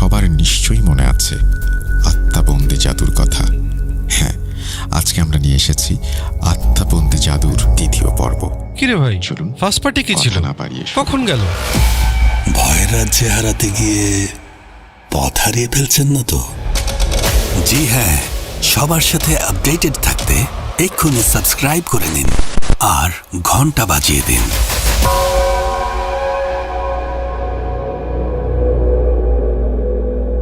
সবার নিশ্চয়ই মনে আছে আত্মাবন্দী জাদুর কথা। হ্যাঁ, আজকে আমরা নিয়ে এসেছি আত্মাবন্দী জাদুর দ্বিতীয় পর্ব। কিরে ভাই, চলুন ফার্স্ট পার্টি কি ছিল? না বাড়িয়ে কখন গেল? ভয়ের রাজ্যে হারাতে গিয়ে পথ হারিয়ে ফেলছেন না তো? জি হ্যাঁ, সবার সাথে আপডেটেড থাকতে এক্ষুনি সাবস্ক্রাইব করে নিন আর ঘন্টা বাজিয়ে দিন।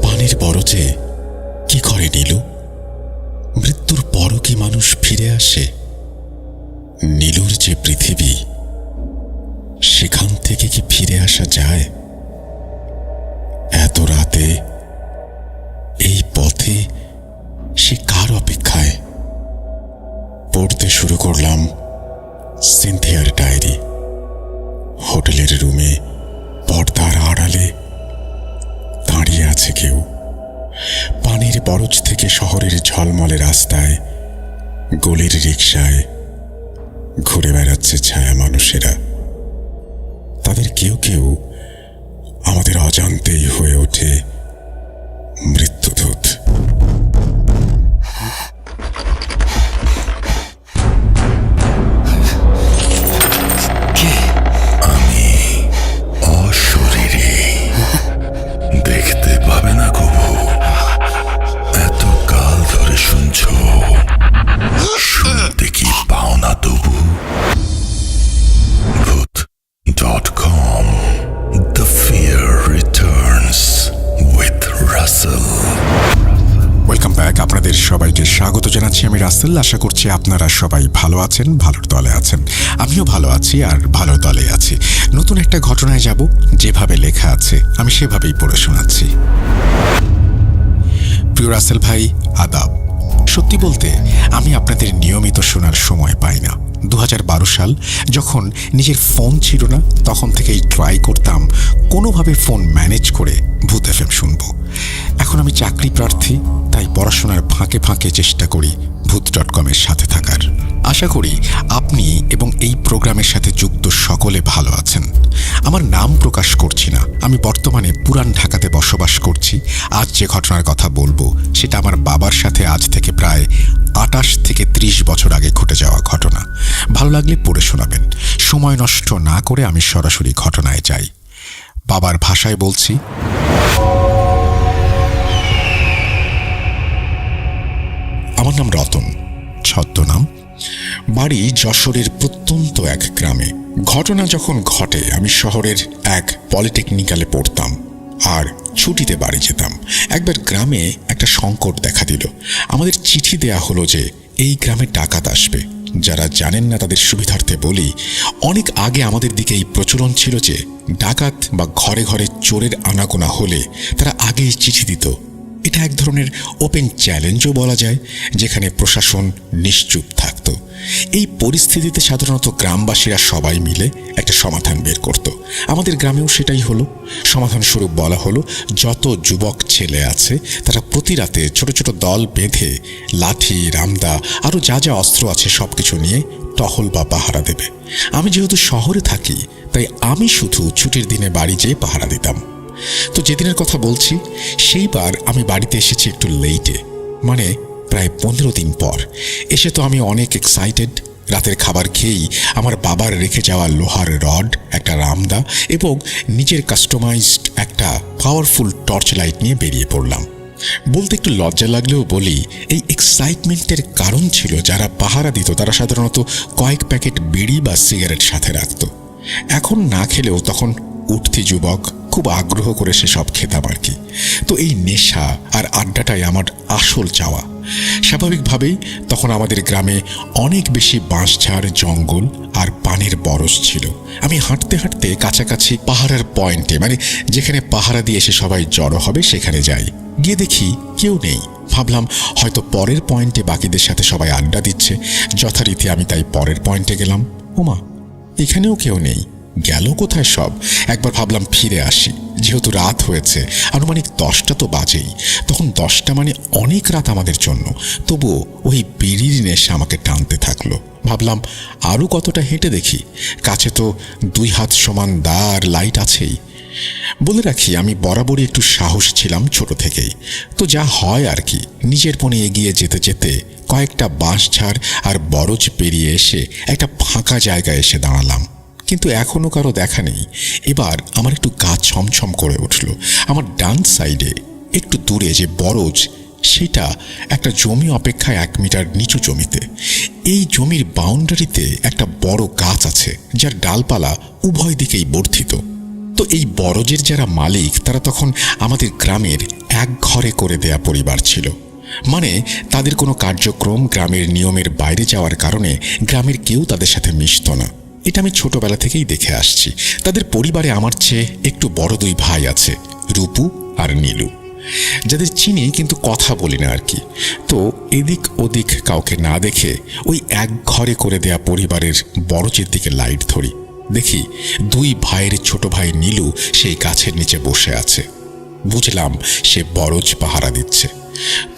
পানির বরজে কি করে নীলু? মৃত্যুর পরও কি মানুষ ফিরে আসে? নীলুর যে পৃথিবী, সেখান থেকে কি ফিরে আসা যায়? এত রাতে এই পথে সে কার অপেক্ষায়? পড়তে শুরু করলাম সিনথিয়ার ডায়েরি। হোটেলের রুমে পর্দার আড়ালে দাঁড়িয়ে আছে কেউ। পানির বরজ থেকে শহরের ঝলমলে রাস্তায়, গলির রিকশায় ঘুরে বেড়াচ্ছে ছায়া মানুষেরা। তাদের কেউ কেউ আমাদের অজান্তেই হয়ে ওঠে মৃত্যুদূত। আমি অশরীরী, দেখতে পাবে না কবু। এত কাল ধরে শুনছ, শুনতে কি পাও না তবু? ভূত.com, The Fear Returns with Russell. Welcome back. আপনাদের সবাইকে স্বাগত জানাচ্ছি। আমি রাসেল। আশা করছি আপনারা সবাই ভালো আছেন, ভালোর দলে আছেন। আমিও ভালো আছি আর ভালোর দলে আছি। নতুন একটা ঘটনায় যাব, যেভাবে লেখা আছে আমি সেভাবেই পড়ে শোনাচ্ছি। প্রিয় রাসেল ভাই, আদাব। সত্যি বলতে আমি আপনাদের নিয়মিত শোনার সময় পাই না। 2012 সাল যখন নিজের ফোন ছিল না, তখন থেকেই ট্রাই করতাম কোনোভাবে ফোন ম্যানেজ করে ভূত এফএম শুনবো। এখন আমি চাকরি প্রার্থী, তাই পড়াশোনার ফাঁকে ফাঁকে চেষ্টা করি ভূত.com-এর সাথে থাকার। আশা করি আপনি এবং এই প্রোগ্রামের সাথে যুক্ত সকলে ভালো আছেন। আমার নাম প্রকাশ করছি না। আমি বর্তমানে পুরান ঢাকাতে বসবাস করছি। আজ যে ঘটনার কথা বলবো সেটা আমার বাবার সাথে আজ থেকে প্রায় 28 থেকে 30 বছর আগে ঘটে যাওয়া ঘটনা। ভালো লাগলে পড়ে শোনাবেন। সময় নষ্ট না করে আমি সরাসরি ঘটনায় যাই। বাবার ভাষায় বলছি। আমার নাম রতন, ছদ্মনাম। বাড়ি যশোরের প্রত্যন্ত এক গ্রামে। ঘটনা যখন ঘটে আমি শহরের এক পলিটেকনিক্যালে পড়তাম আর ছুটিতে বাড়ি যেতাম। একবার গ্রামে একটা সংকট দেখা দিল। আমাদের চিঠি দেয়া হলো যে এই গ্রামে ডাকাত আসবে। যারা জানেন না তাদের সুবিধার্থে বলি, অনেক আগে আমাদের দিকে এই প্রচলন ছিল যে ডাকাত বা ঘরে ঘরে চোরের আনাগোনা হলে তারা আগেই চিঠি দিত। এটা এক ধরনের ওপেন চ্যালেঞ্জও বলা যায়, যেখানে প্রশাসন নিশ্চুপ থাকত। এই পরিস্থিতিতে সাধারণত গ্রামবাসীরা সবাই মিলে একটা সমাধান বের করত। আমাদের গ্রামেও সেটাই হলো। সমাধান স্বরূপ বলা হলো, যত যুবক ছেলে আছে তারা প্রতি রাতে ছোট ছোট দল বেঁধে লাঠি, রামদা আরও যা যা অস্ত্র আছে সবকিছু নিয়ে টহল বা পাহারা দেবে। আমি যেহেতু শহরে থাকি, তাই আমি শুধু ছুটির দিনে বাড়ি যেয়ে পাহারা দিতাম। তো যেদিনের কথা বলছি, সেইবার আমি বাড়িতে এসেছি একটু লেটে, মানে প্রায় 15 দিন পর। এসে তো আমি অনেক এক্সাইটেড। রাতের খাবার খেয়েই আমার বাবার রেখে যাওয়া লোহার রড, একটা রামদা এবং নিজের কাস্টমাইজড একটা পাওয়ারফুল টর্চ লাইট নিয়ে বেরিয়ে পড়লাম। বলতে একটু লজ্জা লাগলেও বলি, এই এক্সাইটমেন্টের কারণ ছিল যারা পাহারা দিত তারা সাধারণত কয়েক প্যাকেট বিড়ি বা সিগারেট সাথে রাখত। এখন না খেলেও তখন উঠতি যুবক খুব আগ্রহ করে সেসব খেতাম আর কি। তো এই নেশা আর আড্ডাটাই আমার আসল চাওয়া। স্বাভাবিকভাবেই তখন আমাদের গ্রামে অনেক বেশি বাঁশঝাড়, জঙ্গল আর পানির বরজ ছিল। আমি হাঁটতে হাঁটতে কাছাকাছি পাহারার পয়েন্টে, মানে যেখানে পাহারা দিয়ে এসে সবাই জড়ো হবে, সেখানে যাই। গিয়ে দেখি কেউ নেই। ভাবলাম হয়তো পরের পয়েন্টে বাকিদের সাথে সবাই আড্ডা দিচ্ছে। যথারীতি আমি তাই পরের পয়েন্টে গেলাম। ওমা, এখানেও কেউ নেই। গেল কোথায় সব? একবার ভাবলাম ফিরে আসি, যেহেতু রাত হয়েছে, আনুমানিক 10টা তো বাজেই। তখন 10টা মানে অনেক রাত আমাদের জন্য। তবুও ওই বিড়ির নেশা আমাকে টানতে থাকলো। ভাবলাম আরও কতটা হেঁটে দেখি। কাছে তো 2 হাত সমান দা আর লাইট আছেই। বলে রাখি, আমি বরাবরই একটু সাহস ছিলাম ছোট থেকেই। তো যা হয় আর কি, নিজের পণে এগিয়ে যেতে যেতে কয়েকটা বাঁশঝাড় আর বরজ পেরিয়ে এসে একটা ফাঁকা জায়গায় এসে দাঁড়ালাম। কিন্তু এখনো কারো দেখা নেই। এবার আমার একটু গা ছমছম করে উঠল। আমার ডান সাইডে একটু দূরে যে বরজ, সেটা একটা জমি অপেক্ষায় 1 মিটার নিচু জমিতে। এই জমির বাউন্ডারিতে একটা বড় গাছ আছে, যার ডালপালা উভয় দিকেই বর্ধিত। তো এই বরজের যারা মালিক, তারা তখন আমাদের গ্রামের এক ঘরে করে দেয়া পরিবার ছিল। মানে তাদের কোনো কার্যক্রম গ্রামের নিয়মের বাইরে যাওয়ার কারণে গ্রামের কেউ তাদের সাথে মিশত না। এটা আমি ছোটবেলা থেকেই দেখে আসছি। তাদের পরিবারে আমার চেয়ে একটু বড় 2 ভাই আছে, রূপু আর নীলু, যাদের চিনি কিন্তু কথা বলি না আর কি। তো এদিক ওদিক কাউকে না দেখে ওই এক ঘরে করে দেয়া পরিবারের বরজের দিকে লাইট ধরি। দেখি 2 ভাইয়ের ছোট ভাই নীলু সেই গাছের নিচে বসে আছে। বুঝলাম সে বরজ পাহারা দিচ্ছে।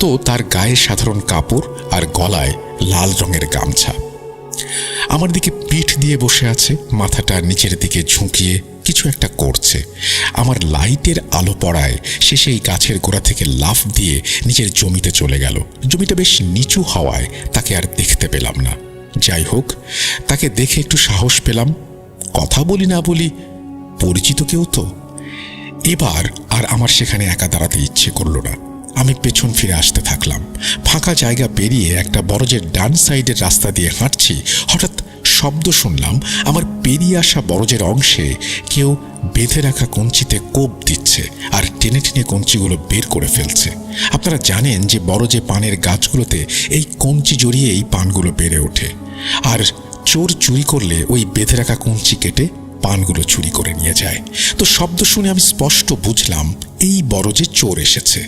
তো তার গায়ে সাধারণ কাপড় আর গলায় লাল রঙের গামছা। আমার দিকে পিঠ দিয়ে বসে আছে, মাথাটা নিচের দিকে ঝুঁকিয়ে কিছু একটা করছে। আমার লাইটের আলো পড়ায় সে সেই গাছের গোড়া থেকে লাফ দিয়ে নিজের জমিতে চলে গেল। জমিটা বেশ নিচু হওয়ায় তাকে আর দেখতে পেলাম না। যাই হোক, তাকে দেখে একটু সাহস পেলাম। কথা বলি না বলি, পরিচিত কেউ তো। এবার আর আমার সেখানে একা দাঁড়াতে ইচ্ছে করল না। আমি পেছন ফিরে আসতে থাকলাম। ফাঁকা জায়গা পেরিয়ে একটা বরজের ডান সাইডের রাস্তা দিয়ে হাঁটছি। হঠাৎ শব্দ শুনলাম। আমার পেরিয়ে আসা বরজের অংশে কেউ বেঁধে রাখা কঞ্চিতে কোপ দিচ্ছে আর টেনে টেনে কঞ্চিগুলো বের করে ফেলছে। আপনারা জানেন যে বরজে পানের গাছগুলোতে এই কঞ্চি জড়িয়েই পানগুলো বেড়ে ওঠে, আর চোর চুরি করলে ওই বেঁধে রাখা কঞ্চি কেটে পানগুলো চুরি করে নিয়ে যায়। তো শব্দ শুনে আমি স্পষ্ট বুঝলাম এই বরজে চোর এসেছে।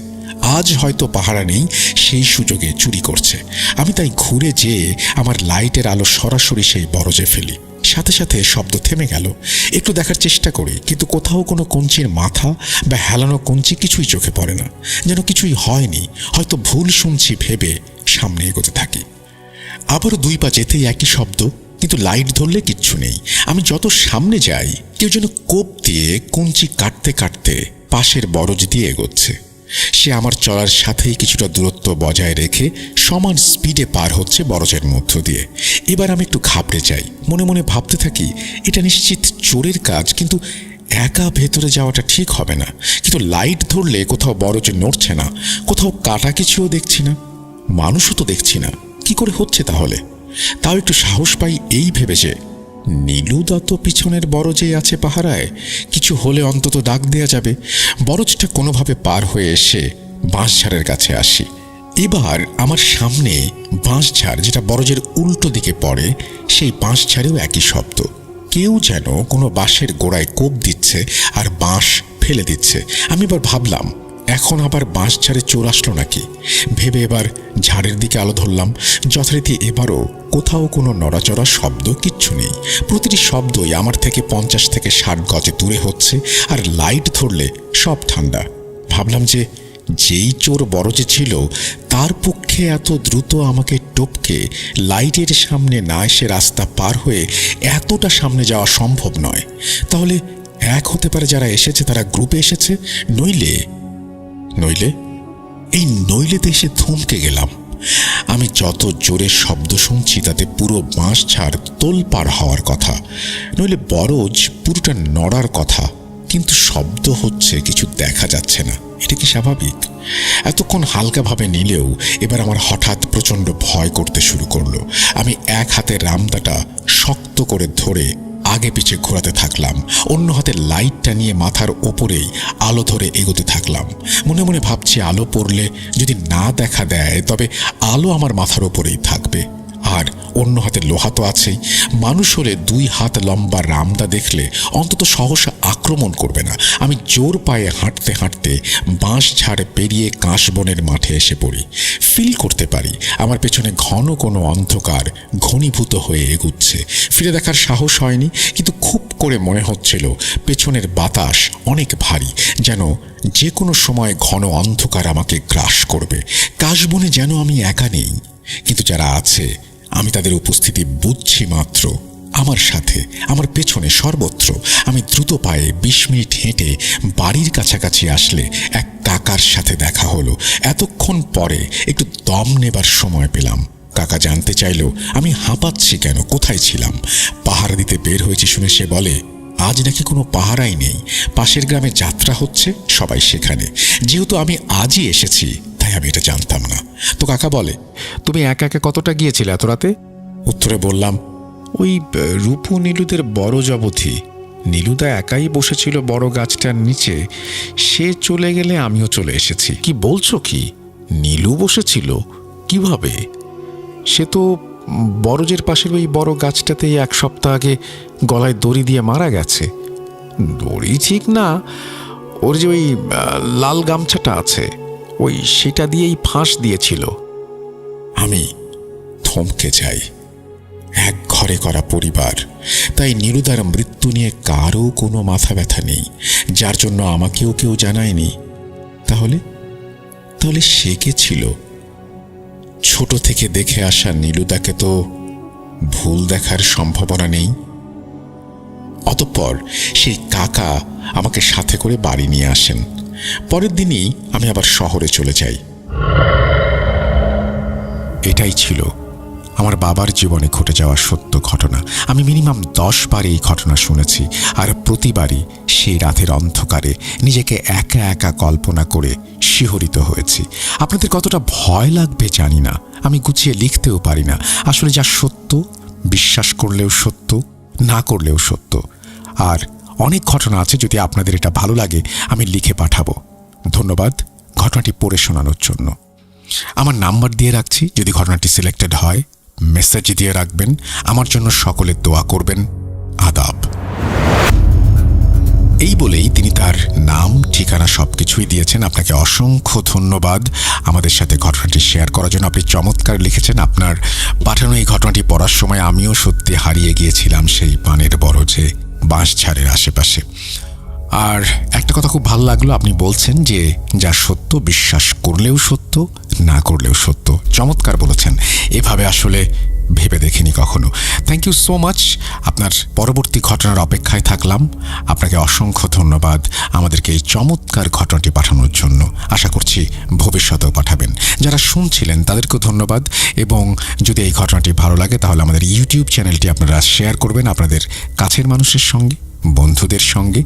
আজ হয়তো পাহারা নেই, সেই সুযোগে চুরি করছে। আমি তাই ঘুরে যেয়ে আমার লাইটের আলো সরাসরি সেই বরজে ফেলি। সাথে সাথে শব্দ থেমে গেল। একটু দেখার চেষ্টা করি, কিন্তু কোথাও কোনো কঞ্চির মাথা বা হেলানো কঞ্চি কিছুই চোখে পড়ে না। যেন কিছুই হয়নি, হয়তো ভুল শুনছি ভেবে সামনে এগোতে থাকি। আবারও 2 পা যেতেই একই শব্দ, কিন্তু লাইট ধরলে কিচ্ছু নেই। আমি যত সামনে যাই, কেউ যেন কোপ দিয়ে কঞ্চি কাটতে কাটতে পাশের বরজ দিয়ে এগোচ্ছে। সে আমার চলার সাথেই কিছুটা দূরত্ব বজায় রেখে সমান স্পিডে পার হচ্ছে বরজের মধ্য দিয়ে। এবার আমি একটু ঘাবড়ে যাই। মনে মনে ভাবতে থাকি, এটা নিশ্চিত চোরের কাজ, কিন্তু একা ভেতরে যাওয়াটা ঠিক হবে না। কিন্তু লাইট ধরলে কোথাও বরজ নড়ছে না, কোথাও কাটা কিছুও দেখছি না, মানুষও তো দেখছি না। কি করে হচ্ছে তাহলে? তাও একটু সাহস পাই এই ভেবে যে নীলুদা তো পিছনের বরজেই আছে পাহারায়, কিছু হলে অন্তত ডাক দেয়া যাবে। বরজটা কোনোভাবে পার হয়ে এসে বাঁশঝাড়ের কাছে আসি। এবার আমার সামনে বাঁশঝাড়, যেটা বরজের উল্টো দিকে পড়ে, সেই বাঁশঝাড়েও একই শব্দ। কেউ যেন কোনো বাঁশের গোড়ায় কোপ দিচ্ছে আর বাঁশ ফেলে দিচ্ছে। আমি এবার ভাবলাম, এখন আবার বাঁশঝাড়ে চোর আসলো নাকি ভেবে এবার ঝাড়ের দিকে আলো ধরলাম। যথারীতি এবারও কোথাও কোনো নড়াচড়া শব্দ কিচ্ছু নেই। প্রতিটি শব্দই আমার থেকে 50 থেকে 60 গজে দূরে হচ্ছে, আর লাইট ধরলে সব ঠান্ডা। ভাবলাম যে যেই চোর বরজে ছিল, তার পক্ষে এত দ্রুত আমাকে টপকে লাইটের সামনে না এসে রাস্তা পার হয়ে এতটা সামনে যাওয়া সম্ভব নয়। তাহলে এক হতে পারে যারা এসেছে তারা গ্রুপে এসেছে, নইলে এই নইলেতে এসে থমকে গেলাম। আমি যত জোরে শব্দ শুনছি তাতে পুরো বাঁশঝাড় তোলপাড় হওয়ার কথা, নইলে বরজ পুরোটা নড়ার কথা, কিন্তু শব্দ হচ্ছে, কিছু দেখা যাচ্ছে না। এটা কি স্বাভাবিক? এতক্ষণ হালকাভাবে নিলেও এবার আমার হঠাৎ প্রচণ্ড ভয় করতে শুরু করলো। আমি এক হাতে রামদাটা শক্ত করে ধরে আগে পিছে ঘোরাতে থাকলাম, অন্য হাতে লাইটটা নিয়ে মাথার ওপরেই আলো ধরে এগোতে থাকলাম। মনে মনে ভাবছি, আলো পড়লে যদি না দেখা দেয় তবে আলো আমার মাথার ওপরেই থাকবে, আর অন্য হাতে লোহা তো আছেই। মানুষ হলে 2 হাত লম্বা রামদা দেখলে অন্তত সহসা আক্রমণ করবে না। আমি জোর পায়ে হাঁটতে হাঁটতে বাঁশঝাড় পেরিয়ে কাশবনের মাঠে এসে পড়ি। ফিল করতে পারি আমার পেছনে ঘন কোনো অন্ধকার ঘনীভূত হয়ে এগুচ্ছে। ফিরে দেখার সাহস হয়নি, কিন্তু খুব করে মনে হচ্ছিল পেছনের বাতাস অনেক ভারী, যেন যে কোনো সময় ঘন অন্ধকার আমাকে গ্রাস করবে। কাশবনে যেন আমি একা নেই, কিন্তু যারা আছে আমি তাদের উপস্থিতি বুঝছি মাত্র। আমার সাথে, আমার পেছনে, সর্বত্র। আমি দ্রুত পায়ে 20 মিনিট হেঁটে বাড়ির কাছাকাছি আসলে এক কাকার সাথে দেখা হলো। এতক্ষণ পরে একটু দম নেবার সময় পেলাম। কাকা জানতে চাইল আমি হাঁপাচ্ছি কেন, কোথায় ছিলাম। পাহারা দিতে বের হয়েছি শুনে সে বলে, আজ নাকি কোনো পাহারাই নেই, পাশের গ্রামে যাত্রা হচ্ছে, সবাই সেখানে। যেহেতু আমি আজই এসেছি তাই আমি এটা জানতাম না। তো কাকা বলে, তুমি একা একা কতটা গিয়েছিলে এত রাতে? উত্তরে বললাম, ওই রূপু নীলুদের বড় জবথি। নীলুদা একাই বসেছিল বড় গাছটার নিচে, সে চলে গেলে আমিও চলে এসেছি। কি বলছো কি? নীলু বসেছিল? কিভাবে? সে তো বরজের পাশের ওই বড় গাছটাতেই 1 সপ্তাহ আগে গলায় দড়ি দিয়ে মারা গেছে। দড়ি ঠিক না, ওর যে ওই লাল গামছাটা আছে, ওই সেটা দিয়েই ফাঁস দিয়েছিল। আমি থমকে যাই। এক ঘরে করা পরিবার, তাই নীলুদার মৃত্যু নিয়ে কারও কোনো মাথা ব্যথা নেই, যার জন্য আমাকেও কেউ জানায়নি। তাহলে তাহলে সে কে ছিল? ছোট থেকে দেখে আসা নীলুদাকে তো ভুল দেখার সম্ভাবনা নেই। অতঃপর সেই কাকা আমাকে সাথে করে বাড়ি নিয়ে আসেন। পরের দিনই আমি আবার শহরে চলে যাই। এটাই ছিল আমার বাবার জীবনে ঘটে যাওয়া সত্য ঘটনা। আমি মিনিমাম 10 বার এই ঘটনা শুনেছি, আর প্রতিবারই সেই রাতের অন্ধকারে নিজেকে একা একা কল্পনা করে শিহরিত হয়েছি। আপনাদের কতটা ভয় লাগবে জানি না, আমি গুছিয়ে লিখতেও পারি না। আসলে যা সত্য, বিশ্বাস করলেও সত্য, না করলেও সত্য। আর অনেক ঘটনা আছে, যদি আপনাদের এটা ভালো লাগে আমি লিখে পাঠাবো। ধন্যবাদ ঘটনাটি পড়ে শোনানোর জন্য। আমার নাম্বার দিয়ে রাখছি, যদি ঘটনাটি সিলেক্টেড হয় মেসেজ দিয়ে রাখবেন। আমার জন্য সকলে দোয়া করবেন। আদাব। এই বলেই তিনি তার নাম, ঠিকানা সবকিছুই দিয়েছেন। আপনাকে অসংখ্য ধন্যবাদ আমাদের সাথে ঘটনাটি শেয়ার করার জন্য। আপনি চমৎকার লিখেছেন। আপনার পাঠানো এই ঘটনাটি পড়ার সময় আমিও সত্যি হারিয়ে গিয়েছিলাম সেই পানের বরজে, বাঁশঝাড়ের আশেপাশে। আর একটা কথা খুব ভালো লাগলো, আপনি বলছেন যে যা সত্য বিশ্বাস করলেও সত্য, না করলেও সত্য। চমৎকার বলেছেন, এভাবে আসলে ভেবে দেখিনি কখনো। Thank you so much. আপনার পরবর্তী ঘটনার অপেক্ষায় থাকলাম। আপনাকে অসংখ্য ধন্যবাদ আমাদেরকে এই চমৎকার ঘটনাটি পাঠানোর জন্য। আশা করছি ভবিষ্যতেও পাঠাবেন। যারা শুনছিলেন তাদেরকেও ধন্যবাদ। এবং যদি এই ঘটনাটি ভালো লাগে তাহলে আমাদের ইউটিউব চ্যানেলটি আপনারা শেয়ার করবেন আপনাদের কাছের মানুষের সঙ্গে, বন্ধুদের সঙ্গে,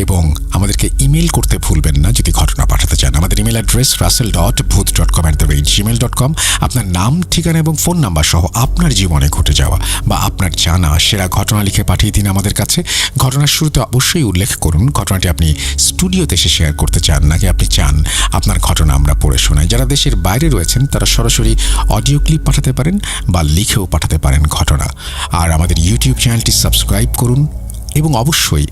এবং আমাদেরকে ইমেল করতে ভুলবেন না যদি ঘটনা পাঠাতে চান। আমাদের ইমেল অ্যাড্রেস russell.booth.com@gmail.com। আপনার নাম, ঠিকানা এবং ফোন নাম্বার সহ আপনার জীবনে ঘটে যাওয়া বা আপনার জানা সেরা ঘটনা লিখে পাঠিয়ে দিন আমাদের কাছে। ঘটনার শুরুতে অবশ্যই উল্লেখ করুন ঘটনাটি আপনি স্টুডিওতে এসে শেয়ার করতে চান, নাকি আপনি চান আপনার ঘটনা আমরা পড়ে শোনাই। যারা দেশের বাইরে রয়েছেন তারা সরাসরি অডিও ক্লিপ পাঠাতে পারেন বা লিখেও পাঠাতে পারেন ঘটনা। আর আমাদের ইউটিউব চ্যানেলটি সাবস্ক্রাইব করুন এবং অবশ্যই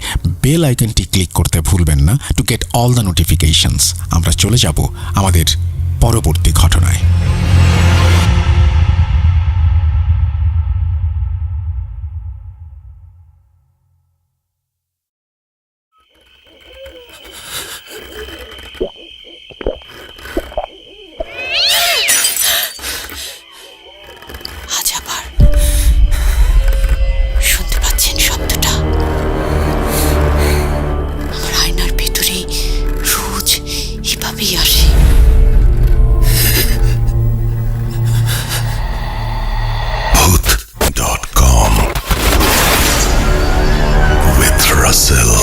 বেল আইকনটি ক্লিক করতে ভুলবেন না, to get all the notifications. আমরা চলে যাব আমাদের পরবর্তী ঘটনায়। আজ আবার শুনতে পাচ্ছেন শব্দটা? আমার আয়নার ভেতরে রোজ এভাবেই আসে। Booth.com with Russell.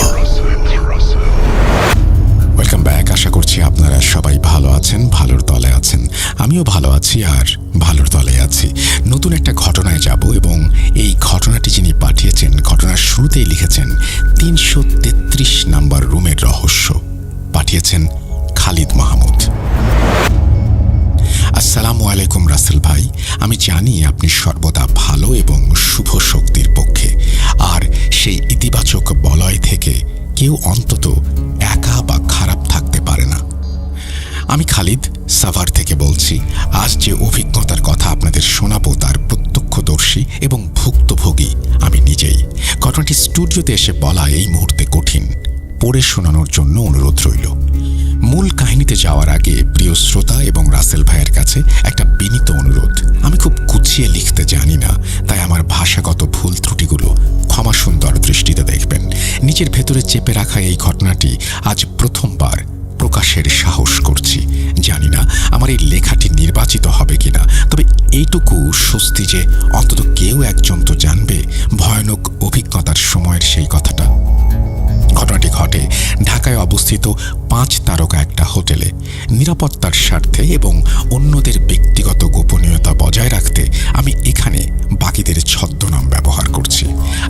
Welcome back. আশা করছি আপনারা সবাই ভালো আছেন, ভালোর তলে আছেন। আমিও ভালো আছি আর ভালোর তলে আছি। নতুন একটা ঘটনায় যাব এবং এই ঘটনাটি যিনি পাঠিয়েছেন, ঘটনার শুরুতেই লিখেছেন 333 নাম্বার রুমের রহস্য। পাঠিয়েছেন খালিদ মাহমুদ। আসসালামু আলাইকুম রাসেল ভাই, আমি জানি আপনি সর্বদা ভালো এবং শুভ শক্তির পক্ষে, আর সেই ইতিবাচক বলয় থেকে কেউ অন্তত একা বা খারাপ থাকতে পারে না। আমি খালিদ সাভার থেকে বলছি। আজ যে অভিজ্ঞতার কথা আপনাদের শোনাবো তার প্রত্যক্ষদর্শী এবং ভুক্তভোগী আমি নিজেই। ঘটনাটি স্টুডিওতে এসে বলা এই মুহূর্তে কঠিন, পড়ে শোনানোর জন্য অনুরোধ রইল। মূল কাহিনী নিতে যাওয়ার আগে প্রিয় শ্রোতা এবং রাসেল ভাইয়ের কাছে একটা বিনীত অনুরোধ। আমি খুব গুছিয়ে লিখতে জানি না, তাই আমার ভাষাগত ভুল ত্রুটিগুলো ক্ষমা সুন্দর দৃষ্টিতে দেখবেন। নিজের ভেতরে চেপে রাখা এই ঘটনাটি আজ প্রথমবার প্রকাশের সাহস করছি। জানি না আমার এই লেখাটি নির্বাচিত হবে কিনা, তবে এইটুকু স্বস্তি যে অন্তত কেউ একজন তো জানবে ভয়ানক অভিজ্ঞতার সময়ের সেই কথাটা। ঘটনাটি ঘটে ঢাকায় অবস্থিত 5 তারকা একটা হোটেলে। নিরাপত্তার স্বার্থে এবং অন্যদের ব্যক্তিগত গোপনীয়তা বজায় রাখতে আমি এখানে বাকিদের ছদ্মনাম ব্যবহার করছি।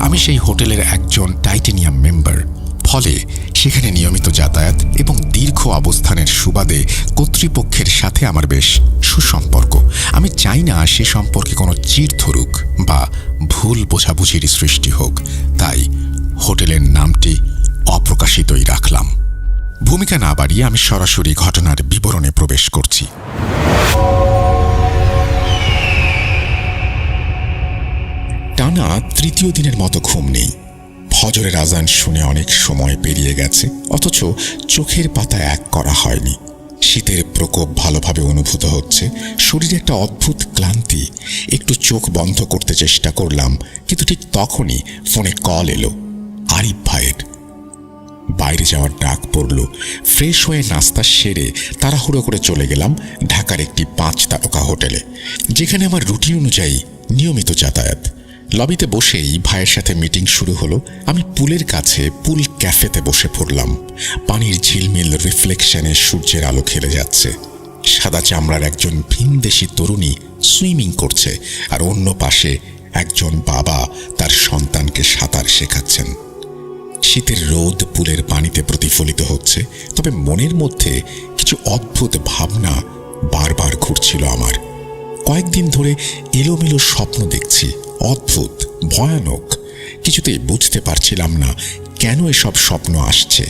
আমি সেই হোটেলের একজন টাইটেনিয়াম মেম্বার, ফলে সেখানে নিয়মিত যাতায়াত এবং দীর্ঘ অবস্থানের সুবাদে কর্তৃপক্ষের সাথে আমার বেশ সুসম্পর্ক। আমি চাই না সে সম্পর্কে কোনো চির ধরুক বা ভুল বোঝাবুঝির সৃষ্টি হোক, তাই হোটেলের নামটি অপ্রকাশিতই রাখলাম। ভূমিকা না বাড়িয়ে আমি সরাসরি ঘটনার বিবরণে প্রবেশ করছি। টানা 3য় দিনের মতো ঘুম নেই। ফজরের আজান শুনে অনেক সময় পেরিয়ে গেছে, অথচ চোখের পাতা এক করা হয়নি। শীতের প্রকোপ ভালোভাবে অনুভূত হচ্ছে, শরীরে একটা অদ্ভুত ক্লান্তি। একটু চোখ বন্ধ করতে চেষ্টা করলাম, কিন্তু ঠিক তখনই ফোনে কল এলো আরিফ ভাইয়ের। বাইরে যাওয়ার ডাক পড়ল। ফ্রেশ হয়ে নাস্তা সেরে তাড়াহুড়ো করে চলে গেলাম ঢাকার একটি 5 তারকা হোটেলে, যেখানে আমার রুটিন অনুযায়ী নিয়মিত যাতায়াত। লবিতে বসেই ভাইয়ের সাথে মিটিং শুরু হলো। আমি পুলের কাছে পুল ক্যাফেতে বসে পড়লাম। পানির ঝিলমিল রিফ্লেকশনে সূর্যের আলো খেলে যাচ্ছে। সাদা চামড়ার একজন ভিনদেশি তরুণী সুইমিং করছে, আর অন্য পাশে একজন বাবা তার সন্তানকে সাঁতার শেখাচ্ছেন। শীতের রোদ পুলের পানিতে প্রতিফলিত হচ্ছে, তবে মনের মধ্যে কিছু অদ্ভুত ভাবনা বারবার ঘুরছিল আমার। কয়েকদিন ধরে এলোমেলো স্বপ্ন দেখছি, অদ্ভুত, ভয়ানক। কিছুতেই বুঝতে পারছিলাম না কেন এসব স্বপ্ন আসছে,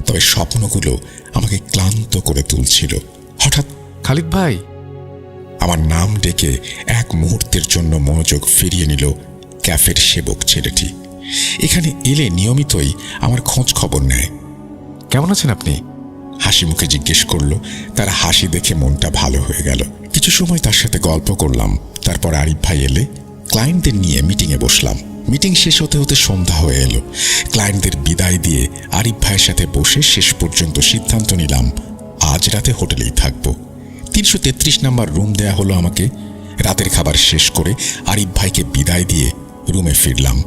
তবে স্বপ্নগুলো আমাকে ক্লান্ত করে তুলছিল। হঠাৎ খালিদ ভাই, আমার নাম ডেকে এক মুহূর্তের জন্য মনোযোগ ফিরিয়ে নিল ক্যাফের সেবক ছেলেটি। এখানে এলে নিয়মিতই আমার খোঁজ খবর নেয়। কেমন আছেন আপনি? হাসি মুখে জিজ্ঞেস করলো। তার হাসি দেখে মনটা ভালো হয়ে গেল। কিছু সময় তার সাথে গল্প করলাম। তারপর আরিফ ভাই এলে ক্লায়েন্টদের নিয়ে মিটিংয়ে বসলাম। মিটিং শেষ হতে হতে সন্ধ্যা হয়ে এলো। ক্লায়েন্টদের বিদায় দিয়ে আরিফ ভাইয়ের সাথে বসে শেষ পর্যন্ত সিদ্ধান্ত নিলাম আজ রাতে হোটেলেই থাকবো। 333 নম্বর রুম দেয়া হলো আমাকে। রাতের খাবার শেষ করে আরিফ ভাইকে বিদায় দিয়ে রুমে ফিরলাম।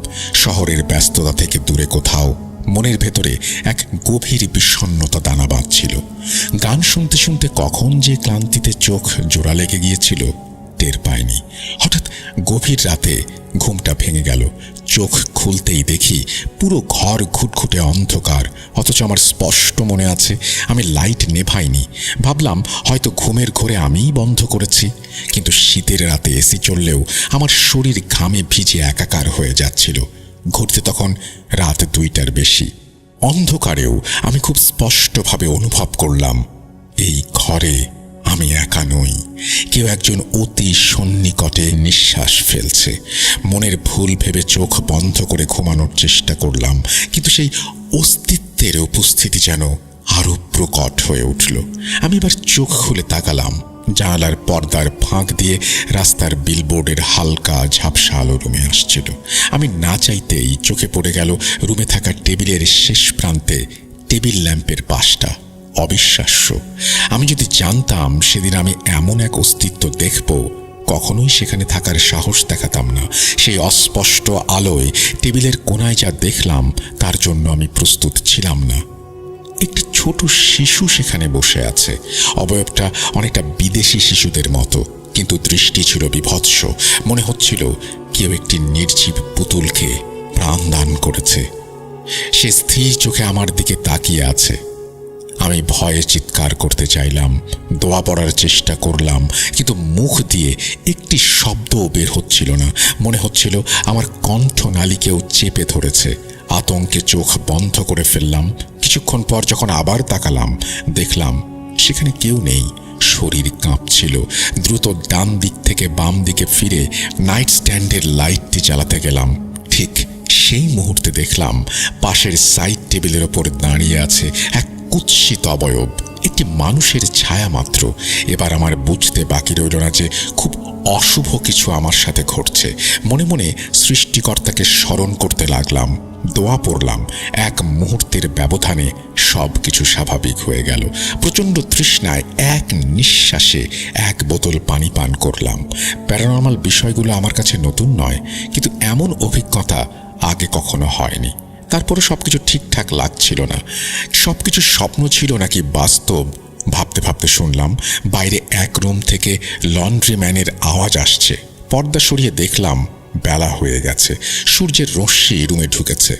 শহরের ব্যস্ততা থেকে দূরে কোথাও মনের ভেতরে এক গভীর বিষণ্ণতা দানা বাঁধছিল। গান শুনতে শুনতে কখন যে ক্লান্তিতে চোখ জোড়া লেগে গিয়েছিল টের পাইনি। হঠাৎ গভীর রাতে ঘুমটা ভেঙে গেল। চোখ খুলতেই দেখি পুরো ঘর ঘুটঘুটে অন্ধকার, অথচ আমার স্পষ্ট মনে আছে আমি লাইট নেভাইনি। ভাবলাম হয়তো ঘুমের ঘোরে আমিই বন্ধ করেছি, কিন্তু শীতের রাতে এসি চললেও আমার শরীর ঘামে ভিজে একাকার হয়ে যাচ্ছিল। ঘুরতে তখন রাত 2টার বেশি। অন্ধকারেও আমি খুব স্পষ্টভাবে অনুভব করলাম এই ঘরে আমি একা নই, কেউ একজন অতি সন্নিকটে নিঃশ্বাস ফেলছে। মনের ভুল ভেবে চোখ বন্ধ করে ঘুমানোর চেষ্টা করলাম, কিন্তু সেই অস্তিত্বের উপস্থিতি যেন আরো প্রকট হয়ে উঠল। আমি এবার চোখ খুলে তাকালাম। জানালার পর্দার ফাঁক দিয়ে রাস্তার বিলবোর্ডের হালকা ঝাপসা আলো রুমে আসছিল। আমি না চাইতেই চোখে পড়ে গেল রুমে থাকা টেবিলের শেষ প্রান্তে টেবিল ল্যাম্পের পাশটা। অবিশ্বাস্য! আমি যদি জানতাম সেদিন আমি এমন এক অস্তিত্ব দেখব, কখনোই সেখানে থাকার সাহস দেখাতাম না। সেই অস্পষ্ট আলোয় টেবিলের কোনায় যা দেখলাম তার জন্য আমি প্রস্তুত ছিলাম না। একটি ছোট শিশু সেখানে বসে আছে। অবয়বটা অনেকটা বিদেশি শিশুদের মতো, কিন্তু দৃষ্টি ছিল বিভৎস। মনে হচ্ছিল কেউ একটি নির্জীব পুতুলকে প্রাণ দান করেছে। সে স্থির চোখে আমার দিকে তাকিয়ে আছে। আমি ভয়ে চিৎকার করতে চাইলাম, দোয়া পড়ার চেষ্টা করলাম, কিন্তু মুখ দিয়ে একটি শব্দও বের হচ্ছিল না। মনে হচ্ছিল আমার কণ্ঠনালী কেউ চেপে ধরেছে। আতঙ্কে চোখ বন্ধ করে ফেললাম। কিছুক্ষণ পর যখন আবার তাকালাম, দেখলাম সেখানে কেউ নেই। শরীর কাঁপছিল। দ্রুত ডান দিক থেকে বাম দিকে ফিরে নাইট স্ট্যান্ডের লাইটটি জ্বালাতে গেলাম। ঠিক সেই মুহূর্তে দেখলাম পাশের সাইড টেবিলের ওপর দাঁড়িয়ে আছে এক কুৎসিত অবয়ব। একটি একটি মানুষের ছায়া মাত্র। এবার আমার বুঝতে বাকি রইল না যে খুব অশুভ কিছু আমার সাথে ঘটছে। মনে মনে সৃষ্টিকর্তাকে স্মরণ করতে লাগলাম, দোয়া পড়লাম। এক মুহূর্তের ব্যবধানে সব কিছু স্বাভাবিক হয়ে গেল। প্রচণ্ড তৃষ্ণায় এক নিঃশ্বাসে 1 বোতল পানি পান করলাম। প্যারানর্মাল বিষয়গুলো আমার কাছে নতুন নয়, কিন্তু এমন অভিজ্ঞতা আগে কখনো হয়নি। তারপরে সবকিছু ঠিকঠাক লাগছিল না। সবকিছু স্বপ্ন ছিল নাকি বাস্তব ভাবতে ভাবতে শুনলাম বাইরে এক রুম থেকে লন্ড্রিম্যানের আওয়াজ আসছে। পর্দা সরিয়ে দেখলাম বেলা হয়ে গেছে, সূর্যের রশ্মি রুমে ঢুকেছে।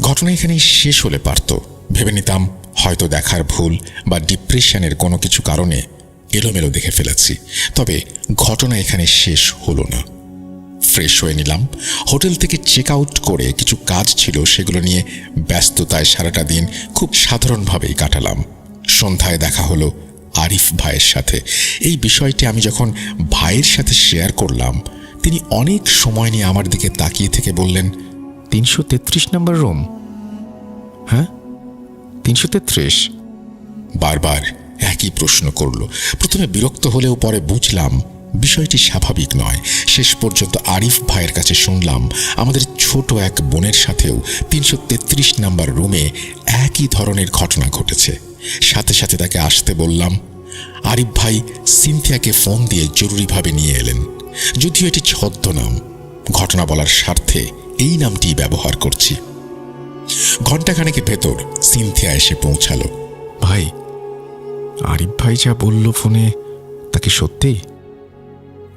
ঘটনা এখানেই শেষ হলে পারত। ভেবে নিতাম হয়তো দেখার ভুল বা ডিপ্রেশনের কোনো কিছু কারণে এলোমেলো দেখে ফেলেছি। তবে ঘটনা এখানে শেষ হলো না। ফ্রেশ হয়ে নিলাম। হোটেল থেকে চেক আউট করে কিছু কাজ ছিল, সেগুলো নিয়ে ব্যস্ততায় সারাটা দিন খুব সাধারণভাবেই কাটালাম। সন্ধ্যায় দেখা হলো আরিফ ভাইয়ের সাথে। এই বিষয়টি আমি যখন ভাইয়ের সাথে শেয়ার করলাম, তিনি অনেক সময় নিয়ে আমার দিকে তাকিয়ে থেকে বললেন, 333 নম্বর রুম? হ্যাঁ, 333। বারবার একই প্রশ্ন করল। প্রথমে বিরক্ত হলেও পরে বুঝলাম বিষয়টি স্বাভাবিক নয়। শেষ পর্যন্ত আরিফ ভাইয়ের কাছে শুনলাম আমাদের ছোট এক বোনের সাথেও 333 নম্বর রুমে একই ধরনের ঘটনা ঘটেছে। সাথে সাথে তাকে আসতে বললাম। আরিফ ভাই সিনথিয়াকে ফোন দিয়ে জরুরিভাবে নিয়ে এলেন। যদিও এটি ছদ্মনাম, ঘটনা বলার স্বার্থে এই নামটি ব্যবহার করছি। ঘণ্টাখানেকের ভেতর সিনথিয়া এসে পৌঁছালো। ভাই, আরিফ ভাই যা বলল ফোনে তা কি সত্যি?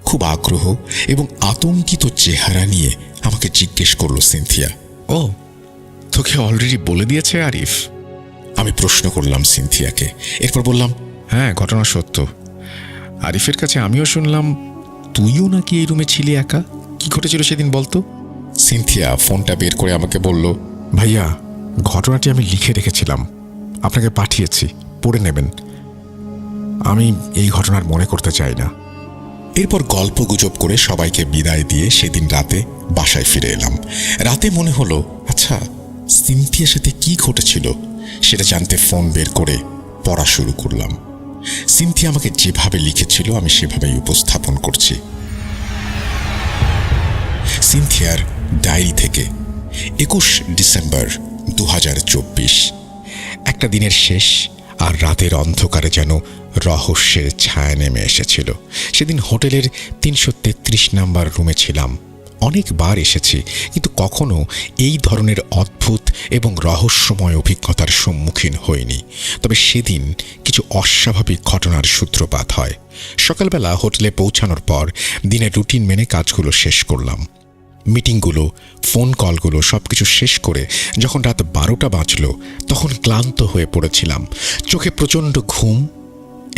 খুব আগ্রহ এবং আতঙ্কিত চেহারা নিয়ে আমাকে জিজ্ঞেস করলো সিনথিয়া। ও, তোকে অলরেডি বলে দিয়েছে আরিফ? আমি প্রশ্ন করলাম সিনথিয়াকে। এরপর বললাম, হ্যাঁ, ঘটনা সত্য। আরিফের কাছে আমিও শুনলাম তুইও নাকি এই রুমে ছিলি একা। কি ঘটেছিল সেদিন বলতো? সিনথিয়া ফোনটা বের করে আমাকে বলল, ভাইয়া, ঘটনাটি আমি লিখে রেখেছিলাম, আপনাকে পাঠিয়েছি, পড়ে নেবেন। আমি এই ঘটনার মনে করতে চাই না। এরপর গল্প গুজব করে সবাইকে বিদায় দিয়ে সেদিন রাতে বাসায় ফিরে এলাম। রাতে মনে হলো, আচ্ছা সিনথিয়ার সাথে কি ঘটেছিল সেটা জানতে ফোন বের করে পড়া শুরু করলাম। সিনথিয়া আমাকে যেভাবে লিখেছিল আমি সেভাবেই উপস্থাপন করছি। সিনথিয়ার ডায়েরি থেকে 21 ডিসেম্বর 2024। একটা দিনের শেষ আর রাতের অন্ধকারে যেন রহস্যের ছায়া নেমে এসেছিল। সেদিন হোটেলের 333 নম্বর রুমে ছিলাম। অনেকবার এসেছি, কিন্তু কখনো এই ধরনের অদ্ভুত এবং রহস্যময় অভিজ্ঞতার সম্মুখীন হইনি। তবে সেদিন কিছু অস্বাভাবিক ঘটনার সূত্রপাত হয়। সকালবেলা হোটেলে পৌঁছানোর পর দিনের রুটিন মেনে কাজগুলো শেষ করলাম। মিটিংগুলো, ফোন কলগুলো সবকিছু শেষ করে যখন রাত 12টা বাজল, তখন ক্লান্ত হয়ে পড়েছিলাম। চোখে প্রচণ্ড ঘুম।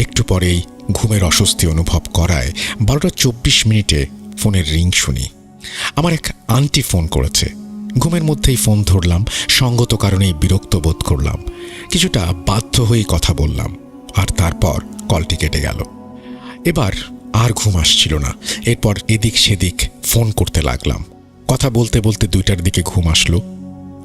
একটু পরেই ঘুমের অস্বস্তি অনুভব করায় 12:24 ফোনের রিং শুনি। আমার এক আন্টি ফোন করেছে। ঘুমের মধ্যেই ফোন ধরলাম। সঙ্গত কারণেই বিরক্ত বোধ করলাম। কিছুটা বাধ্য হয়েই কথা বললাম, আর তারপর কলটি কেটে গেল। এবার আর ঘুম আসছিল না। এরপর এদিক সেদিক ফোন করতে লাগলাম। কথা বলতে বলতে 2টার দিকে ঘুম আসলো।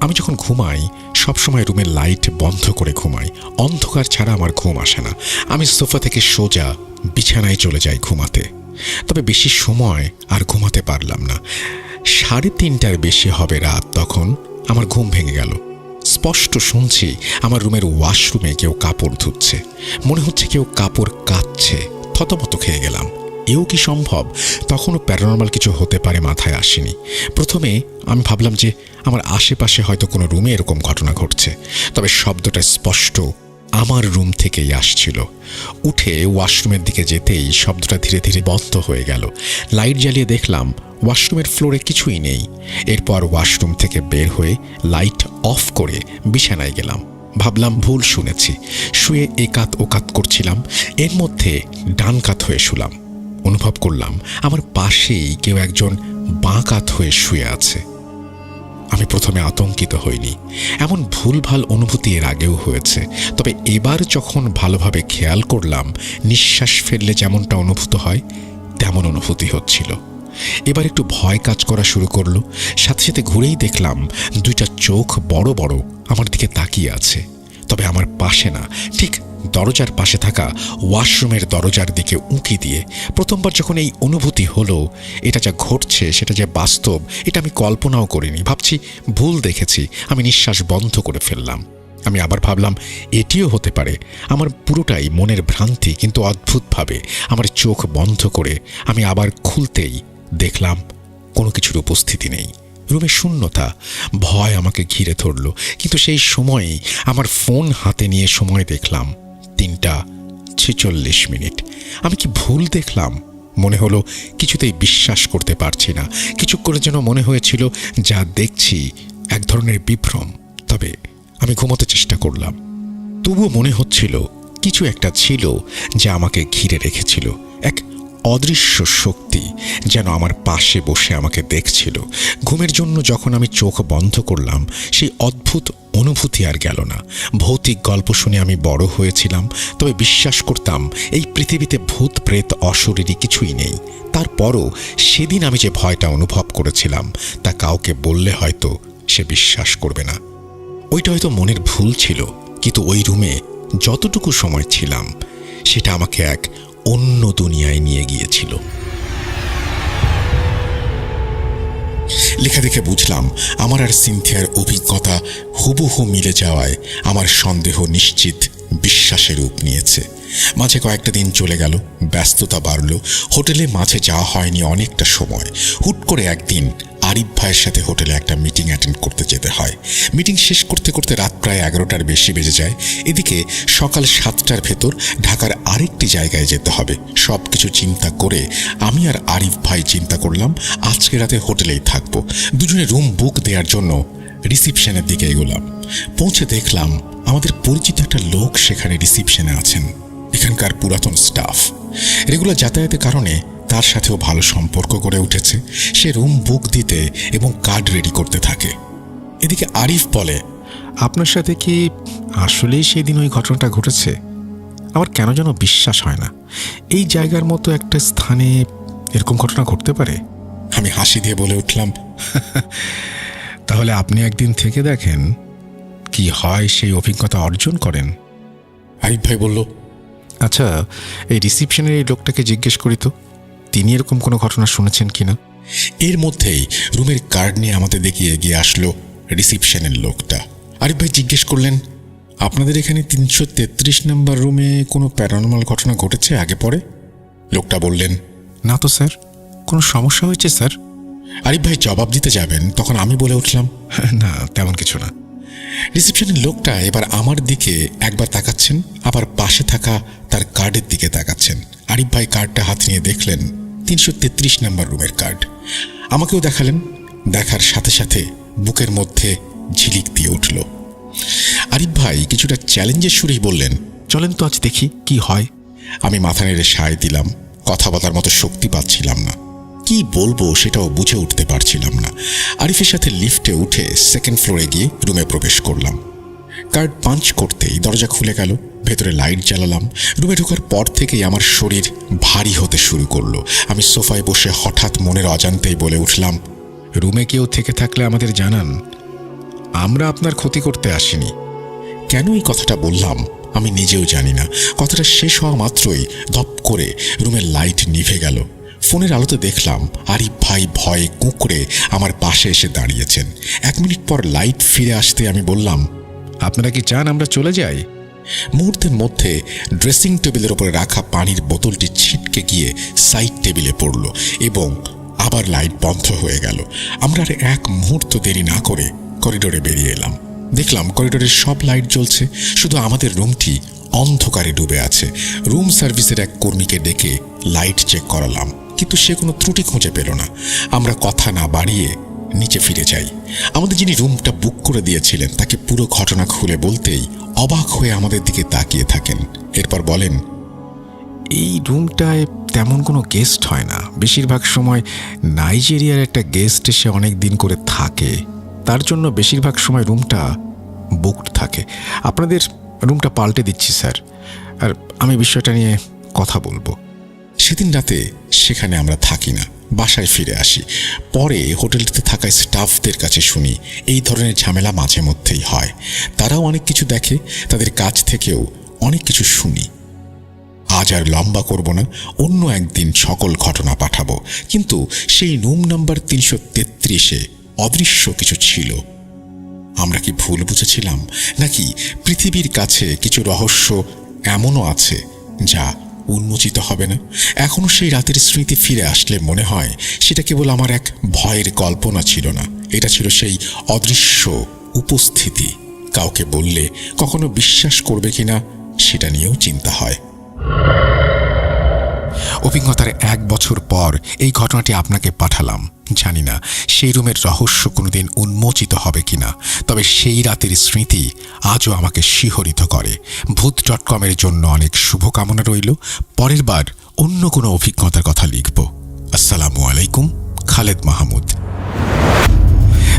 আমি যখন ঘুমাই সবসময় রুমের লাইট বন্ধ করে ঘুমাই। অন্ধকার ছাড়া আমার ঘুম আসে না। আমি সোফা থেকে সোজা বিছানায় চলে যাই ঘুমাতে। তবে বেশি সময় আর ঘুমাতে পারলাম না। 3:30টার বেশি হবে রাত, তখন আমার ঘুম ভেঙে গেল। স্পষ্ট শুনছি আমার রুমের ওয়াশরুমে কেউ কাপড় ধুচ্ছে। মনে হচ্ছে কেউ কাপড় কাচ্ছে। থতমত খেয়ে গেলাম। এও কি সম্ভব? তখনও প্যারানর্মাল কিছু হতে পারে মাথায় আসেনি। প্রথমে আমি ভাবলাম যে আমার আশেপাশে হয়তো কোনো রুমে এরকম ঘটনা ঘটছে। তবে শব্দটা স্পষ্ট আমার রুম থেকেই আসছিল। উঠে ওয়াশরুমের দিকে যেতেই শব্দটা ধীরে ধীরে বন্ধ হয়ে গেল। লাইট জ্বালিয়ে দেখলাম ওয়াশরুমের ফ্লোরে কিছুই নেই। এরপর ওয়াশরুম থেকে বের হয়ে লাইট অফ করে বিছানায় গেলাম। ভাবলাম ভুল শুনেছি। শুয়ে একাত ওকাত করছিলাম। এর মধ্যে ডান কাত হয়ে শুলাম। অনুভব করলাম আমার পাশেই কেউ একজন বাঁ কাত হয়ে শুয়ে আছে। আমি প্রথমে আতঙ্কিত হইনি। এমন ভুলভাল অনুভূতি এর আগেও হয়েছে। তবে এবার যখন ভালোভাবে খেয়াল করলাম, নিঃশ্বাস ফেললে যেমনটা অনুভূত হয় তেমন অনুভূতি হচ্ছিল। এবার একটু ভয় কাজ করা শুরু করলো। সাথে সাথে ঘুরেই দেখলাম 2টা চোখ বড় বড় আমার দিকে তাকিয়ে আছে। তবে আমার পাশে না, ঠিক দরজার পাশে থাকা ওয়াশরুমের দরজার দিকে উঁকি দিয়ে প্রথমবার যখন এই অনুভূতি হলো এটা যা ঘটছে সেটা যে বাস্তব, এটা আমি কল্পনাও করিনি। ভাবছি ভুল দেখেছি, আমি নিঃশ্বাস বন্ধ করে ফেললাম। আমি আবার ভাবলাম এটিও হতে পারে আমার পুরোটাই মনের ভ্রান্তি, কিন্তু অদ্ভুতভাবে আমার চোখ বন্ধ করে আমি আবার খুলতেই দেখলাম কোনো কিছুর উপস্থিতি নেই। রুমে শূন্যতা, ভয় আমাকে ঘিরে ধরল। কিন্তু সেই সময়েই আমার ফোন হাতে নিয়ে সময় দেখলাম 3:46। আমি কি ভুল দেখলাম? মনে হলো কিছুতেই বিশ্বাস করতে পারছি না। কিছুক্ষণের যেন মনে হয়েছিল যা দেখছি এক ধরনের বিভ্রম। তবে আমি ঘুমোতে চেষ্টা করলাম। তবুও মনে হচ্ছিল কিছু একটা ছিল যা আমাকে ঘিরে রেখেছিল। এক অদৃশ্য শক্তি যেন আমার পাশে বসে আমাকে দেখছিল। ঘুমের জন্য যখন আমি চোখ বন্ধ করলাম সেই অদ্ভুত অনুভূতি আর গেল না। ভৌতিক গল্প শুনে আমি বড় হয়েছিলাম, তবে বিশ্বাস করতাম এই পৃথিবীতে ভূত প্রেত অশরীরী কিছুই নেই। তারপরও সেদিন আমি যে ভয়টা অনুভব করেছিলাম তা কাউকে বললে হয়তো সে বিশ্বাস করবে না। ওইটা হয়তো মনের ভুল ছিল, কিন্তু ওই রুমে যতটুকু সময় ছিলাম সেটা আমাকে এক অন্য দুনিয়ায় নিয়ে গিয়েছিল। লেখা দেখে বুঝলাম আমার আর সিনথিয়ার অভিজ্ঞতা হুবহু মিলে যাওয়ায় আমার সন্দেহ নিশ্চিত বিশ্বাসের রূপ নিয়েছে। মাঝে কয়েকটা দিন চলে গেল, ব্যস্ততা বাড়ল, হোটেলে মাঝে যাওয়া হয়নি অনেকটা সময়। হুট করে একদিন আরিফ ভাইয়ের সাথে হোটেলে একটা মিটিং অ্যাটেন্ড করতে যেতে হয়। মিটিং শেষ করতে করতে রাত প্রায় 11টার বেশি বেজে যায়। এদিকে সকাল 7টার ভেতর ঢাকার আরেকটি জায়গায় যেতে হবে। সব কিছু চিন্তা করে আমি আর আরিফ ভাই চিন্তা করলাম আজকে রাতে হোটেলেই থাকবো। দুজনে রুম বুক দেওয়ার জন্য রিসিপশনের দিকে এগোলাম। পৌঁছে দেখলাম আমাদের পরিচিত একটা লোক সেখানে রিসিপশনে আছেন, এখানকার পুরাতন স্টাফ। রেগুলার যাতায়াতের কারণে তার সাথেও ভালো সম্পর্ক গড়ে উঠেছে। সে রুম বুক দিতে এবং কার্ড রেডি করতে থাকে। এদিকে আরিফ বলে, আপনার সাথে কি আসলেই সেদিন ওই ঘটনাটা ঘটেছে? আমার কেন যেন বিশ্বাস হয় না এই জায়গার মতো একটা স্থানে এরকম ঘটনা ঘটতে পারে। আমি হাসি দিয়ে বলে উঠলাম, তাহলে আপনি একদিন থেকে দেখেন কি হয়, সেই অভিজ্ঞতা অর্জন করেন। আরিফ ভাই বলল, আচ্ছা, এই রিসিপশনের এই লোকটাকে জিজ্ঞেস করি তো, তিনি এরকম কোনো ঘটনা শুনেছেন কিনা। এর মধ্যেই রুমের কার্ড নিয়ে আমাদের দিকে এগিয়ে আসলো রিসিপশনের লোকটা। আরিফ ভাই জিজ্ঞেস করলেন, আপনাদের এখানে 333 নম্বর রুমে কোনো প্যারানর্মাল ঘটনা ঘটেছে আগে পরে? লোকটা বললেন, না তো স্যার, কোনো সমস্যা হয়েছে স্যার? আরিফ ভাই জবাব দিতে যাবেন, তখন আমি বলে উঠলাম, না, তেমন কিছু না। রিসিপশনের লোকটা এবার আমার দিকে একবার তাকাচ্ছেন, আবার পাশে থাকা তার কার্ডের দিকে তাকাচ্ছেন। আরিফ ভাই কার্ডটা হাতে নিয়ে দেখলেন 333 নম্বর রুমের কার্ড। আমাকেও দেখালেন। দেখার সাথে সাথে বুকের মধ্যে ঝিলিক দিয়ে উঠল। আরিফ ভাই কিছুটা চ্যালেঞ্জের সুরেই বললেন, চলেন তো আজ দেখি কি হয়। আমি মাথা নেড়ে সায় দিলাম। কথা বলার মতো শক্তি পাচ্ছিলাম না, কি বলবো সেটাও বুঝে উঠতে পারছিলাম না। আরিফের সাথে লিফটে উঠে সেকেন্ড ফ্লোরে গিয়ে রুমে প্রবেশ করলাম। কার্ড পাঞ্চ করতেই দরজা খুলে গেল। ভেতরে লাইট জ্বালালাম। রুমে ঢোকার পর থেকেই আমার শরীর ভারী হতে শুরু করলো। আমি সোফায় বসে হঠাৎ মনের অজান্তেই বলে উঠলাম, রুমে কেউ থেকে থাকলে আমাদের জানান, আমরা আপনার ক্ষতি করতে আসিনি। কেন এই কথাটা বললাম আমি নিজেও জানি না। কথাটা শেষ হওয়া মাত্রই ধপ করে রুমের লাইট নিভে গেল। ফোনের আলোতে দেখলাম আরিফ ভাই ভয়ে কুঁকড়ে আমার পাশে এসে দাঁড়িয়েছেন। 1 মিনিট পর লাইট ফিরে আসতে আমি বললাম, আপনারা কি চান আমরা চলে যাই? মুহূর্তের মধ্যে ড্রেসিং টেবিলের ওপরে রাখা পানির বোতলটি ছিটকে গিয়ে সাইড টেবিলে পড়ল এবং আবার লাইট বন্ধ হয়ে গেল। আমরা আর এক মুহূর্ত দেরি না করে করিডোরে বেরিয়ে এলাম। দেখলাম করিডোরের সব লাইট জ্বলছে, শুধু আমাদের রুমটি অন্ধকারে ডুবে আছে। রুম সার্ভিসের এক কর্মীকে ডেকে লাইট চেক করালাম, কিন্তু সে কোনো ত্রুটি খুঁজে পেল না। আমরা কথা না বাড়িয়ে নিচে ফিরে যাই। আমাদের যিনি রুমটা বুক করে দিয়েছিলেন তাকে পুরো ঘটনা খুলে বলতেই অবাক হয়ে আমাদের দিকে তাকিয়ে থাকেন। এরপর বলেন, এই রুমটায় তেমন কোনো গেস্ট হয় না। বেশিরভাগ সময় নাইজেরিয়ার একটা গেস্ট এসে অনেক দিন করে থাকে, তার জন্য বেশিরভাগ সময় রুমটা বুকড থাকে। আপনাদের রুমটা পাল্টে দিচ্ছি স্যার, আর আমি বিষয়টা নিয়ে কথা বলবো। সেদিন রাতে সেখানে আমরা থাকি না, বাসায় ফিরে আসি। পরে হোটেলটিতে থাকা স্টাফদের কাছে শুনি এই ধরনের ঝামেলা মাঝে মধ্যেই হয়। তারাও অনেক কিছু দেখে, তাদের কাছ থেকেও অনেক কিছু শুনি। আজ আর লম্বা করব না, অন্য একদিন সকল ঘটনা পাঠাবো। কিন্তু সেই রুম নাম্বার 333-এ অদৃশ্য কিছু ছিল। আমরা কি ভুল বুঝেছিলাম, নাকি পৃথিবীর কাছে কিছু রহস্য এমনও আছে যা উন্মোচিত হবে না? এখনো সেই রাতের স্মৃতি ফিরে আসলে মনে হয় সেটা কেবল আমার এক ভয়ের কল্পনা ছিল না, এটা ছিল সেই অদৃশ্য উপস্থিতি। কাউকে বললে কখনো বিশ্বাস করবে কিনা সেটা নিয়েও চিন্তা হয়। অভিজ্ঞতার 1 বছর পর এই ঘটনাটি আপনাকে পাঠালাম। জানি না সেই রুমের রহস্য কোনোদিন উন্মোচিত হবে কিনা, তবে সেই রাতের স্মৃতি আজও আমাকে শিহরিত করে। ভূত.com-এর জন্য অনেক শুভকামনা রইল। পরের বার অন্য কোনো অভিজ্ঞতার কথা লিখব। আসসালামু আলাইকুম, Khaled Mahmud.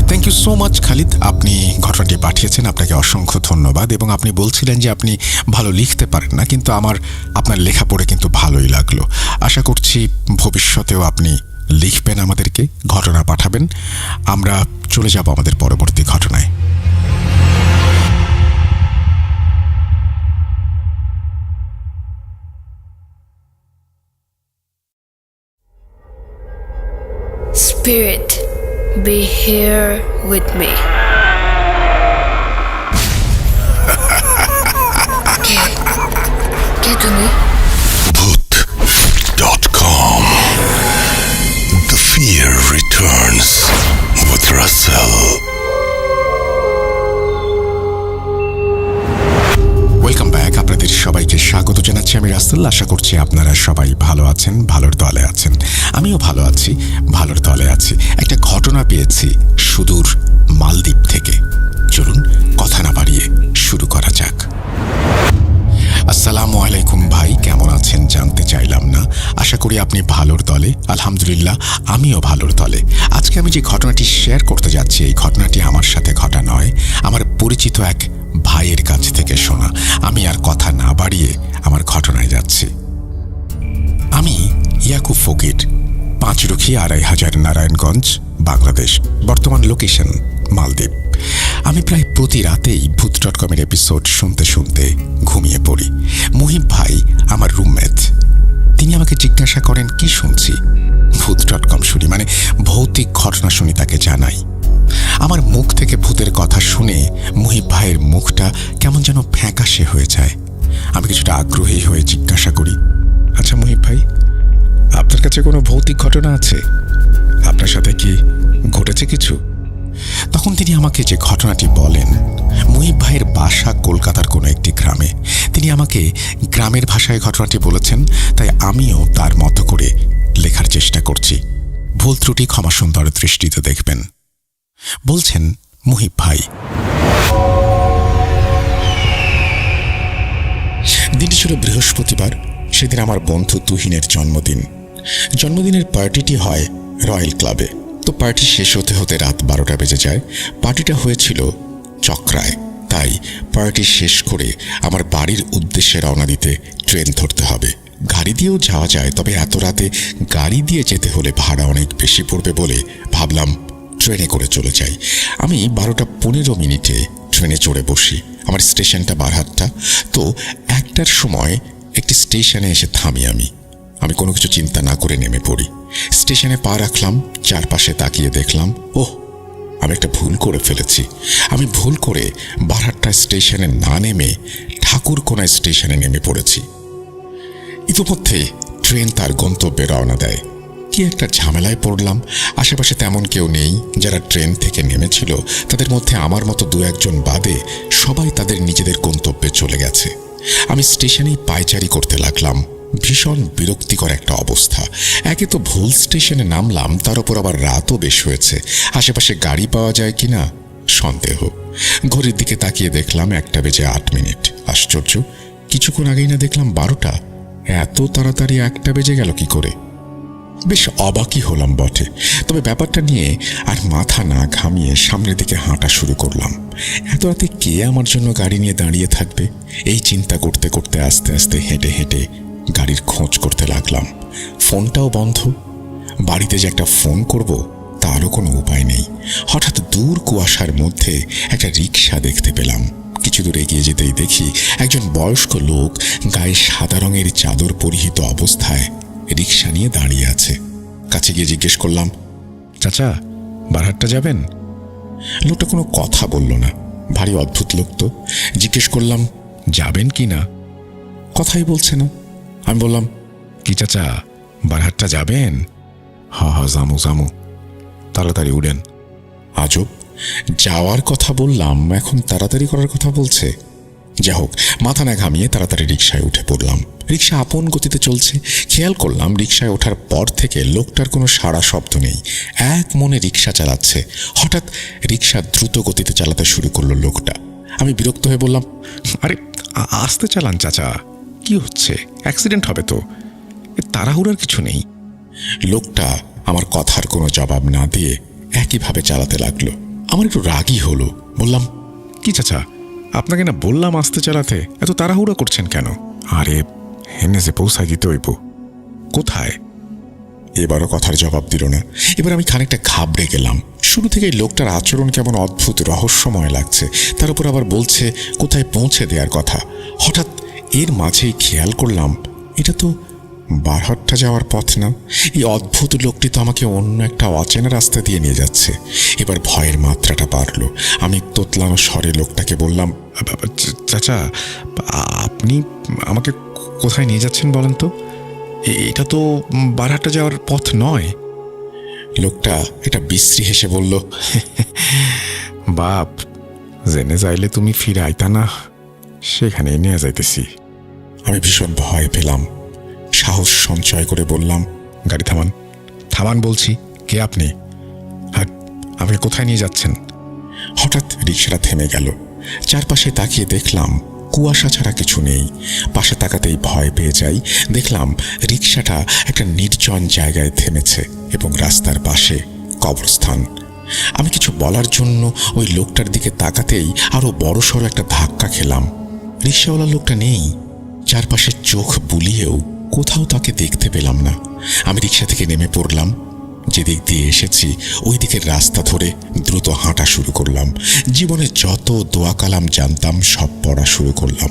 Thank you so much Khalid, আপনি ঘটনাটি পাঠিয়েছেন, আপনাকে অসংখ্য ধন্যবাদ। এবং আপনি বলছিলেন যে আপনি ভালো লিখতে পারেন না, কিন্তু আমার আপনার লেখা পড়ে কিন্তু ভালোই লাগলো। আশা করছি ভবিষ্যতেও আপনি লিখবেন, আমাদেরকে ঘটনা পাঠাবেন। আমরা চলে যাব আমাদের পরবর্তী ঘটনায়। Spirit, be here with me. কে তুমি? Bhoot.com. The fear returns with Russell. Welcome back, আপনাদের সবাইকে স্বাগত জানাচ্ছি। আমি রাসেল। আশা করছি আপনারা সবাই ভালো আছেন, ভালোর দলে আছেন। আমিও ভালো আছি, ভালোর দলে আছি। একটা ঘটনা পেয়েছি সুদূর মালদ্বীপ থেকে। চলুন কথা না বাড়িয়ে শুরু করা যাক। আসসালামু আলাইকুম ভাই, কেমন আছেন জানতে চাইলাম না। আশা করি আপনি ভালোর দলে। আলহামদুলিল্লাহ, আমিও ভালোর দলে। আজকে আমি যে ঘটনাটি শেয়ার করতে যাচ্ছি, এই ঘটনাটি আমার সাথে ঘটা নয়, আমার পরিচিত এক ভাইয়ের কাছ থেকে শোনা। আমি আর কথা না বাড়িয়ে আমার ঘটনায় যাচ্ছি। আমি ইয়াকুব ফকির, 5 রুখি 2500 নারায়ণগঞ্জ, বাংলাদেশ। বর্তমান লোকেশন মালদ্বীপ। আমি প্রায় প্রতি রাতেই ভূত.com-এর এপিসোড শুনতে শুনতে ঘুমিয়ে পড়ি। মুহিব ভাই আমার রুমমেট, তিনি আমাকে জিজ্ঞাসা করেন কি শুনছি। ভূত.com শুনি, মানে ভৌতিক ঘটনা শুনি, তাকে জানাই। আমার মুখ থেকে ভূতের কথা শুনে মুহিব ভাইয়ের মুখটা কেমন যেন ফ্যাকাশে হয়ে যায়। আমি কিছুটা আগ্রহী হয়ে জিজ্ঞাসা করি, আচ্ছা মুহিব ভাই, আপনার কাছে কোনো ভৌতিক ঘটনা আছে? আপনার সাথে কি ঘটেছে কিছু? তখন তিনি আমাকে যে ঘটনাটি বলেন, মুহিব ভাইয়ের বাসা কলকাতার কোনো একটি গ্রামে। তিনি আমাকে গ্রামের ভাষায় ঘটনাটি বলেছেন, তাই আমিও তার মতো করে লেখার চেষ্টা করছি। ভুল ত্রুটি ক্ষমা সুন্দর দৃষ্টিতে দেখবেন। বলছেন মুহিব ভাই, দিনটি ছিল বৃহস্পতিবার। সেদিন আমার বন্ধু তুহিনের জন্মদিন। জন্মদিনের পার্টিটি হয় রয়্যাল ক্লাবে। তো পার্টি শেষ হতে হতে রাত 12টা বেজে যায়। পার্টিটা হয়েছিল চক্রায়, তাই পার্টি শেষ করে আমার বাড়ির উদ্দেশ্যে রওনা দিতে ট্রেন ধরতে হবে। গাড়ি দিয়েও যাওয়া যায়, তবে এত রাতে গাড়ি দিয়ে যেতে হলে ভাড়া অনেক বেশি পড়বে বলে ভাবলাম ট্রেনে করে চলে যাই। আমি 12:15 ট্রেনে চড়ে বসি। আমার স্টেশনটা বারহাট্টা। তো 1টার সময় একটি স্টেশনে এসে থামি। আমি কোনো কিছু চিন্তা না করে নেমে পড়ি। স্টেশনে পা রাখলাম, চারপাশে তাকিয়ে দেখলাম, ওহ, আমি একটা ভুল করে ফেলেছি। আমি ভুল করে বারহাট্টা স্টেশনে না নেমে ঠাকুরকোনা স্টেশনে নেমে পড়েছি। ইতিমধ্যে ট্রেন তার গন্তব্যে রওনা দেয়। কি একটা ঝামেলায় পড়লাম। আশেপাশে তেমন কেউ নেই। যারা ট্রেন থেকে নেমেছিল তাদের মধ্যে আমার মতো 2-1 বাদে সবাই তাদের নিজেদের গন্তব্যে চলে গেছে। আমি স্টেশনেই পায়চারি করতে লাগলাম। ভীষণ বিরক্তিকর একটা অবস্থা। একে তো ভুল স্টেশনে নামলাম, তার উপর আবার রাতও বেশ হয়েছে। আশেপাশে গাড়ি পাওয়া যায় কিনা সন্দেহ। ঘড়ির দিকে তাকিয়ে দেখলাম 1:08। আশ্চর্য, কিছুক্ষণ আগেই না দেখলাম 12টা। এত তাড়াতাড়ি 1টা বেজে গেল কি করে? বেশ অবাকই হলাম বটে। তবে ব্যাপারটা নিয়ে আর মাথা না ঘামিয়ে সামনের দিকে হাঁটা শুরু করলাম। এত রাতে কে আমার জন্য গাড়ি নিয়ে দাঁড়িয়ে থাকবে, এই চিন্তা করতে করতে আস্তে আস্তে হেঁটে হেঁটে গাড়ির খোঁজ করতে লাগলাম। ফোনটাও বন্ধ। বাড়িতে যে একটা ফোন করব তারও কোনো উপায় নেই। হঠাৎ দূর কুয়াশার মধ্যে একটা রিক্সা দেখতে পেলাম। কিছু দূর এগিয়ে যেতেই দেখি একজন বয়স্ক লোক গায়ে সাদা রঙের চাদর পরিহিত অবস্থায় রিক্সা নিয়ে দাঁড়িয়ে আছে। কাছে গিয়ে জিজ্ঞেস করলাম, চাচা, বারহাট্টা যাবেন? লোকটা কোনো কথা বলল না। ভারী অদ্ভুত লোক তো। জিজ্ঞেস করলাম, যাবেন কি না? কথাই বলছে না। আমি বললাম, কি চাচা, বারহাট্টা যাবেন? হা হা, জামু জামু, তাড়াতাড়ি উঠেন। আজব, যাওয়ার কথা বললাম, এখন তাড়াতাড়ি করার কথা বলছে। যা হোক, মাথা না ঘামিয়ে তাড়াতাড়ি রিকশায় উঠে পড়লাম। রিকশা আপন গতিতে চলছে। খেয়াল করলাম রিকশায় ওঠার পর থেকে লোকটার কোনো সাড়া শব্দ নেই। এক মনে রিকশা চালাচ্ছে। হঠাৎ রিকশা দ্রুত গতিতে চালাতে শুরু করলো লোকটা। আমি বিরক্ত হয়ে বললাম, আরে আস্তে চালান চাচা, কি হচ্ছে? অ্যাক্সিডেন্ট হবে তো, তাড়াহুড়ার কিছু নেই। লোকটা আমার কথার কোনো জবাব না দিয়ে একইভাবে চালাতে লাগলো। আমার একটু রাগই হলো। বললাম, কি চাচা, আপনাকে না বললাম আস্তে চালাতে, এত তাড়াহুড়া করছেন কেন? আরে হেনে যে পৌঁছায় দিতে হইব। কোথায়? এবারও কথার জবাব দিল না। এবার আমি খানিকটা ঘাবড়ে গেলাম। শুরু থেকেই লোকটার আচরণ কেমন অদ্ভুত, রহস্যময় লাগছে। তার উপর আবার বলছে কোথায় পৌঁছে দেওয়ার কথা। হঠাৎ এর মাঝেই খেয়াল করলাম, এটা তো বারহাট্টা যাওয়ার পথ না। এই অদ্ভুত লোকটি তো আমাকে অন্য একটা অচেনা রাস্তা দিয়ে নিয়ে যাচ্ছে। এবার ভয়ের মাত্রাটা বাড়ল। আমি তোতলানো স্বরে লোকটাকে বললাম, চাচা, আপনি আমাকে কোথায় নিয়ে যাচ্ছেন বলেন তো? এটা তো বারহাট্টা যাওয়ার পথ নয়। লোকটা এটা বিশ্রী হেসে বলল, বাপ, জেনে যাইলে তুমি ফিরে আইতা না, সেখানেই নিয়ে যাইতেছি। আমি ভীষণ ভয় পেলাম। সাহস সঞ্চয় করে বললাম, গাড়ি থামান, থামান বলছি। কে আপনি? আর আমাকে কোথায় নিয়ে যাচ্ছেন? হঠাৎ রিকশাটা থেমে গেল। চারপাশে তাকিয়ে দেখলাম কুয়াশা ছাড়া কিছু নেই। পাশে তাকাতেই ভয় পেয়ে যাই। দেখলাম রিকশাটা একটা নির্জন জায়গায় থেমেছে এবং রাস্তার পাশে কবরস্থান। আমি কিছু বলার জন্য ওই লোকটার দিকে তাকাতেই আরো বড়সড় একটা ধাক্কা খেলাম। রিকশাওয়ালা লোকটা নেই। চারপাশে চোখ বুলিয়েও কোথাও তাকে দেখতে পেলাম না। আমি রিকশা থেকে নেমে পড়লাম। যেদিক দিয়ে এসেছি ওই দিকের রাস্তা ধরে দ্রুত হাঁটা শুরু করলাম। জীবনে যত দোয়া কালাম জানতাম সব পড়া শুরু করলাম।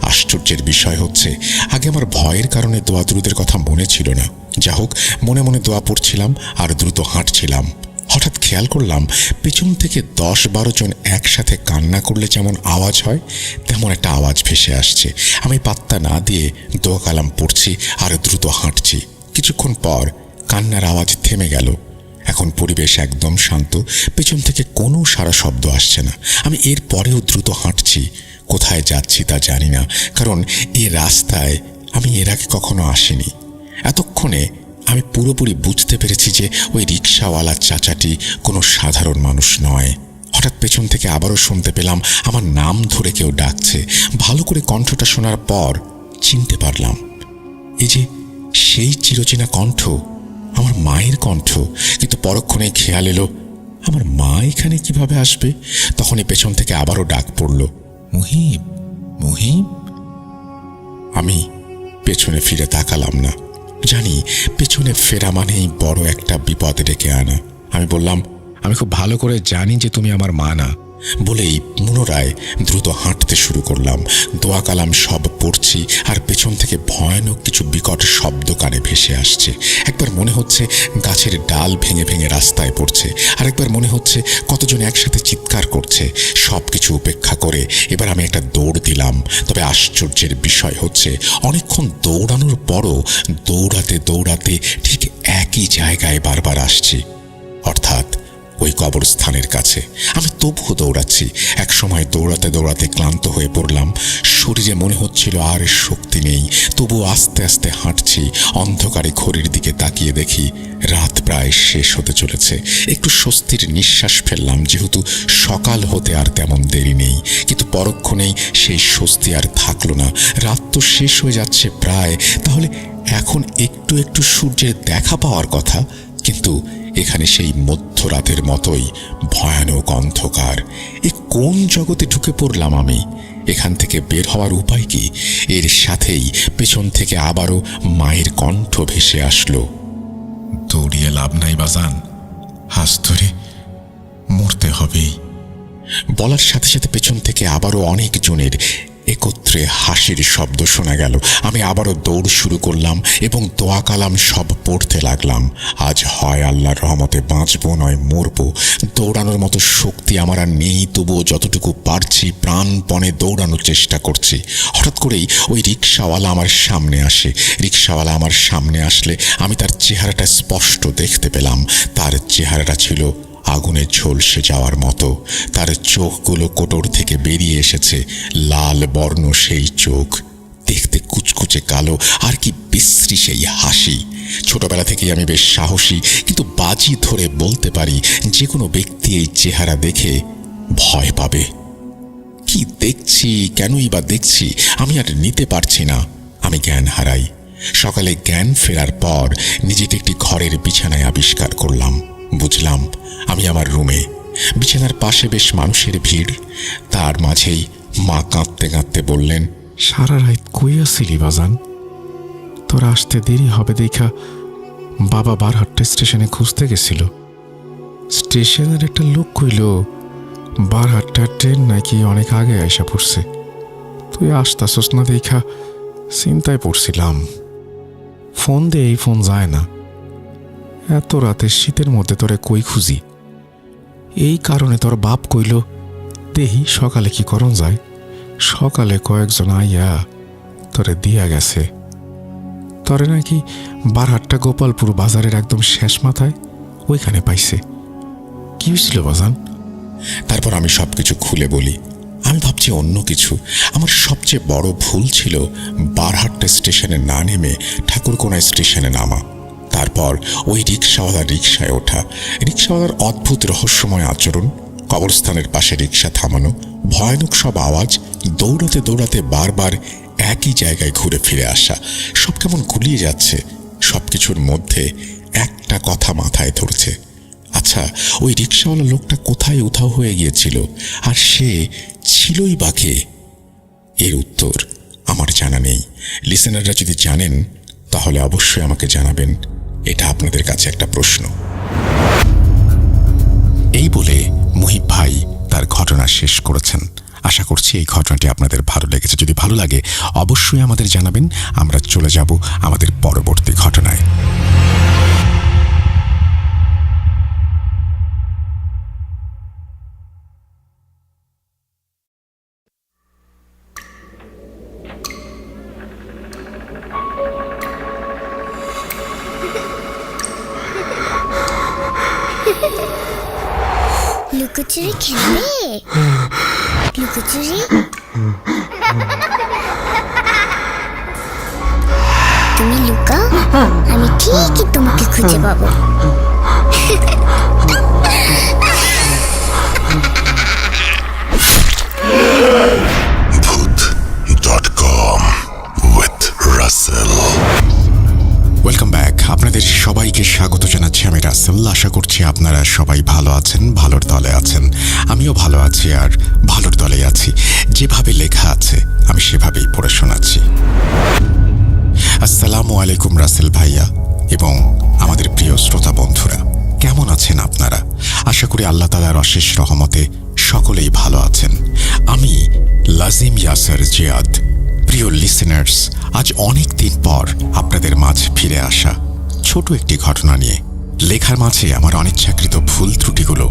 আশ্চর্যের বিষয় হচ্ছে, আগে আমার ভয়ের কারণে দোয়া দুরুদের কথা মনে ছিল না। যা হোক, মনে মনে দোয়া পড়ছিলাম আর দ্রুত হাঁটছিলাম। হঠাৎ খেয়াল করলাম পেছন থেকে 10-12 জন একসাথে কান্না করলে যেমন আওয়াজ হয়, তেমন একটা আওয়াজ ভেসে আসছে। আমি পাত্তা না দিয়ে দোয়া কালাম পড়ছি আর দ্রুত হাঁটছি। কিছুক্ষণ পর কান্নার আওয়াজ থেমে গেল। এখন পরিবেশ একদম শান্ত। পেছন থেকে কোনো সারা শব্দ আসছে না। আমি এর পরেও দ্রুত হাঁটছি। কোথায় যাচ্ছি তা জানি না, কারণ এই রাস্তায় আমি এর আগে কখনো আসিনি। এতক্ষণে আমি পুরোপুরি বুঝতে পেরেছি যে ওই রিকশাওয়ালা চাচাটি কোনো সাধারণ মানুষ নয়। হঠাৎ পেছন থেকে আবারও শুনতে পেলাম আমার নাম ধরে কেউ ডাকছে। ভালো করে কণ্ঠটা শোনার পর চিনতে পারলাম, এই যে সেই চিরচেনা কণ্ঠ, আমার মায়ের কণ্ঠ। কিন্তু পরক্ষণে খেয়াল এলো, আমার মা এখানে কিভাবে আসবে? তখনই পেছন থেকে আবারও ডাক পড়ল, মুহিব, মুহিব। আমি পেছনে ফিরে তাকালাম না। জানি পেছনে ফেরা মানেই বড় একটা বিপদ ডেকে আনা। আমি বললাম, আমি খুব ভালো করে জানি যে তুমি আমার মা না। বলেই পুনরায় দ্রুত হাঁটতে শুরু করলাম। দোয়া কালাম সব পড়ছি আর পেছন থেকে ভয়ানক কিছু বিকট শব্দ কানে ভেসে আসছে। একবার মনে হচ্ছে গাছের ডাল ভেঙে ভেঙে রাস্তায় পড়ছে, আরেকবার মনে হচ্ছে কতজন একসাথে চিৎকার করছে। সব কিছু উপেক্ষা করে এবার আমি একটা দৌড় দিলাম। তবে আশ্চর্যের বিষয় হচ্ছে, অনেকক্ষণ দৌড়ানোর পরও দৌড়াতে দৌড়াতে ঠিক একই জায়গায় বারবার আসছি, অর্থাৎ ওই কবরস্থানের কাছে। আমি তবুও দৌড়াচ্ছি। এক সময় দৌড়াতে দৌড়াতে ক্লান্ত হয়ে পড়লাম। শরীরে মনে হচ্ছিল আর শক্তি নেই। তবুও আস্তে আস্তে হাঁটছি। অন্ধকারে ঘড়ির দিকে তাকিয়ে দেখি রাত প্রায় শেষ হতে চলেছে। একটু স্বস্তির নিঃশ্বাস ফেললাম, যেহেতু সকাল হতে আর তেমন দেরি নেই। কিন্তু পরক্ষণেই সেই স্বস্তি আর থাকলো না। রাত তো শেষ হয়ে যাচ্ছে প্রায়, তাহলে এখন একটু একটু সূর্যের দেখা পাওয়ার কথা। কিন্তু এখানে সেই মধ্যরাতের মতোই ভয়ানক অন্ধকার। এ কোন জগতে ঢুকে পড়লাম আমি? এখান থেকে বের হওয়ার উপায় কি? এর সাথেই পেছন থেকে আবারও মায়ের কণ্ঠ ভেসে আসলো, দৌড়িয়ে লাভ নাই বাজান, আজ ধরে মরতে হবেই। বলার সাথে সাথে পেছন থেকে আবারও অনেক জনের একত্রে হাসির শব্দ শোনা গেল। আমি আবারও দৌড় শুরু করলাম এবং দোয়া কালাম সব পড়তে লাগলাম। আজ হয় আল্লাহর রহমতে বাঁচবো নয় মরবো। দৌড়ানোর মতো শক্তি আমার আর নেই, তবুও যতটুকু পারছি প্রাণপণে দৌড়ানোর চেষ্টা করছি। হঠাৎ করেই ওই রিক্সাওয়ালা আমার সামনে আসে। রিক্সাওয়ালা আমার সামনে আসলে আমি তার চেহারাটা স্পষ্ট দেখতে পেলাম। তার চেহারাটা ছিল আগুনে ঝলসে যাওয়ার মতো। তার চোখগুলো কোটর থেকে বেরিয়ে এসেছে, লাল বর্ণ সেই চোখ, দেখতে কুচকুচে কালো, আর কি বিশ্রী সেই হাসি। ছোটবেলা থেকেই আমি বেশ সাহসী, কিন্তু বাজি ধরে বলতে পারি যে কোনো ব্যক্তি এই চেহারা দেখে ভয় পাবে। কি দেখছি, কেনই বা দেখছি, আমি আর নিতে পারছি না। আমি জ্ঞান হারাই। সকালে জ্ঞান ফেরার পর নিজেকে একটি ঘরের বিছানায় আবিষ্কার করলাম। বুঝলাম আমি আমার রুমে। বিছানার পাশে বেশ মানুষের ভিড়। তার মাঝেই মা কাঁদতে কাঁদতে বললেন, সারা রাত কই আসিলি বাজান? তোর আসতে দেরি হবে দেখা বাবা বারহাট্টা স্টেশনে খুঁজতে গেছিল। স্টেশনের একটা লোক কইল বারহাট্টার ট্রেন নাকি অনেক আগে আইসা পড়ছে। তুই আসতাছস না দেখা চিন্তায় পড়ছিলাম। ফোন দিয়ে এই ফোন যায় না। এত রাতে শীতের মধ্যে তোরে কই খুঁজি। এই কারণে তোর বাপ কইল দেহি সকালে কি করণ যায়। সকালে কয়েকজন আইয়া তোরে দিয়া গেছে। তরে নাকি বারহাট্টা গোপালপুর বাজারের একদম শেষ মাথায় ওইখানে পাইছে। কি হয়েছিল বাজান? তারপর আমি সবকিছু খুলে বলি। আমি ভাবছি অন্য কিছু। আমার সবচেয়ে বড় ভুল ছিল বারহাট্টা স্টেশনে না নেমে ঠাকুরকোনা স্টেশনে নামা। তারপর ওই রিক্সাওয়ালার রিক্সায় ওঠা। রিক্সাওয়ালার অদ্ভুত রহস্যময় আচরণ, কবরস্থানের পাশে রিক্সা থামানো, ভয়ানক সব আওয়াজ, দৌড়াতে দৌড়াতে বারবার একই জায়গায় ঘুরে ফিরে আসা, সব কেমন গুলিয়ে যাচ্ছে। সবকিছুর মধ্যে একটা কথা মাথায় ধরছে, আচ্ছা ওই রিক্সাওয়ালা লোকটা কোথায় উধাও হয়ে গিয়েছিল, আর সে ছিলই বা কে? এর উত্তর আমার জানা নেই। লিসেনাররা যদি জানেন তাহলে অবশ্যই আমাকে জানাবেন। এটা আপনাদের কাছে একটা প্রশ্ন। এই বলে মুহিব ভাই তার ঘটনা শেষ করেছেন। আশা করছি এই ঘটনাটি আপনাদের ভালো লেগেছে। যদি ভালো লাগে অবশ্যই আমাদের জানাবেন। আমরা চলে যাব আমাদের পরবর্তী ঘটনায়। লুকোচুরি খেলবে? লুকোচুরি তুমি লুকাও, আমি ঠিকই তোমাকে খুঁজে পাবো। ভূত.com with রাসেল। Welcome back. আপনাদের সবাইকে স্বাগত জানাচ্ছি আমি রাসেল। আশা করছি আপনারা সবাই ভালো আছেন, ভালোর দলে আছেন। আমিও ভালো আছি আর ভালোর দলে আছি। যেভাবে লেখা আছে আমি সেভাবেই পড়ে শোনাচ্ছি। আসসালামু আলাইকুম রাসেল ভাইয়া এবং আমাদের প্রিয় শ্রোতা বন্ধুরা, কেমন আছেন আপনারা? আশা করি আল্লাহ তাআলার অশেষ রহমতে সকলেই ভালো আছেন। আমি লাজিম ইয়াসার জিয়াদ। প্রিয় লিসেনার্স, আজ অনেক দিন পর আপনাদের মাঝে ফিরে আসা ছোট একটি ঘটনা নিয়ে। লেখার মাঝে আমার অনিচ্ছাকৃত ভুল ত্রুটিগুলো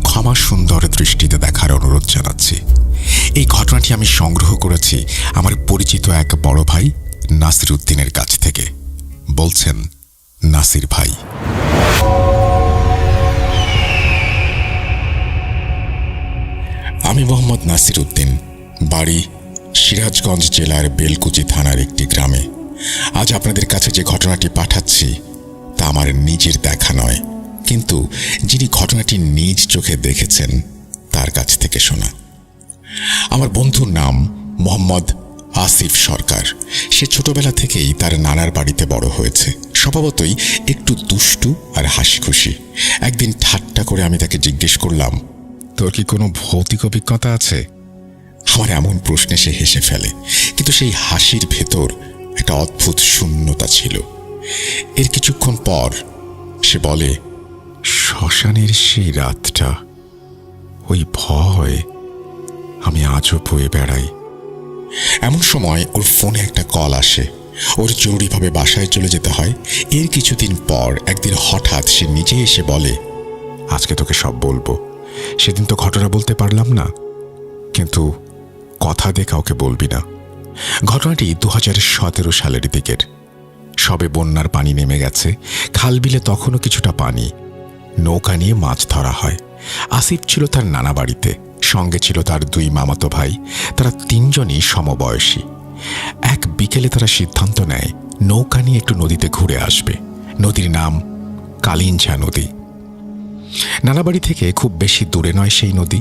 ক্ষমা সুন্দর দৃষ্টিতে দেখার অনুরোধ জানাচ্ছি। এই ঘটনাটি আমি সংগ্রহ করেছি আমার পরিচিত এক বড় ভাই নাসির উদ্দিনের কাছ থেকে। বলছেন নাসির ভাই। আমি মোহাম্মদ নাসির উদ্দিন, বাড়ি সিরাজগঞ্জ জেলার বেলকুচি থানার একটি গ্রামে। আজ আপনাদের কাছে যে ঘটনাটি পাঠাচ্ছি তা আমার নিজের দেখা নয়, কিন্তু যিনি ঘটনাটি নিজ চোখে দেখেছেন তার কাছ থেকে শোনা। আমার বন্ধুর নাম মোহাম্মদ আসিফ সরকার। সে ছোটবেলা থেকেই তার নানার বাড়িতে বড় হয়েছে। স্বভাবতই একটু দুষ্টু আর হাসি খুশি। একদিন ঠাট্টা করে আমি তাকে জিজ্ঞেস করলাম, তোর কি কোনো ভৌতিক অভিজ্ঞতা আছে? আমার এমন প্রশ্নে সে হেসে ফেলে, কিন্তু সেই হাসির ভেতর একটা অদ্ভুত শূন্যতা ছিল। এর কিছুক্ষণ পর সে বলে, শ্মশানের সেই রাতটা, ওই ভয় আমি আজও বয়ে বেড়াই। এমন সময় ওর ফোনে একটা কল আসে। ওর জরুরিভাবে বাসায় চলে যেতে হয়। এর কিছুদিন পর একদিন হঠাৎ সে নিজে এসে বলে, আজকে তোকে সব বলবো। সেদিন তো ঘটনা বলতে পারলাম না, কিন্তু কথা দিয়ে কাউকে বলবি না। ঘটনাটি 2017 সালের দিকের। সবে বন্যার পানি নেমে গেছে, খালবিলে তখনও কিছুটা পানি। নৌকা নিয়ে মাছ ধরা হয়। আসিফ ছিল তার নানা বাড়িতে, সঙ্গে ছিল তার 2 মামাতো ভাই। তারা 3 জনই সমবয়সী। এক বিকেলে তারা সিদ্ধান্ত নেয় নৌকা নিয়ে একটু নদীতে ঘুরে আসবে। নদীর নাম কালিঞ্চা নদী। নানাবাড়ি থেকে খুব বেশি দূরে নয় সেই নদী।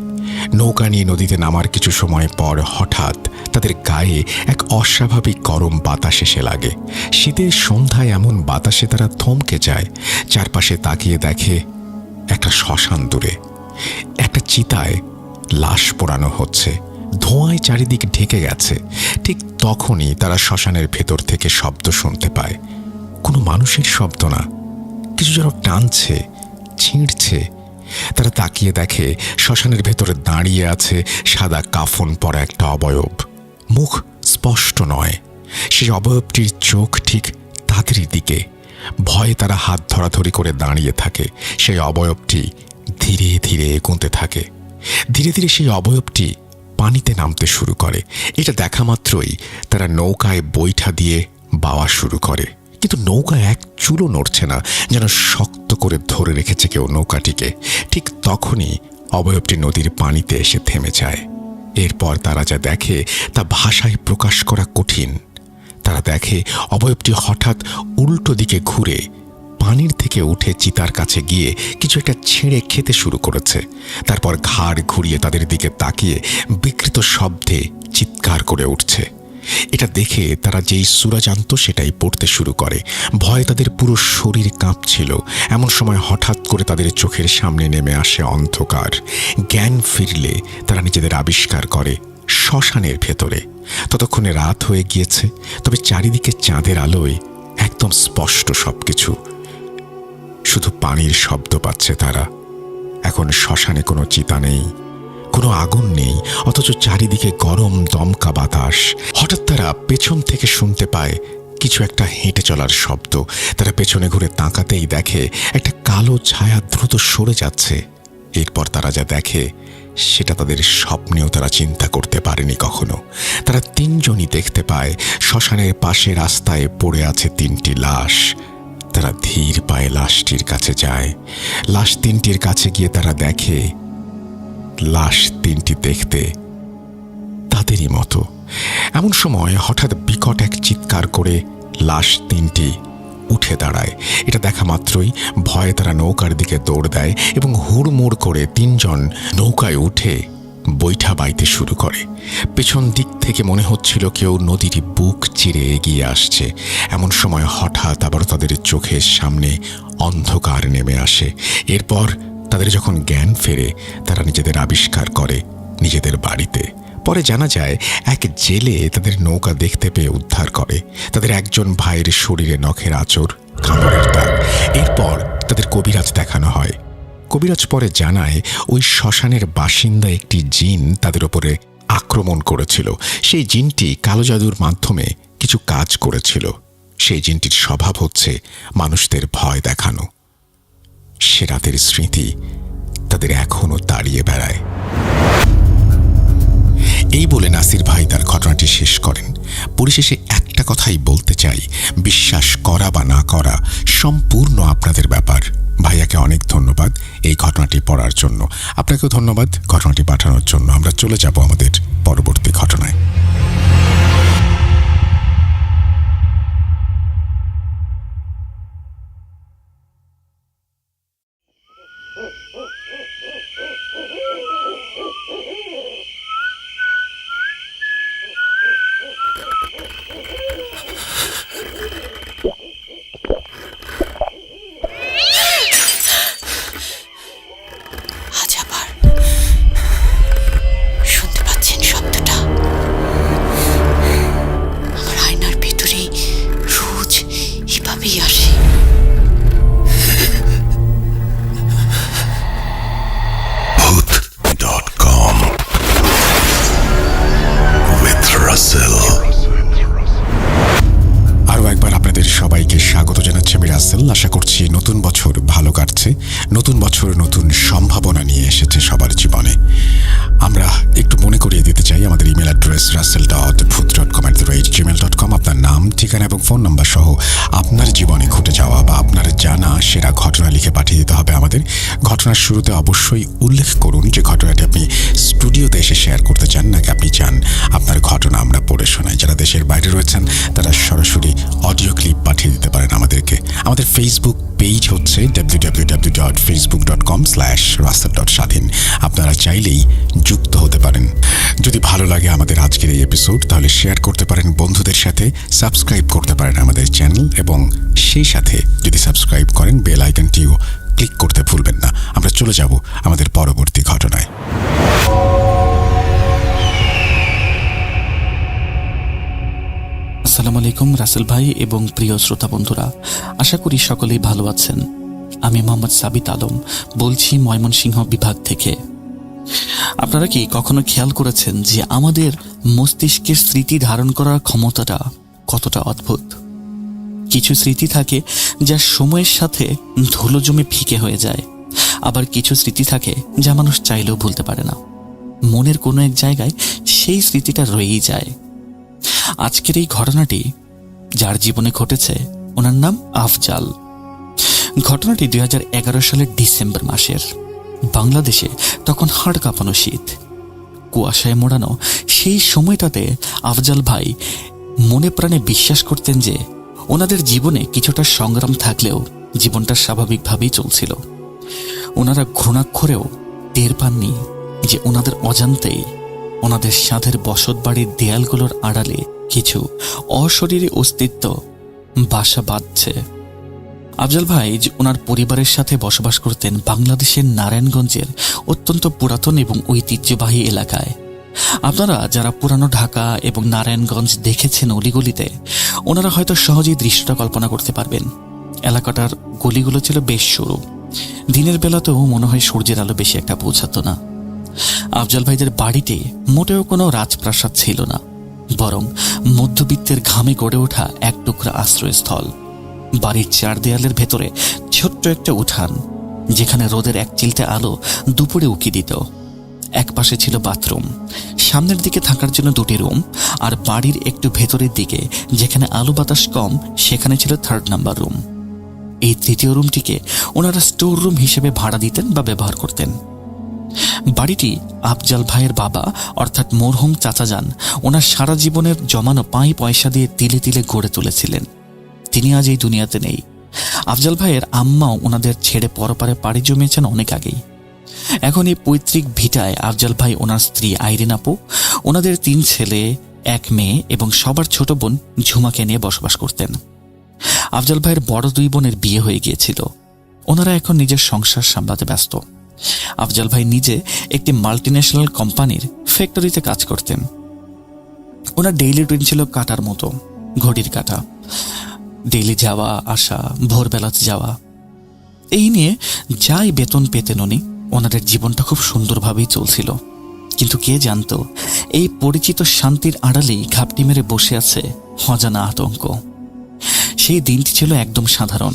নৌকা নিয়ে নদীতে নামার কিছু সময় পর হঠাৎ তাদের গায়ে এক অস্বাভাবিক গরম বাতাস এসে লাগে। শীতের সন্ধ্যায় এমন বাতাসে তারা থমকে যায়। চারপাশে তাকিয়ে দেখে একটা শ্মশান দূরে। একটা চিতায় লাশ পোড়ানো হচ্ছে, ধোঁয়ায় চারিদিক ঢেকে গেছে। ঠিক তখনই তারা শ্মশানের ভেতর থেকে শব্দ শুনতে পায়। কোনো মানুষের শব্দ না, কিছু যেন টানছে, ছিঁড়ছে। তারা তাকিয়ে দেখে শ্মশানের ভেতরে দাঁড়িয়ে আছে সাদা কাফন পরা একটা অবয়ব। মুখ স্পষ্ট নয়, সেই অবয়বটির চোখ ঠিক তাদের দিকে। ভয়ে তারা হাত ধরাধরি করে দাঁড়িয়ে থাকে। সেই অবয়বটি ধীরে ধীরে এগোতে থাকে। ধীরে ধীরে সেই অবয়বটি পানিতে নামতে শুরু করে। এটা দেখা মাত্রই তারা নৌকায় বৈঠা দিয়ে বাওয়া শুরু করে, কিন্তু নৌকা এক চুলও নড়ছে না, যেন শক্ত করে ধরে রেখেছে কেউ নৌকাটিকে। ঠিক তখনই অবয়বটি নদীর পানিতে এসে থেমে যায়। এরপর তারা যা দেখে তা ভাষায় প্রকাশ করা কঠিন। তারা দেখে অবয়বটি হঠাৎ উল্টো দিকে ঘুরে পানির থেকে উঠে চিতার কাছে গিয়ে কিছু একটা ছেড়ে খেতে শুরু করেছে। তারপর ঘাড় ঘুরিয়ে তাদের দিকে তাকিয়ে বিকৃত শব্দে চিৎকার করে উঠছে। এটা দেখে তারা যেই সূরা জানত সেটাই পড়তে শুরু করে। ভয়ে তাদের পুরো শরীর কাঁপছিল। এমন সময় হঠাৎ করে তাদের চোখের সামনে নেমে আসে অন্ধকার। জ্ঞান ফিরলে তারা নিজেদের আবিষ্কার করে শ্মশানের ভেতরে। ততক্ষণে রাত হয়ে গিয়েছে, তবে চারিদিকে চাঁদের আলোয় একদম স্পষ্ট সবকিছু। শুধু পানির শব্দ পাচ্ছে তারা। এখন শ্মশানে কোনো চিতা নেই, কোনো আগুন নেই, অথচ চারিদিকে গরম দমকা বাতাস। হঠাৎ তারা পেছন থেকে শুনতে পায় কিছু একটা হেঁটে চলার শব্দ। তারা পেছনে ঘুরে তাকাতেই দেখে একটা কালো ছায়া দ্রুত সরে যাচ্ছে। এরপর তারা যা দেখে সেটা তাদের স্বপ্নেও তারা চিন্তা করতে পারেনি কখনো। তারা 3 জনই দেখতে পায় শ্মশানের পাশে রাস্তায় পড়ে আছে 3টি লাশ। তারা ধীর পায়ে লাশটির কাছে যায়। লাশ 3টির কাছে গিয়ে তারা দেখে লাশ 3টি দেখতে তাদেরই মতো। এমন সময় হঠাৎ বিকট এক চিৎকার করে লাশ 3টি উঠে দাঁড়ায়। এটা দেখা মাত্রই ভয়ে তারা নৌকার দিকে দৌড় দেয় এবং হুড়মুড় করে 3 জন নৌকায় উঠে বৈঠা বাইতে শুরু করে। পেছন দিক থেকে মনে হচ্ছিল কেউ নদীর বুক চিরে এগিয়ে আসছে। এমন সময় হঠাৎ আবার তাদের চোখের সামনে অন্ধকার নেমে আসে। এরপর তাদের যখন জ্ঞান ফেরে তারা নিজেদের আবিষ্কার করে নিজেদের বাড়িতে। পরে জানা যায় এক জেলে তাদের নৌকা দেখতে পেয়ে উদ্ধার করে। তাদের একজন ভাইয়ের শরীরে নখের আঁচড়, কামড়ের দাগ। এরপর তাদের কবিরাজ দেখানো হয়। কবিরাজ পরে জানায় ওই শ্মশানের বাসিন্দা একটি জিন তাদের ওপরে আক্রমণ করেছিল। সেই জিনটি কালো জাদুর মাধ্যমে কিছু কাজ করেছিল। সেই জিনটির স্বভাব হচ্ছে মানুষদের ভয় দেখানো। সে রাতের স্মৃতি তাদের এখনো তাড়িয়ে বেড়ায়। এই বলে নাসির ভাই তার ঘটনাটি শেষ করেন। পরিশেষে একটা কথাই বলতে চাই, বিশ্বাস করা বা না করা সম্পূর্ণ আপনাদের ব্যাপার। ভাইয়াকে অনেক ধন্যবাদ এই ঘটনাটি পড়ার জন্য। আপনাকেও ধন্যবাদ ঘটনাটি পাঠানোর জন্য। আমরা চলে যাব আমাদের পরবর্তী ঘটনায়। আজ আবার শুনতে পাচ্ছেন শব্দটা? রাসেল। আশা করছি নতুন বছর ভালো কাটছে, নতুন বছর নতুন সম্ভাবনা নিয়ে এসেছে সবার জীবনে। আমরা একটু মনে করিয়ে দিতে চাই আমাদের ইমেল অ্যাড্রেস russell.bhuth.com@gmail.com। আপনার নাম, ঠিকানা এবং ফোন নাম্বার সহ আপনার জীবনে ঘটে যাওয়া বা আপনার জানা সেরা ঘটনা লিখে পাঠিয়ে দিতে হবে আমাদের। ঘটনার শুরুতে অবশ্যই উল্লেখ করুন যে ঘটনাটি আপনি স্টুডিওতে এসে শেয়ার করতে চান, নাকি আপনি চান আপনার ঘটনা আমরা পড়ে শোনাই। যারা দেশের বাইরে রয়েছেন তারা সরাসরি অডিও ক্লিপ পাঠিয়ে দিতে পারেন আমাদেরকে। আমাদের ফেসবুক পেজ হচ্ছে www.facebook.com/russell.স্বাধীন। আপনারা চাইলেই যুক্ত হতে পারেন। যদি ভালো লাগে আমাদের আজকের এই এপিসোড, তাহলে শেয়ার করতে পারেন বন্ধুদের সাথে, সাবস্ক্রাইব করতে পারেন আমাদের চ্যানেল, এবং সেই সাথে যদি সাবস্ক্রাইব করেন বেল আইকনটিও ক্লিক করতে ভুলবেন না। আমরা চলে যাব আমাদের পরবর্তী ঘটনায়। আসসালামু আলাইকুম রাসেল ভাই এবং প্রিয় শ্রোতা বন্ধুরা, আশা করি সকলেই ভালো আছেন। আমি মোহাম্মদ সাবিত আলম বলছি ময়মনসিংহ বিভাগ থেকে। আপনারা কি কখনো খেয়াল করেছেন যে আমাদের মস্তিষ্কের স্মৃতি ধারণ করার ক্ষমতাটা কতটা অদ্ভুত? কিছু স্মৃতি থাকে যা সময়ের সাথে ধুলো জমে ফিকে হয়ে যায়, আবার কিছু স্মৃতি থাকে যা মানুষ চাইলেও ভুলতে পারে না। মনের কোনো এক জায়গায় সেই স্মৃতিটা রয়েই যায়। আজকের এই ঘটনাটি যার জীবনে ঘটেছে, ওনার নাম আফজাল। ঘটনাটি 2011 সালের ডিসেম্বর মাসের। বাংলাদেশে তখন হাড় কাঁপানো শীত, কুয়াশায় মোড়ানো সেই সময়টাতে আফজাল ভাই মনে প্রাণে বিশ্বাস করতেন যে ওনাদের জীবনে কিছুটা সংগ্রাম থাকলেও জীবনটা স্বাভাবিকভাবেই চলছিল। ওনারা ঘৃণাক্ষরেও টের পাননি যে ওনাদের অজান্তেই ওনাদের সাধের বসত বাড়ির দেয়ালগুলোর আড়ালে কিছু অশরীরী অস্তিত্ব বাসা বাঁধছে। আফজাল ভাই ওনার পরিবারের সাথে বসবাস করতেন বাংলাদেশের নারায়ণগঞ্জের অত্যন্ত পুরাতন এবং ঐতিহ্যবাহী এলাকায়। আপনারা যারা পুরানো ঢাকা এবং নারায়ণগঞ্জ দেখেছেন অলিগলিতে, ওনারা হয়তো সহজেই দৃশ্যটা কল্পনা করতে পারবেন। এলাকাটার গলিগুলো ছিল বেশ সরু, দিনের বেলাতেও মনে হয় সূর্যের আলো বেশি একটা পৌঁছাতো না। আফজাল ভাইদের বাড়িতে মোটেও কোনো রাজপ্রাসাদ ছিল না, বরং মধ্যবিত্তের ঘামে গড়ে ওঠা এক টুকরা আশ্রয়স্থল। বাড়ির চার দেয়ালের ভেতরে ছোট্ট একটা উঠান, যেখানে রোদের এক চিলতে আলো দুপুরে উকি দিত। এক পাশে ছিল বাথরুম, সামনের দিকে থাকার জন্য 2টি রুম, আর বাড়ির একটু ভেতরের দিকে যেখানে আলো বাতাস কম সেখানে ছিল 3rd নাম্বার রুম। এই 3য় রুমটিকে ওনারা স্টোর রুম হিসেবে ভাড়া দিতেন বা ব্যবহার করতেন। বাড়িটি আফজাল ভাইয়ের বাবা অর্থাৎ মরহুম চাচাজান ওনার সারা জীবনের জমানো পাই পয়সা দিয়ে তিলে তিলে গড়ে তুলেছিলেন। তিনি আজ এই দুনিয়াতে নেই। আফজাল ভাইয়ের আম্মাও ওনাদের ছেড়ে পরপারে পাড়ি জমিয়েছেন অনেক আগেই। এখন এই পৈতৃক ভিটায় আফজাল ভাই, ওনার স্ত্রী আইরিন আপু, ওনাদের 3 ছেলে 1 মেয়ে এবং সবার ছোট বোন ঝুমাকে নিয়ে বসবাস করতেন। আফজাল ভাইয়ের বড় 2 বোনের বিয়ে হয়ে গিয়েছিল। ওনারা এখন নিজের সংসার সামলাতে ব্যস্ত। আফজাল ভাই নিজে একটি মাল্টিন্যাশনাল কোম্পানির ফ্যাক্টরিতে কাজ করতেন। ওনার ডেইলি রুটিন ছিল কাটার মতো, ঘড়ির কাটা, ডেইলি যাওয়া আসা, ভোরবেলাতে যাওয়া। এই নিয়ে যাই বেতন পেতেন উনি, ওনাদের জীবনটা খুব সুন্দরভাবেই চলছিল। কিন্তু কে জানতো এই পরিচিত শান্তির আড়ালেই ঘাপটি মেরে বসে আছে অজানা আতঙ্ক। সেই দিনটি ছিল একদম সাধারণ।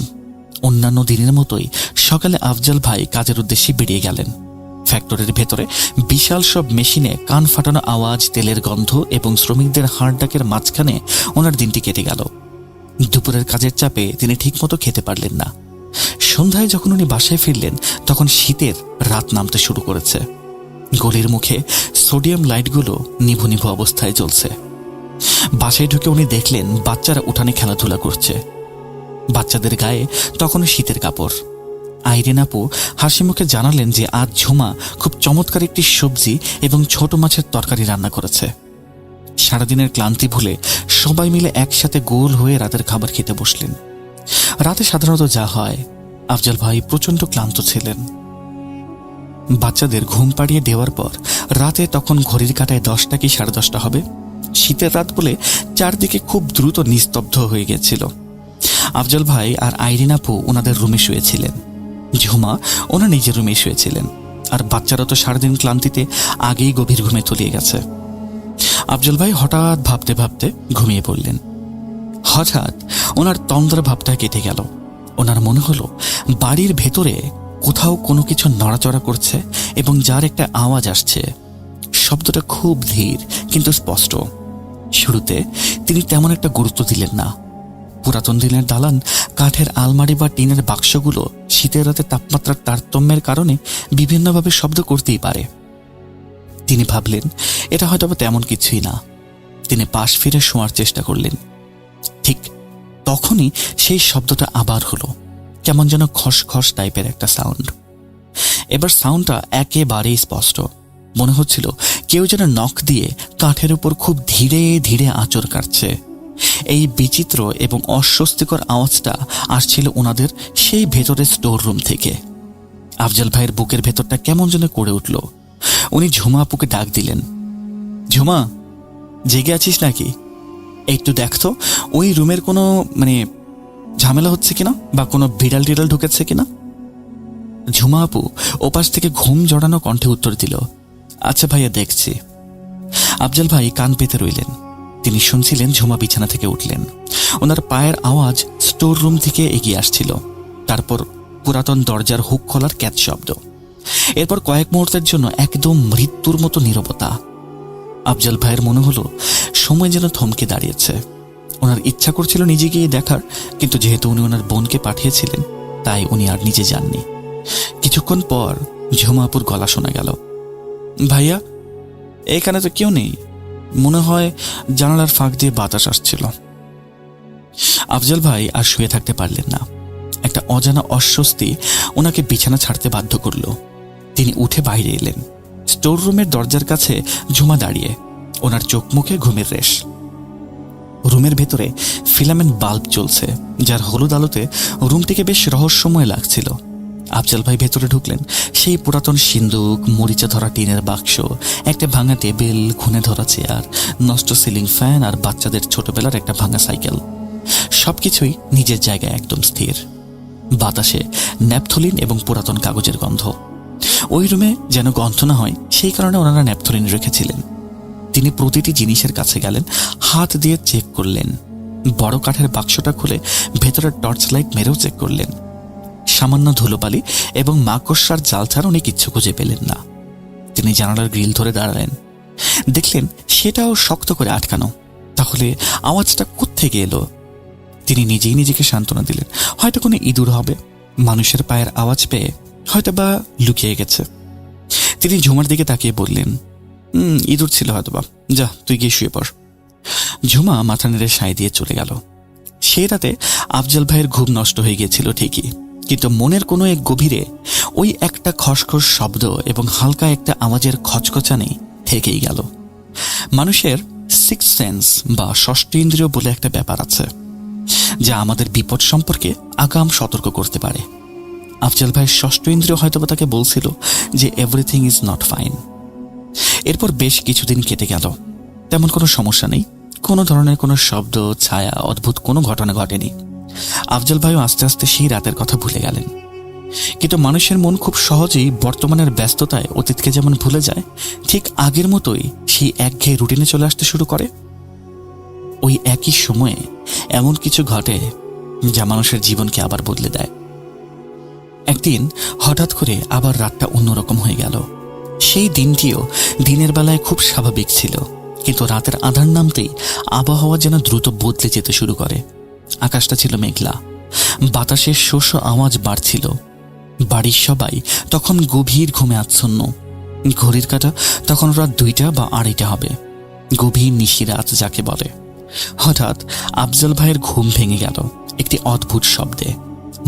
অন্যান্য দিনের মতোই সকালে আফজাল ভাই কাজের উদ্দেশ্যে বেরিয়ে গেলেন। ফ্যাক্টরির ভেতরে বিশাল সব মেশিনে কান ফাটানো আওয়াজ, তেলের গন্ধ এবং শ্রমিকদের হাড় ডাকের মাঝখানে ওনার দিনটি কেটে গেল। দুপুরের কাজের চাপে তিনি ঠিকমতো খেতে পারলেন না। সন্ধ্যায় যখন উনি বাসায় ফিরলেন, তখন শীতের রাত নামতে শুরু করেছে। গলির মুখে সোডিয়াম লাইটগুলো নিভু নিভু অবস্থায় জ্বলছে। বাসায় ঢুকে উনি দেখলেন বাচ্চারা উঠানে খেলাধুলা করছে। বাচ্চাদের গায়ে তখন শীতের কাপড়। আইরিন আপু হাসি মুখে জানালেন যে আজ ঝুমা খুব চমৎকার একটি সবজি এবং ছোট মাছের তরকারি রান্না করেছে। সারাদিনের ক্লান্তি ভুলে সবাই মিলে একসাথে গোল হয়ে রাতের খাবার খেতে বসলেন। রাতে সাধারণত যা হয়, আফজাল ভাই প্রচন্ড ক্লান্ত ছিলেন। বাচ্চাদের ঘুম পাড়িয়ে দেওয়ার পর রাতে তখন ঘড়ির কাঁটায় 10টা কি 10:30 হবে। শীতের রাত বলে চারদিকে খুব দ্রুত নিস্তব্ধ হয়ে গেছিল। আফজাল ভাই আর আইরিন আপু ওনাদের রুমে শুয়েছিলেন, ঝুমা ওনার নিজের রুমে শুয়েছিলেন, আর বাচ্চারা তো সারাদিন ক্লান্তিতে আগেই গভীর ঘুমে তলিয়ে গেছে। আফজাল ভাই হঠাৎ ভাবতে ভাবতে ঘুমিয়ে পড়লেন। হঠাৎ ওনার তন্দ্রা ভাবটা কেটে গেল। ওনার মনে হলো বাড়ির ভেতরে কোথাও কোনো কিছু নড়াচড়া করছে এবং যার একটা আওয়াজ আসছে। শব্দটা খুব ধীর কিন্তু স্পষ্ট। শুরুতে তিনি তেমন একটা গুরুত্ব দিলেন না। পুরাতন দিনের দালান, কাঠের আলমারি বা টিনের বাক্সগুলো শীতের রাতে তাপমাত্রার তারতম্যের কারণে বিভিন্নভাবে শব্দ করতেই পারে। তিনি ভাবলেন এটা হয়তো তেমন কিছুই না। তিনি পাশ ফিরে শোয়ার চেষ্টা করলেন। ঠিক তখনই সেই শব্দটা আবার হলো, কেমন যেন খসখস টাইপের একটা সাউন্ড। এবার সাউন্ডটা একেবারেই স্পষ্ট। মনে হচ্ছিল কেউ যেন নখ দিয়ে কাঠের উপর খুব ধীরে ধীরে আঁচড় কাটছে। এই বিচিত্র এবং অস্বস্তিকর আওয়াজটা আসছিল ওনাদের সেই ভেতরের স্টোর রুম থেকে। আফজাল ভাইয়ের বুকের ভেতরটা কেমন যেন করে উঠল। উনি ঝুমা আপুকে ডাক দিলেন। ঝুমা, জেগে আছিস নাকি? একটু দেখতো ওই রুমের কোনো ঝামেলা হচ্ছে কিনা বা কোনো বিড়াল টিড়াল ঢুকেছে কিনা। ঝুমা আপু ওপাশ থেকে ঘুম জড়ানো কণ্ঠে উত্তর দিল, আচ্ছা ভাইয়া, দেখছি। আফজাল ভাই কান পেতে রইলেন। তিনি শুনছিলেন। ঝুমা বিছানা থেকে উঠলেন। ওনার পায়ের আওয়াজ স্টোর রুম থেকে এগিয়ে আসছিল। তারপর পুরাতন দরজার হুক খোলার ক্যাচ শব্দ। এরপর কয়েক মুহূর্তের জন্য একদম মৃত্যুর মতো নীরবতা। আফজাল ভাইয়ের মনে হলো সময় যেন থমকে দাঁড়িয়েছে। ওনার ইচ্ছা করছিল নিজে গিয়ে দেখার, কিন্তু যেহেতু উনি ওনার বোনকে পাঠিয়েছিলেন তাই উনি আর নিজে যাননি। কিছুক্ষণ পর ঝুমা আপুর গলা শোনা গেল, ভাইয়া, এখানে তো কেউ নেই, মনে হয় জানালার ফাঁক দিয়ে বাতাস আসছিল। আফজাল ভাই আর শুয়ে থাকতে পারলেন না। একটা অজানা অস্বস্তি ওনাকে বিছানা ছাড়তে বাধ্য করল। তিনি উঠে বাইরে এলেন। স্টোর রুমের দরজার কাছে ঝুমা দাঁড়িয়ে, ওনার চোখ মুখে ঘুমের রেশ। রুমের ভেতরে ফিলামেন্ট বাল্ব জ্বলছে, যার হলুদ আলোতে রুমটিকে বেশ রহস্যময় লাগছিল। আফজাল ভাই ভেতরে ঢুকলেন। সেই পুরাতন সিন্দুক, মরিচা ধরা টিনের বাক্স, একটা ভাঙা টেবিল, ঘুনে ধরা চেয়ার, নষ্ট সিলিং ফ্যান আর বাচ্চাদের ছোটবেলার একটা ভাঙা সাইকেল, সবকিছুই নিজের জায়গায় একদম স্থির। বাতাসে ন্যাপথলিন এবং পুরাতন কাগজের গন্ধ। ওই রুমে যেন গন্ধ না হয় সেই কারণে ওনারা ন্যাপথলিন রেখেছিলেন। তিনি প্রতিটি জিনিসের কাছে গেলেন, হাত দিয়ে চেক করলেন। বড় কাঠের বাক্সটা খুলে ভেতরের টর্চ লাইট মেরেও চেক করলেন। সামান্য ধুলোবালি এবং মাকড়সার জাল ছাড়া উনি কিচ্ছু খুঁজে পেলেন না। তিনি জানালার গ্রিল ধরে দাঁড়ালেন। দেখলেন সেটাও শক্ত করে আটকানো। তাহলে আওয়াজটা কোত্থেকে এলো? তিনি নিজেই নিজেকে সান্ত্বনা দিলেন, হয়তো কোনো ইঁদুর হবে। মানুষের পায়ের আওয়াজ পেয়ে হয়তো বা লুকিয়ে গেছে। তিনি ঝুমার দিকে তাকিয়ে বললেন, ইঁদুর ছিল হয়তোবা, যা তুই গিয়ে শুয়ে পড়। ঝুমা মাথা নেড়ে সায় দিয়ে চলে গেল। সেই রাতে আফজাল ভাইয়ের ঘুম নষ্ট হয়ে গিয়েছিল ঠিকই, কিন্তু মনের কোনো এক গভীরে ওই একটা খসখস শব্দ এবং হালকা একটা আওয়াজের খচখচানি থেকেই গেল। মানুষের সিক্স সেন্স বা ষষ্ঠ ইন্দ্রিয় বলে একটা ব্যাপার আছে, যা আমাদের বিপদ সম্পর্কে আগাম সতর্ক করতে পারে। আফজাল ভাইয়ের ষষ্ঠ ইন্দ্রিয় হয়তো তাকে বলছিল যে এভরিথিং ইজ নট ফাইন। এরপর বেশ কিছুদিন কেটে গেল। তেমন কোনো সমস্যা নেই, কোনো ধরনের কোনো শব্দ, ছায়া, অদ্ভুত কোনো ঘটনা ঘটেনি। আফজাল ভাইও আস্তে আস্তে সেই রাতের কথা ভুলে গেলেন। কিন্তু মানুষের মন খুব সহজেই বর্তমানের ব্যস্ততায় অতীতকে যেমন ভুলে যায়, ঠিক আগের মতোই সেই একঘেয়ে রুটিনে চলে আসতে শুরু করে। ওই একই সময়ে এমন কিছু ঘটে যা মানুষের জীবনকে আবার বদলে দেয়। একদিন হঠাৎ করে আবার রাতটা অন্যরকম হয়ে গেল। সেই দিনটিও দিনের বেলায় খুব স্বাভাবিক ছিল, কিন্তু রাতের আঁধার নামতেই আবহাওয়া যেন দ্রুত বদলে যেতে শুরু করে। আকাশটা ছিল মেঘলা, বাতাসের শোষ আওয়াজ বাড়ছিল। বাড়ির সবাই তখন গভীর ঘুমে আচ্ছন্ন। ঘড়ির কাঁটা তখন রাত 2টা বা 2:30 হবে, গভীর নিশিরাত যাকে বলে। হঠাৎ আফজাল ভাইয়ের ঘুম ভেঙে গেল একটি অদ্ভুত শব্দে।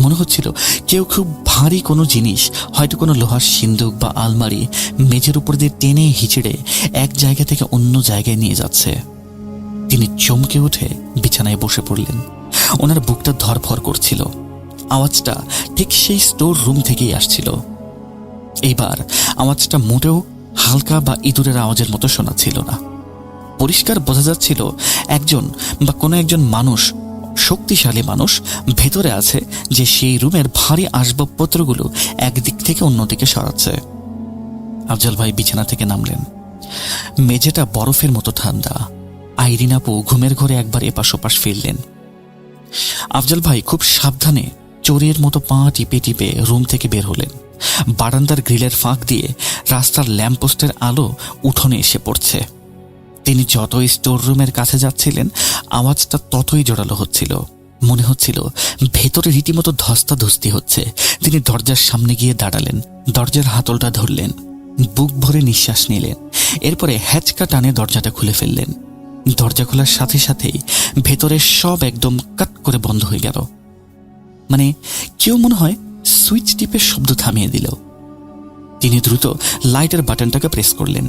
মনে হচ্ছিল কেউ খুব ভারী কোনো জিনিস, হয়তো কোনো লোহার সিন্দুক বা আলমারি, মেঝের উপর দিয়ে টেনে হিচড়ে এক জায়গা থেকে অন্য জায়গায় নিয়ে যাচ্ছে। তিনি চমকে উঠে বিছানায় বসে পড়লেন। ওনার বুকটা ধরফর করছিল। আওয়াজটা ঠিক সেই স্টোর রুম থেকেই আসছিল। এইবার আওয়াজটা মোটেও হালকা বা ইঁদুরের আওয়াজের মতো শোনাচ্ছিল না। পরিষ্কার বোঝা যাচ্ছিল একজন বা কোনো একজন মানুষ, শক্তিশালী মানুষ ভেতরে আছে, যে সেই রুমের ভারী আসবাবপত্রগুলো একদিক থেকে অন্যদিকে সরাচ্ছে। আফজাল ভাই বিছানা থেকে নামলেন। মেঝেটা বরফের মতো ঠান্ডা। আইরিন আপু ঘুমের ঘরে একবার এপাশ ওপাশ ফিরলেন। আফজাল ভাই খুব সাবধানে চোরের মতো পা টিপে টিপে রুম থেকে বের হলেন। বারান্দার গ্রিলের ফাঁক দিয়ে রাস্তার ল্যাম্পপোস্টের আলো উঠোনে এসে পড়ছে। তিনি যতই স্টোর রুমের কাছে যাচ্ছিলেন, আওয়াজটা ততই জোরালো হচ্ছিল। মনে হচ্ছিল ভেতরে রীতিমতো ধস্তাধস্তি হচ্ছে। তিনি দরজার সামনে গিয়ে দাঁড়ালেন, দরজার হাতলটা ধরলেন, বুক ভরে নিঃশ্বাস নিলেন। এরপরে হ্যাচকা টানে দরজাটা খুলে ফেললেন। দরজা খোলার সাথে সাথেই ভেতরে সব একদম কাট করে বন্ধ হয়ে গেল। মানে কেউ মনে হয় সুইচ টিপে শব্দ থামিয়ে দিল। তিনি দ্রুত লাইটের বাটনটাকে প্রেস করলেন।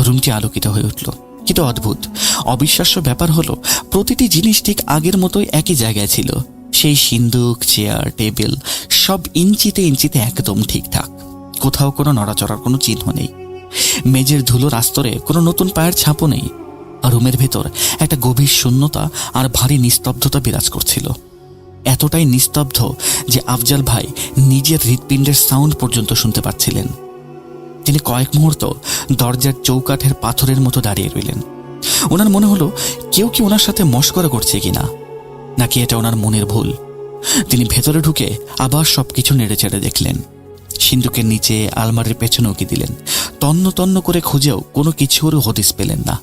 রুমটি আলোকিত হয়ে উঠল। কিন্তু অদ্ভুত, অবিশ্বাস্য ব্যাপার হলো, প্রতিটি জিনিস ঠিক আগের মতোই একই জায়গায় ছিল। সেই সিন্দুক, চেয়ার, টেবিল সব ইঞ্চিতে ইঞ্চিতে একদম ঠিকঠাক। কোথাও কোনো নড়াচড়ার কোনো চিহ্ন নেই। মেঝের ধুলোর আস্তরে কোনো নতুন পায়ের ছাপও নেই। আর রুমের ভেতর একটা গভীর শূন্যতা আর ভারী নিস্তব্ধতা বিরাজ করছিল। এতটাই নিস্তব্ধ যে আফজাল ভাই নিজের হৃৎপিণ্ডের সাউন্ড পর্যন্ত শুনতে পাচ্ছিলেন। তিনি কয়েক মুহূর্ত দরজার চৌকাঠের পাথরের মতো দাঁড়িয়ে রইলেন। ওনার মনে হলো কেউ কি ওনার সাথে মশকরা করছে কিনা, নাকি এটা ওনার মনের ভুল। তিনি ভেতরে ঢুকে আবার সবকিছু নেড়েচেড়ে দেখলেন। সিন্দুকের নিচে, আলমারির পেছনে উকি দিলেন। তন্ন তন্ন করে খুঁজেও কোনো কিছুর হদিস পেলেন না।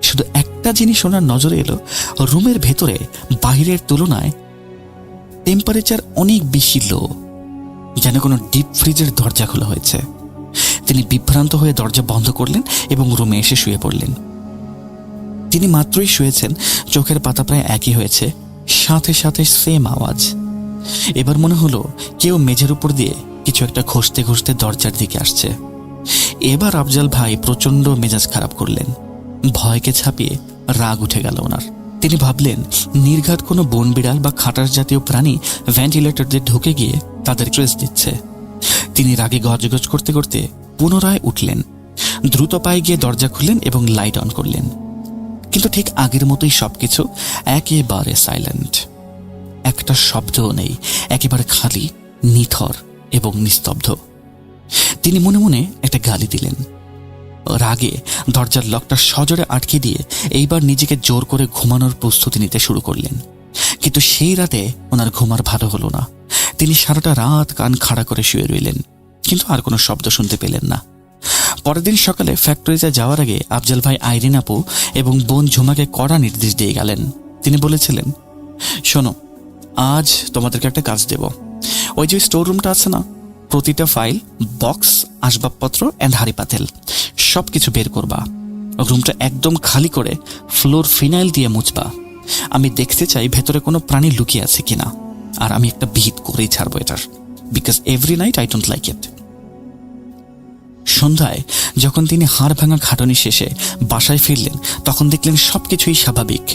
শুধু একটা জিনিস ওনার নজরে এলো, রুমের ভেতরে বাইরের তুলনায় টেম্পারেচার অনেক বেশি লো, যেন কোনো ডিপ ফ্রিজের দরজা খোলা হয়েছে। তিনি বিভ্রান্ত হয়ে দরজা বন্ধ করলেন এবং রুমে এসে শুয়ে পড়লেন। তিনি মাত্রই শুয়েছেন, চোখের পাতা প্রায় একই হয়েছে, সাথে সাথে সেম আওয়াজ। এবার মনে হলো কেউ মেঝের উপর দিয়ে কিছু একটা ঘষতে ঘষতে দরজার দিকে আসছে। এবার আফজাল ভাই প্রচণ্ড মেজাজ খারাপ করলেন। ভয়কে ছাপিয়ে রাগ উঠে গেল ওনার। তিনি ভাবলেন নির্ঘাত কোনো বন বিড়াল বা খাটাস জাতীয় প্রাণী ভেন্টিলেটর দিয়ে ঢুকে গিয়ে তাদের ট্রেস দিচ্ছে। তিনি রাগে গজগজ করতে করতে পুনরায় উঠলেন, দ্রুত পায়ে গিয়ে দরজা খুললেন এবং লাইট অন করলেন। কিন্তু ঠিক আগের মতোই সবকিছু একেবারে সাইলেন্ট। একটা শব্দও নেই, একেবারে খালি, নিথর এবং নিস্তব্ধ। তিনি মনে মনে একটা গালি দিলেন। রাগে দরজার লকটা সজোরে আটকে দিয়ে এইবার নিজেকে জোর করে ঘুমানোর প্রস্তুতি নিতে শুরু করলেন। কিন্তু সেই রাতে ওনার ঘুমার ভালো হলো না। তিনি সারাটা রাত কান খাড়া করে শুয়ে রইলেন, কিন্তু আর কোনো শব্দ শুনতে পেলেন না। পরের দিন সকালে ফ্যাক্টরিতে যাওয়ার আগে আফজাল ভাই আইরিন আপু এবং বোন ঝুমাকে কড়া নির্দেশ দিয়ে গেলেন। তিনি বলেছিলেন, শোনো, আজ তোমাদেরকে একটা কাজ দেব। ওই যে স্টোর রুমটা আছে না, প্রতিটা ফাইল, বক্স, আসবাবপত্র অ্যান্ড হাঁড়ি পাতেল সব কিছু বের করবা। রুমটা একদম খালি করে ফ্লোর ফিনাইল দিয়ে মুছবা। আমি দেখতে চাই ভেতরে কোনো প্রাণী লুকিয়ে আছে কিনা। আর আমি একটা বিহিত করেই ছাড়বো এটার, because every night I don't like it. সন্ধ্যায় যখন তিনি হাড় ভাঙা খাটনি শেষে বাসায় ফিরলেন, তখন দেখলেন সবকিছুই স্বাভাবিক।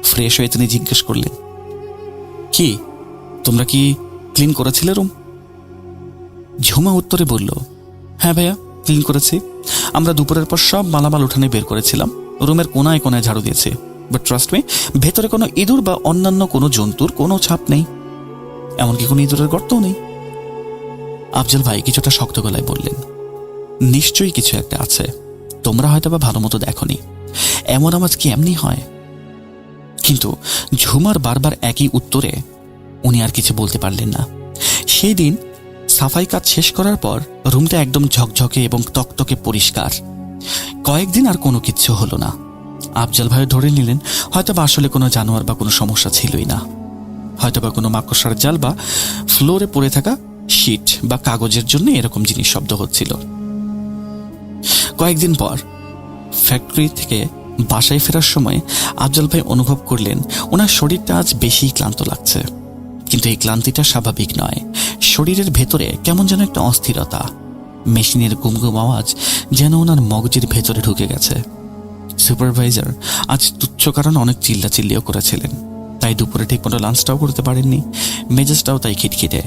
ফ্রেশ হয়ে তিনি জিজ্ঞেস করলেন, কি তোমরা কি ক্লিন করেছিলে রুম? ঝুমা উত্তরে বলল, হ্যাঁ ভাইয়া, ক্লিন করেছি। আমরা দুপুরের পর সব মালামাল উঠানে বের করেছিলাম। রুমের কোনায় কোনায় ঝাড়ু দিয়েছি। বাট ট্রাস্ট মি, ভেতরে কোনো ইঁদুর বা অন্যান্য কোনো জন্তুর কোনো ছাপ নেই, এমনকি কোনো ইঁদুরের গর্তও নেই। আফজাল ভাই কিছুটা শক্ত গলায় বললেন, নিশ্চয়ই কিছু একটা আছে, তোমরা হয়তো বা ভালো মতো দেখোনি। এমন আওয়াজ কি এমনি হয়? কিন্তু ঝুমার বারবার একই উত্তরে উনি আর কিছু বলতে পারলেন না। সেই দিন সাফাই কাজ শেষ করার পর রুমটা একদম ঝকঝকে এবং তকতকে পরিষ্কার। কয়েকদিন আর কোনো কিচ্ছু হলো না। আফজাল ভাই ধরে নিলেন হয়তো বা আসলে কোনো জানোয়ার বা কোনো সমস্যা ছিলই না। হয়তো বা কোনো মাকড়সার জাল বা ফ্লোরে পড়ে থাকা শীট বা কাগজের জন্য এরকম জিনিস শব্দ হচ্ছিল। কয়েকদিন পর ফ্যাক্টরি থেকে বাসায় ফেরার সময় আফজাল ভাই অনুভব করলেন ওনার শরীরটা আজ বেশি ক্লান্ত লাগছে। কিন্তু এই ক্লান্তিটা স্বাভাবিক নয়। শরীরের ভেতরে কেমন যেন একটা অস্থিরতা, মেশিনের গুমগুম আওয়াজ যেন ওনার মগজের ভেতরে ঢুকে গেছে। সুপারভাইজার আজ তুচ্ছ কারণে অনেক চিল্লাচিল্লিও করেছিলেন, তাই দুপুরে ঠিক মতো লাঞ্চটাও করতে পারেননি। মেজাজটাও তাই খিটখিটে।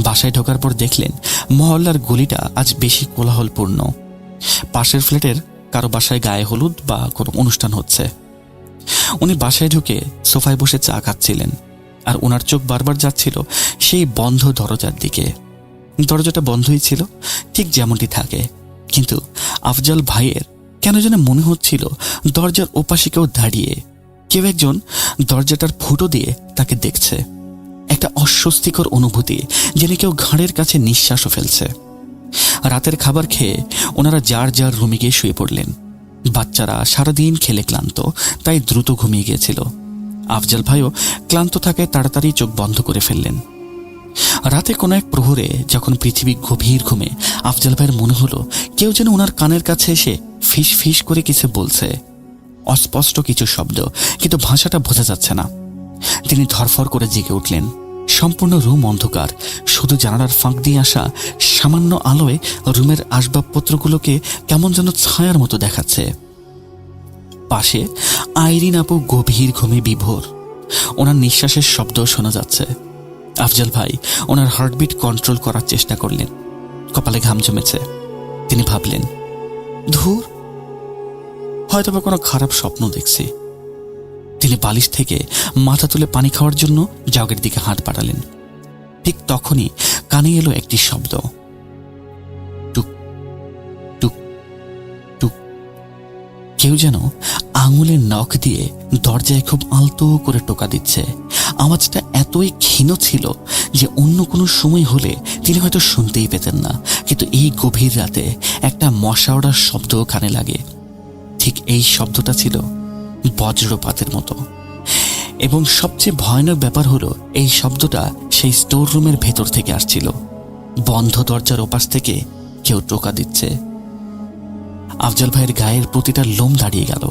বাসায় ঢোকার পর দেখলেন মহল্লার গলিটা আজ বেশি কোলাহলপূর্ণ। পাশের ফ্ল্যাটের কারো বাসায় গায়ে হলুদ বা কোনো অনুষ্ঠান হচ্ছে। উনি বাসায় ঢুকে সোফায় বসে চা খাচ্ছিলেন, আর ওনার চোখ বারবার যাচ্ছিল সেই বন্ধ দরজার দিকে। দরজাটা বন্ধই ছিল, ঠিক যেমনটি থাকে, কিন্তু আফজাল ভাইয়ের কেন যেন মনে হচ্ছিল দরজার ওপাশে কেউ দাঁড়িয়ে, কেউ একজন দরজাটার ফুটো দিয়ে তাকে দেখছে। এক একটা অস্বস্তিকর অনুভূতি, যেন কেউ ঘাড়ের কাছে নিঃশ্বাসও ফেলছে। রাতের খাবার খেয়ে ওনারা যার যার রুমে গিয়ে শুয়ে পড়লেন। বাচ্চারা সারাদিন খেলে ক্লান্ত, তাই দ্রুত ঘুমিয়ে গিয়েছিল। আফজাল ভাইও ক্লান্ত থাকায় তাড়াতাড়ি চোখ বন্ধ করে ফেললেন। রাতে কোনো এক প্রহরে যখন পৃথিবী গভীর ঘুমে, আফজাল ভাইয়ের মনে হলো কেউ যেন ওনার কানের কাছে এসে ফিস ফিস করে কিছু বলছে। অস্পষ্ট কিছু শব্দ, কিন্তু ভাষাটা বোঝা যাচ্ছে না। তিনি ধরফর করে জেগে উঠলেন। সম্পূর্ণ রুম অন্ধকার, শুধু জানালার ফাঁক দিয়ে আসা সামান্য আলোয় রুমের আসবাবপত্রগুলোকে কেমন যেন ছায়ার মতো দেখাচ্ছে। পাশে আইরিন আপু গভীর ঘুমে বিভোর, ওনার নিঃশ্বাসের শব্দ শোনা যাচ্ছে। আফজাল ভাই ওনার হার্টবিট কন্ট্রোল করার চেষ্টা করলেন। কপালে ঘাম জমেছে। তিনি ভাবলেন, ধুর, হয়তোবা কোনো খারাপ স্বপ্ন দেখছি। তিনি বালিশ থেকে মাথা তুলে পানি খাওয়ার জন্য জগের দিকে হাত বাড়ালেন। ঠিক তখনই কানে এলো একটি শব্দ, টুক টুক টুক। কেউ যেন আঙুলের নখ দিয়ে দরজায় খুব আলতো করে টোকা দিচ্ছে। আওয়াজটা এতই ক্ষীণ ছিল যে অন্য কোনো সময় হলে তিনি হয়তো শুনতেই পেতেন না, কিন্তু এই গভীর রাতে একটা মশা ওড়ার শব্দ কানে লাগে। ঠিক এই শব্দটা ছিল বজ্রপাতের মতো, এবং সবচেয়ে ভয়ানক ব্যাপার হলো এই শব্দটা সেই স্টোর রুমের ভেতর থেকে আসছিল। বন্ধ দরজার ওপাশ থেকে কেউ টোকা দিচ্ছে। আফজাল ভাইয়ের গায়ের প্রতিটা লোম দাঁড়িয়ে গেল।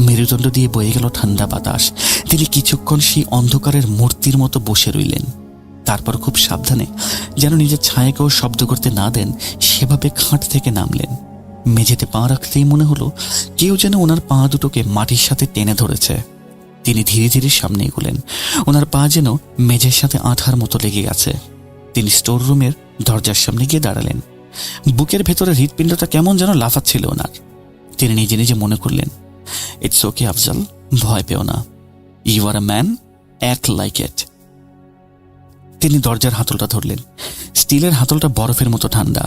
মেরুদণ্ড দিয়ে বয়ে গেল ঠান্ডা বাতাস। তিনি কিছুক্ষণ সেই অন্ধকারের মূর্তির মতো বসে রইলেন। তারপর খুব সাবধানে, যেন নিজের ছায়াকেও শব্দ করতে না দেন, সেভাবে খাট থেকে নামলেন। মেঝেতে পা রাখতেই মনে হলো কেউ যেন ওনার পা দুটোকে মাটির সাথে টেনে ধরেছে। তিনি ধীরে ধীরে সামনে এগোলেন। ওনার পা যেন মেঝের সাথে আঠার মতো লেগে গেছে। তিনি স্টোর রুমের দরজার সামনে গিয়ে দাঁড়ালেন। বুকের ভেতরে হৃৎপিণ্ডটা কেমন যেন লাফাচ্ছিল ওনার। তিনি নিজে নিজে মনে করলেন, ইটস ওকে আফজাল, ভয় পেও না, you are a man, act like it. তিনি দরজার হাতলটা ধরলেন। স্টিলের হাতলটা বরফের মতো ঠান্ডা।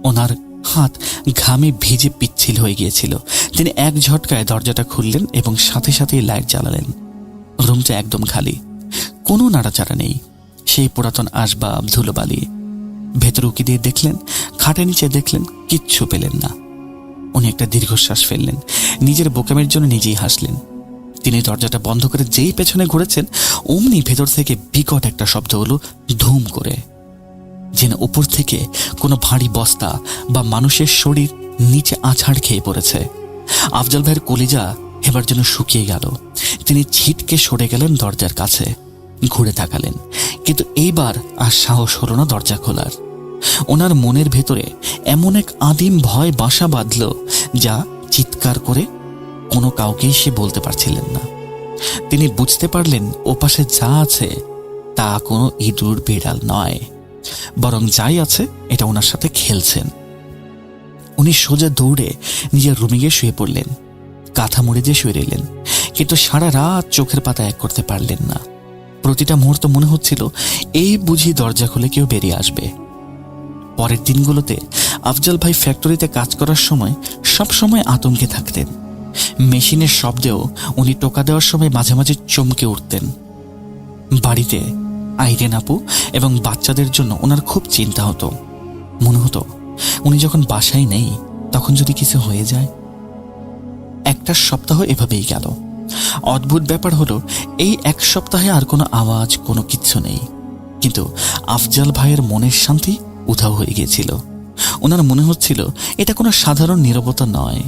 ওনার হাত ঘামে ভিজে পিচ্ছিল হয়ে গিয়েছিল। তিনি এক ঝটকায় দরজাটা খুললেন এবং সাথে সাথেই লাইট জ্বালালেন। রুমটা একদম খালি, কোনো নাড়াচাড়া নেই। সেই পুরাতন আসবাব, ধুলোবালি। ভেতর উকি দিয়ে দেখলেন, খাটের নিচে দেখলেন, কিচ্ছু পেলেন না। উনি একটা দীর্ঘশ্বাস ফেললেন। নিজের বোকামের জন্য নিজেই হাসলেন। তিনি দরজাটা বন্ধ করে যেই পেছনে ঘুরেছেন, অমনি ভেতর থেকে বিকট একটা শব্দ হলো, ধুম করে, যেন উপর থেকে কোনো ভারী বস্তা বা মানুষের শরীর নিচে আছাড় খেয়ে পড়েছে। আফজাল ভাইয়ের কলিজা এবার যেন শুকিয়ে গেল। তিনি ছিটকে সরে গেলেন দরজার কাছে, ঘুরে তাকালেন, কিন্তু এইবার আর সাহস হলো না দরজা খোলার। ওনার মনের ভেতরে এমন এক আদিম ভয় বাসা বাঁধল, যা চিৎকার করে কোনো কাউকেই সে বলতে পারছিলেন না। তিনি বুঝতে পারলেন ওপাশে যা আছে তা কোনো ইঁদুর বিড়াল নয়, বরং যাই আছে এটা ওনার সাথে খেলছেন। উনি সোজা দৌড়ে নিজের রুমে গিয়ে শুয়ে পড়লেন। কাঁথা মুড়ে দিয়ে শুয়ে রইলেন, কিন্তু সারা রাত চোখের পাতা এক করতে পারলেন না। প্রতিটা মুহূর্ত মনে হচ্ছিল এই বুঝি দরজা খুলে কেউ বেরিয়ে আসবে। পরের দিনগুলোতে আফজাল ভাই ফ্যাক্টরিতে কাজ করার সময় সব সময় আতঙ্কে থাকতেন। মেশিনের শব্দেও উনি টোকা দেওয়ার সময় মাঝে মাঝে চমকে উঠতেন। বাড়িতে আইরিন আপু এবং বাচ্চাদের জন্য ওনার খুব চিন্তা হতো। মনে হতো উনি যখন বাসায় নেই তখন যদি কিছু হয়ে যায়। একটা সপ্তাহ এভাবেই গেল। অদ্ভুত ব্যাপার হলো, এই এক সপ্তাহে আর কোনো আওয়াজ, কোনো কিচ্ছু নেই, কিন্তু আফজাল ভাইয়ের মনের শান্তি উধাও হয়ে গিয়েছিল। ওনার মনে হচ্ছিল এটা কোনো সাধারণ নীরবতা নয়,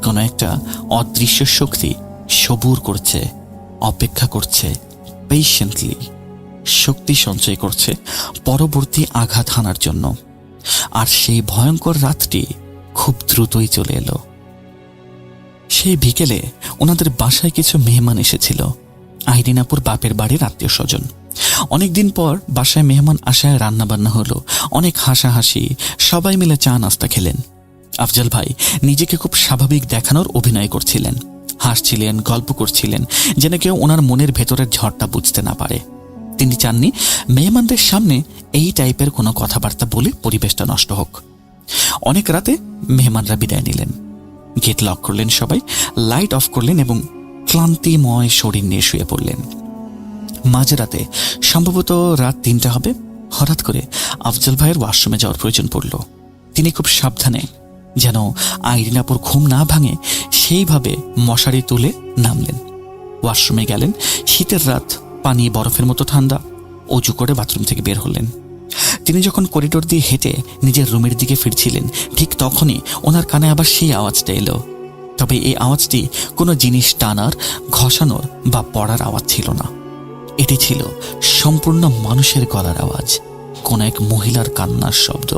কোনো একটা অদৃশ্য শক্তি সবুর করছে, অপেক্ষা করছে, পেশেন্টলি শক্তি সঞ্চয় করছে পরবর্তী আঘাত হানার জন্য। আর সেই ভয়ঙ্কর রাতটি খুব দ্রুতই চলে এলো। সেই বিকেলে ওনাদের বাসায় কিছু মেহমান এসেছিল। আইরিন আপুর বাপের বাড়ির আত্মীয় স্বজন। অনেকদিন পর বাসায় মেহমান আসায় রান্না বান্না হলো, অনেক হাসাহাসি, সবাই মিলে চা নাস্তা খেলেন। আফজাল ভাই নিজেকে খুব স্বাভাবিক দেখানোর অভিনয় করছিলেন, হাসছিলেন, গল্প করছিলেন, যেন কেউ ওনার মনের ভেতরের ঝড়টা বুঝতে না পারে। তিনি চাননি মেহমানদের সামনে এই টাইপের কোনো কথাবার্তা বলে পরিবেশটা নষ্ট হোক। অনেক রাতে মেহমানরা বিদায় নিলেন। গেট লক করলেন সবাই, লাইট অফ করলেন এবং ক্লান্তিময় শরীর নিয়ে শুয়ে পড়লেন। মাঝরাতে, সম্ভবত রাত 3টা হবে, হঠাৎ করে আফজাল ভাইয়ের ওয়াশরুমে যাওয়ার প্রয়োজন পড়ল। তিনি খুব সাবধানে, যেন আইরিন আপুর ঘুম না ভাঙে সেইভাবে মশারি তুলে নামলেন। ওয়াশরুমে গেলেন। শীতের রাত, পানি বরফের মতো ঠান্ডা। অজু করে বাথরুম থেকে বের হলেন। তিনি যখন করিডোর দিয়ে হেঁটে নিজের রুমের দিকে ফিরছিলেন, ঠিক তখনই ওনার কানে আবার সেই আওয়াজটা এলো। তবে এই আওয়াজটি কোনো জিনিস টানার, ঘষানোর বা পড়ার আওয়াজ ছিল না। এটি ছিল সম্পূর্ণ মানুষের গলার আওয়াজ, কোন এক মহিলার কান্নার শব্দ,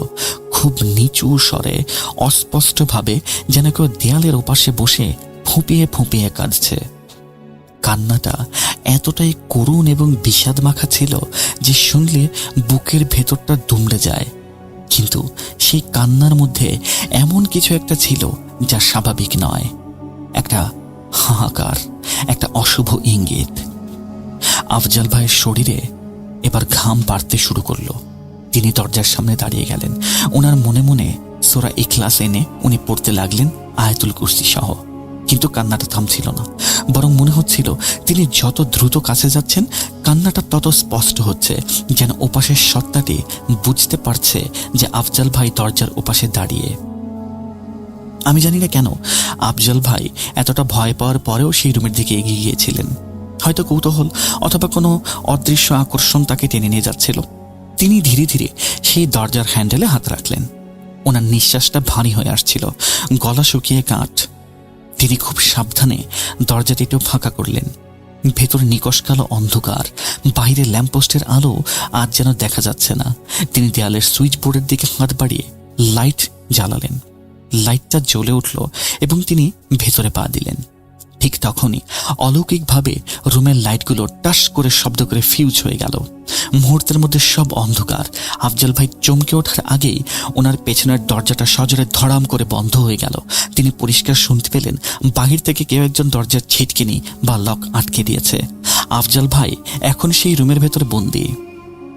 খুব নিচু স্বরে, অস্পষ্টভাবে, যেন কেউ দেয়ালের ওপাশে বসে ফুঁপিয়ে ফুঁপিয়ে কাঁদছে। কান্নাটা এতটাই করুণ এবং বিষাদ মাখা ছিল যে শুনলে বুকের ভেতরটা দুমড়ে যায়। কিন্তু সেই কান্নার মধ্যে এমন কিছু একটা ছিল যা স্বাভাবিক নয়, একটা হাহাকার, একটা অশুভ ইঙ্গিত। আফজাল ভাইয়ের শরীরে এবার ঘাম পাড়তে শুরু করলো। তিনি দরজার সামনে দাঁড়িয়ে গেলেন। ওনার মনে মনে সূরা ইখলাস এনে উনি পড়তে লাগলেন, আয়াতুল কুরসি সহ। কিন্তু কান্নাটা থামছিল না, বরং মনে হচ্ছিল তিনি যত দ্রুত কাছে যাচ্ছেন কান্নাটা তত স্পষ্ট হচ্ছে, যেন ওপাশের সত্তাটি বুঝতে পারছে যে আফজাল ভাই দরজার ওপাশে দাঁড়িয়ে। আমি জানি না কেন আফজাল ভাই এতটা ভয় পাওয়ার পরেও সেই রুমের দিকে এগিয়ে গিয়েছিলেন। হয়তো কৌতূহল অথবা কোনো অদৃশ্য আকর্ষণ তাকে টেনে নিয়ে যাচ্ছিল। তিনি ধীরে ধীরে সেই দরজার হ্যান্ডেলে হাত রাখলেন। ওনার নিঃশ্বাসটা ভারী হয়ে আসছিল, গলা শুকিয়ে কাঠ। তিনি খুব সাবধানে দরজাটি একটু ফাঁকা করলেন। ভেতরে নিকষ কালো অন্ধকার, বাইরে ল্যাম্পপোস্টের আলো আজ যেন দেখা যাচ্ছে না। তিনি দেয়ালের সুইচ বোর্ডের দিকে হাত বাড়িয়ে লাইট জ্বালালেন। লাইটটা জ্বলে উঠল এবং তিনি ভেতরে পা দিলেন। ঠিক তখনই অলৌকিকভাবে রুমের লাইটগুলো টাস করে শব্দ করে ফিউজ হয়ে গেল। মুহূর্তের মধ্যে সব অন্ধকার। আফজাল ভাই চমকে ওঠার আগেই ওনার পেছনের দরজাটা সজোরে ধড়াম করে বন্ধ হয়ে গেল। তিনি পরিষ্কার শুনতে পেলেন বাহির থেকে কেউ একজন দরজার ছিটকিনি বা লক আটকে দিয়েছে। আফজাল ভাই এখন সেই রুমের ভেতরে বন্দী।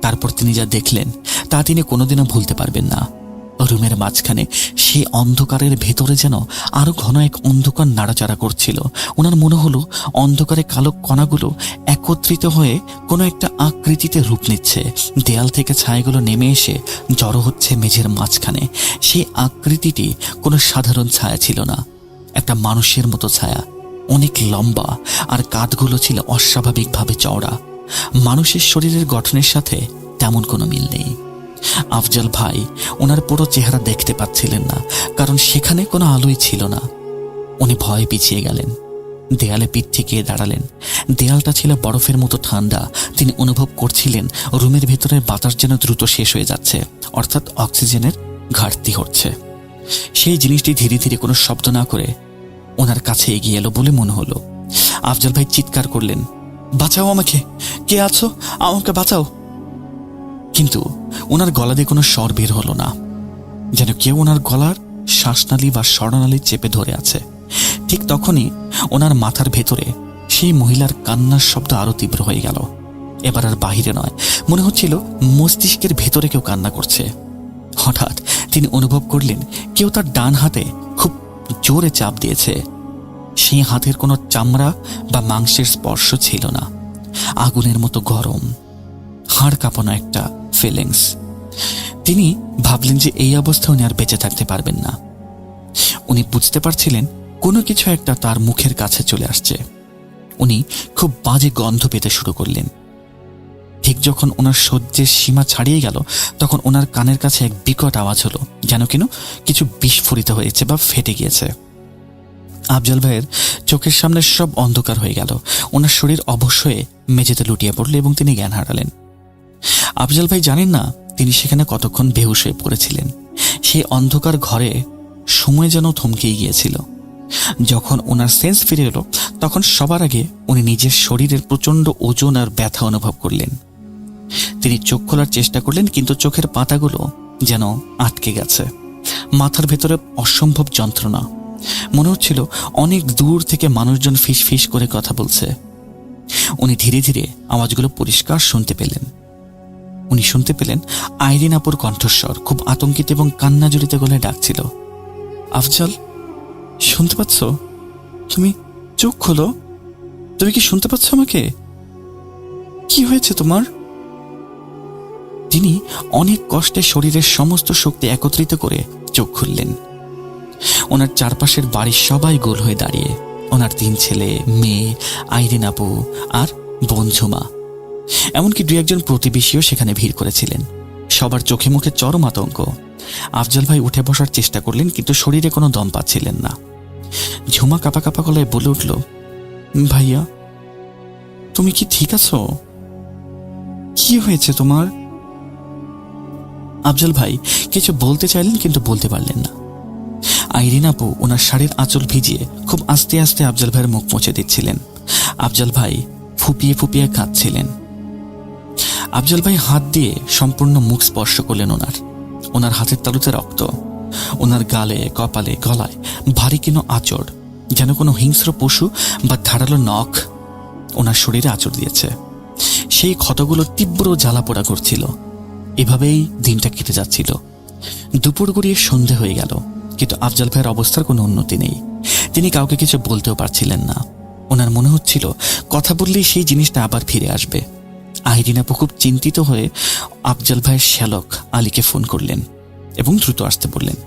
তারপর তিনি যা দেখলেন তা তিনি কোনোদিনও ভুলতে পারবেন না। রুমের মাঝখানে সেই অন্ধকারের ভেতরে যেন আরো ঘন এক অন্ধকার নাড়াচাড়া করছিল। ওনার মনে হলো অন্ধকারে কালো কণাগুলো একত্রিত হয়ে কোনো একটা আকৃতিতে রূপ নিচ্ছে। দেয়াল থেকে ছায়াগুলো নেমে এসে জড়ো হচ্ছে মেঝের মাঝখানে। সেই আকৃতিটি কোনো সাধারণ ছায়া ছিল না, একটা মানুষের মতো ছায়া, অনেক লম্বা, আর কাঁধগুলো ছিল অস্বাভাবিকভাবে চওড়া। মানুষের শরীরের গঠনের সাথে তেমন কোনো মিল নেই। আফজাল ভাই ওনার পুরো চেহারা দেখতে পাচ্ছিলেন না, কারণ সেখানে কোনো আলোই ছিল না। উনি ভয়ে পিছিয়ে গেলেন, দেয়ালে পিঠ ঠেকিয়ে দাঁড়ালেন। দেয়ালটা ছিল বরফের মতো ঠান্ডা। তিনি অনুভব করছিলেন রুমের ভেতরের বাতাস যেন দ্রুত শেষ হয়ে যাচ্ছে, অর্থাৎ অক্সিজেনের ঘাটতি হচ্ছে। সেই জিনিসটি ধীরে ধীরে কোনো শব্দ না করে ওনার কাছে এগিয়ে এলো বলে মনে হলো। আফজাল ভাই চিৎকার করলেন, বাঁচাও আমাকে, কে আছো, আমাকে বাঁচাও। কিন্তু ওনার গলা দিয়ে কোনো স্বর বের হলো না, যেন কেউ ওনার গলার শ্বাসনালী বা স্বরনালী চেপে ধরে আছে। ঠিক তখনই ওনার মাথার ভেতরে সেই মহিলার কান্নার শব্দ আরো তীব্র হয়ে গেল। এবার আর বাহিরে নয়, মনে হচ্ছিল মস্তিষ্কের ভেতরে কেউ কান্না করছে। হঠাৎ তিনি অনুভব করলেন কেউ তার ডান হাতে খুব জোরে চাপ দিয়েছে। সেই হাতের কোনো চামড়া বা মাংসের স্পর্শ ছিল না, আগুনের মতো গরম, হাড় কাঁপানো একটা ফিলিংস। তিনি ভাবলেন যে এই অবস্থায় উনি আর বেঁচে থাকতে পারবেন না। উনি বুঝতে পারছিলেন কোনো কিছু একটা তার মুখের কাছে চলে আসছে। উনি খুব বাজে গন্ধ পেতে শুরু করলেন। ঠিক যখন ওনার সহ্যের সীমা ছাড়িয়ে গেল, তখন ওনার কানের কাছে এক বিকট আওয়াজ হলো, যেন কিছু বিস্ফোরিত হয়েছে বা ফেটে গিয়েছে। আফজাল ভাইয়ের চোখের সামনে সব অন্ধকার হয়ে গেল। ওনার শরীর অবশ হয়ে মেঝেতে লুটিয়ে পড়ল এবং তিনি জ্ঞান হারালেন। আফজাল ভাই জানেন না তিনি সেখানে কতক্ষণ বেহুশ হয়ে পড়েছিলেন। সেই অন্ধকার ঘরে সময় যেন থমকেই গিয়েছিল। যখন ওনার সেন্স ফিরে এলো, তখন সবার আগে উনি নিজের শরীরের প্রচন্ড ওজন আর ব্যথা অনুভব করলেন। তিনি চোখ খোলার চেষ্টা করলেন, কিন্তু চোখের পাতাগুলো যেন আটকে গেছে। মাথার ভেতরে অসম্ভব যন্ত্রণা। মনে হচ্ছিল অনেক দূর থেকে মানুষজন ফিস ফিস করে কথা বলছে। উনি ধীরে ধীরে আওয়াজগুলো পরিষ্কার শুনতে পেলেন। উনি শুনতে পেলেন আইরিন আপুর কণ্ঠস্বর খুব আতঙ্কিত এবং কান্না জড়িত গলায় ডাকছিল, আফজাল, শুনতে পাচ্ছ? তুমি চোখ খোলো, তুমি কি শুনতে পাচ্ছ আমাকে? কি হয়েছে তোমার? তিনি অনেক কষ্টে শরীরের সমস্ত শক্তি একত্রিত করে চোখ খুললেন। ওনার চারপাশের বাড়ির সবাই গোল হয়ে দাঁড়িয়ে, ওনার 3 ছেলে, মেয়ে, আইরিন আপু আর বোন ঝুমা, এমনকি 2-1 প্রতিবেশীও সেখানে ভিড় করেছিলেন। সবার চোখে মুখে চরম আতঙ্ক। আফজাল ভাই উঠে বসার চেষ্টা করলেন, কিন্তু শরীরে কোনো দম পাচ্ছিলেন না। ঝুমা কাঁপা কাঁপা গলায় বলে উঠল, ভাইয়া তুমি কি ঠিক আছো? কি হয়েছে তোমার? আফজাল ভাই কিছু বলতে চাইলেন, কিন্তু বলতে পারলেন না। আইরিন আপু ওনার শাড়ির আঁচল ভিজিয়ে খুব আস্তে আস্তে আফজাল ভাইয়ের মুখ মুছে দিচ্ছিলেন। আফজাল ভাই ফুপিয়ে ফুপিয়ে কাঁদছিলেন। আফজাল ভাই হাত দিয়ে সম্পূর্ণ মুখ স্পর্শ করলেন ওনার হাতের তালুতে রক্ত, ওনার গালে, কপালে, গলায় ভারী কোনো আঁচড়, যেন কোনো হিংস্র পশু বা ধারালো নখ ওনার শরীরে আঁচড় দিয়েছে। সেই ক্ষতগুলো তীব্র জ্বালা পোড়া করছিল। এভাবেই দিনটা কেটে যাচ্ছিল। দুপুর গড়িয়ে সন্ধে হয়ে গেল, কিন্তু আফজাল ভাইয়ের অবস্থার কোনো উন্নতি নেই। তিনি কাউকে কিছু বলতেও পারছিলেন না। ওনার মনে হচ্ছিল কথা বললেই সেই জিনিসটা আবার ফিরে আসবে। আইরিন আপু খুব চিন্তিত হয়ে আফজাল ভাইয়ের শ্যালক আলীকে ফোন করলেন এবং দ্রুত আসতে বললেন।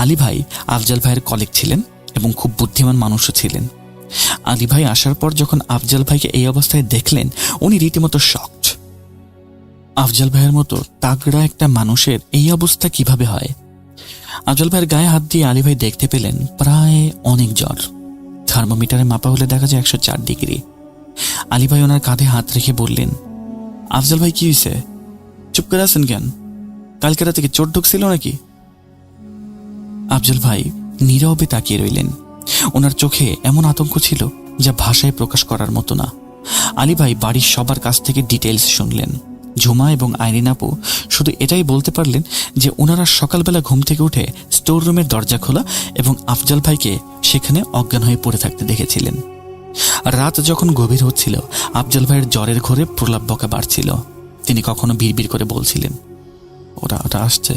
আলী ভাই আফজাল ভাইয়ের কলিগ ছিলেন এবং খুব বুদ্ধিমান মানুষও ছিলেন। আলী ভাই আসার পর যখন আফজাল ভাইকে এই অবস্থায় দেখলেন, উনি রীতিমতো শকড। আফজাল ভাইয়ের মতো তাগড়া একটা মানুষের এই অবস্থা কিভাবে হয়? আফজাল ভাইয়ের গায়ে হাত দিয়ে আলী ভাই দেখতে পেলেন প্রায় অনেক জ্বর। থার্মোমিটারে মাপা হলে দেখা যায় 104 ডিগ্রি। আলী ভাই ওনার কাঁধে হাত রেখে বললেন, আফজাল ভাই কি হয়েছে? চুপ করে আছেন কেন? কালকে রাতে কি চোট ঢুকছিল নাকি? আফজাল ভাই নীরবে তাকিয়ে রইলেন। ওনার চোখে এমন আতঙ্ক ছিল যা ভাষায় প্রকাশ করার মতো না। আলী ভাই বাড়ির সবার কাছ থেকে ডিটেইলস শুনলেন। ঝুমা এবং আইরিন আপু শুধু এটাই বলতে পারলেন যে ওনারা সকালবেলা ঘুম থেকে উঠে স্টোর রুমের দরজা খোলা এবং আফজাল ভাইকে সেখানে অজ্ঞান হয়ে পড়ে থাকতে দেখেছিলেন। রাত যখন গভীর হচ্ছিল, আফজাল ভাইয়ের জ্বরের ঘোরে প্রলাপ বকা বাড়ছিল। তিনি কখনো বিড়বিড় করে বলছিলেন, ওটা আসছে,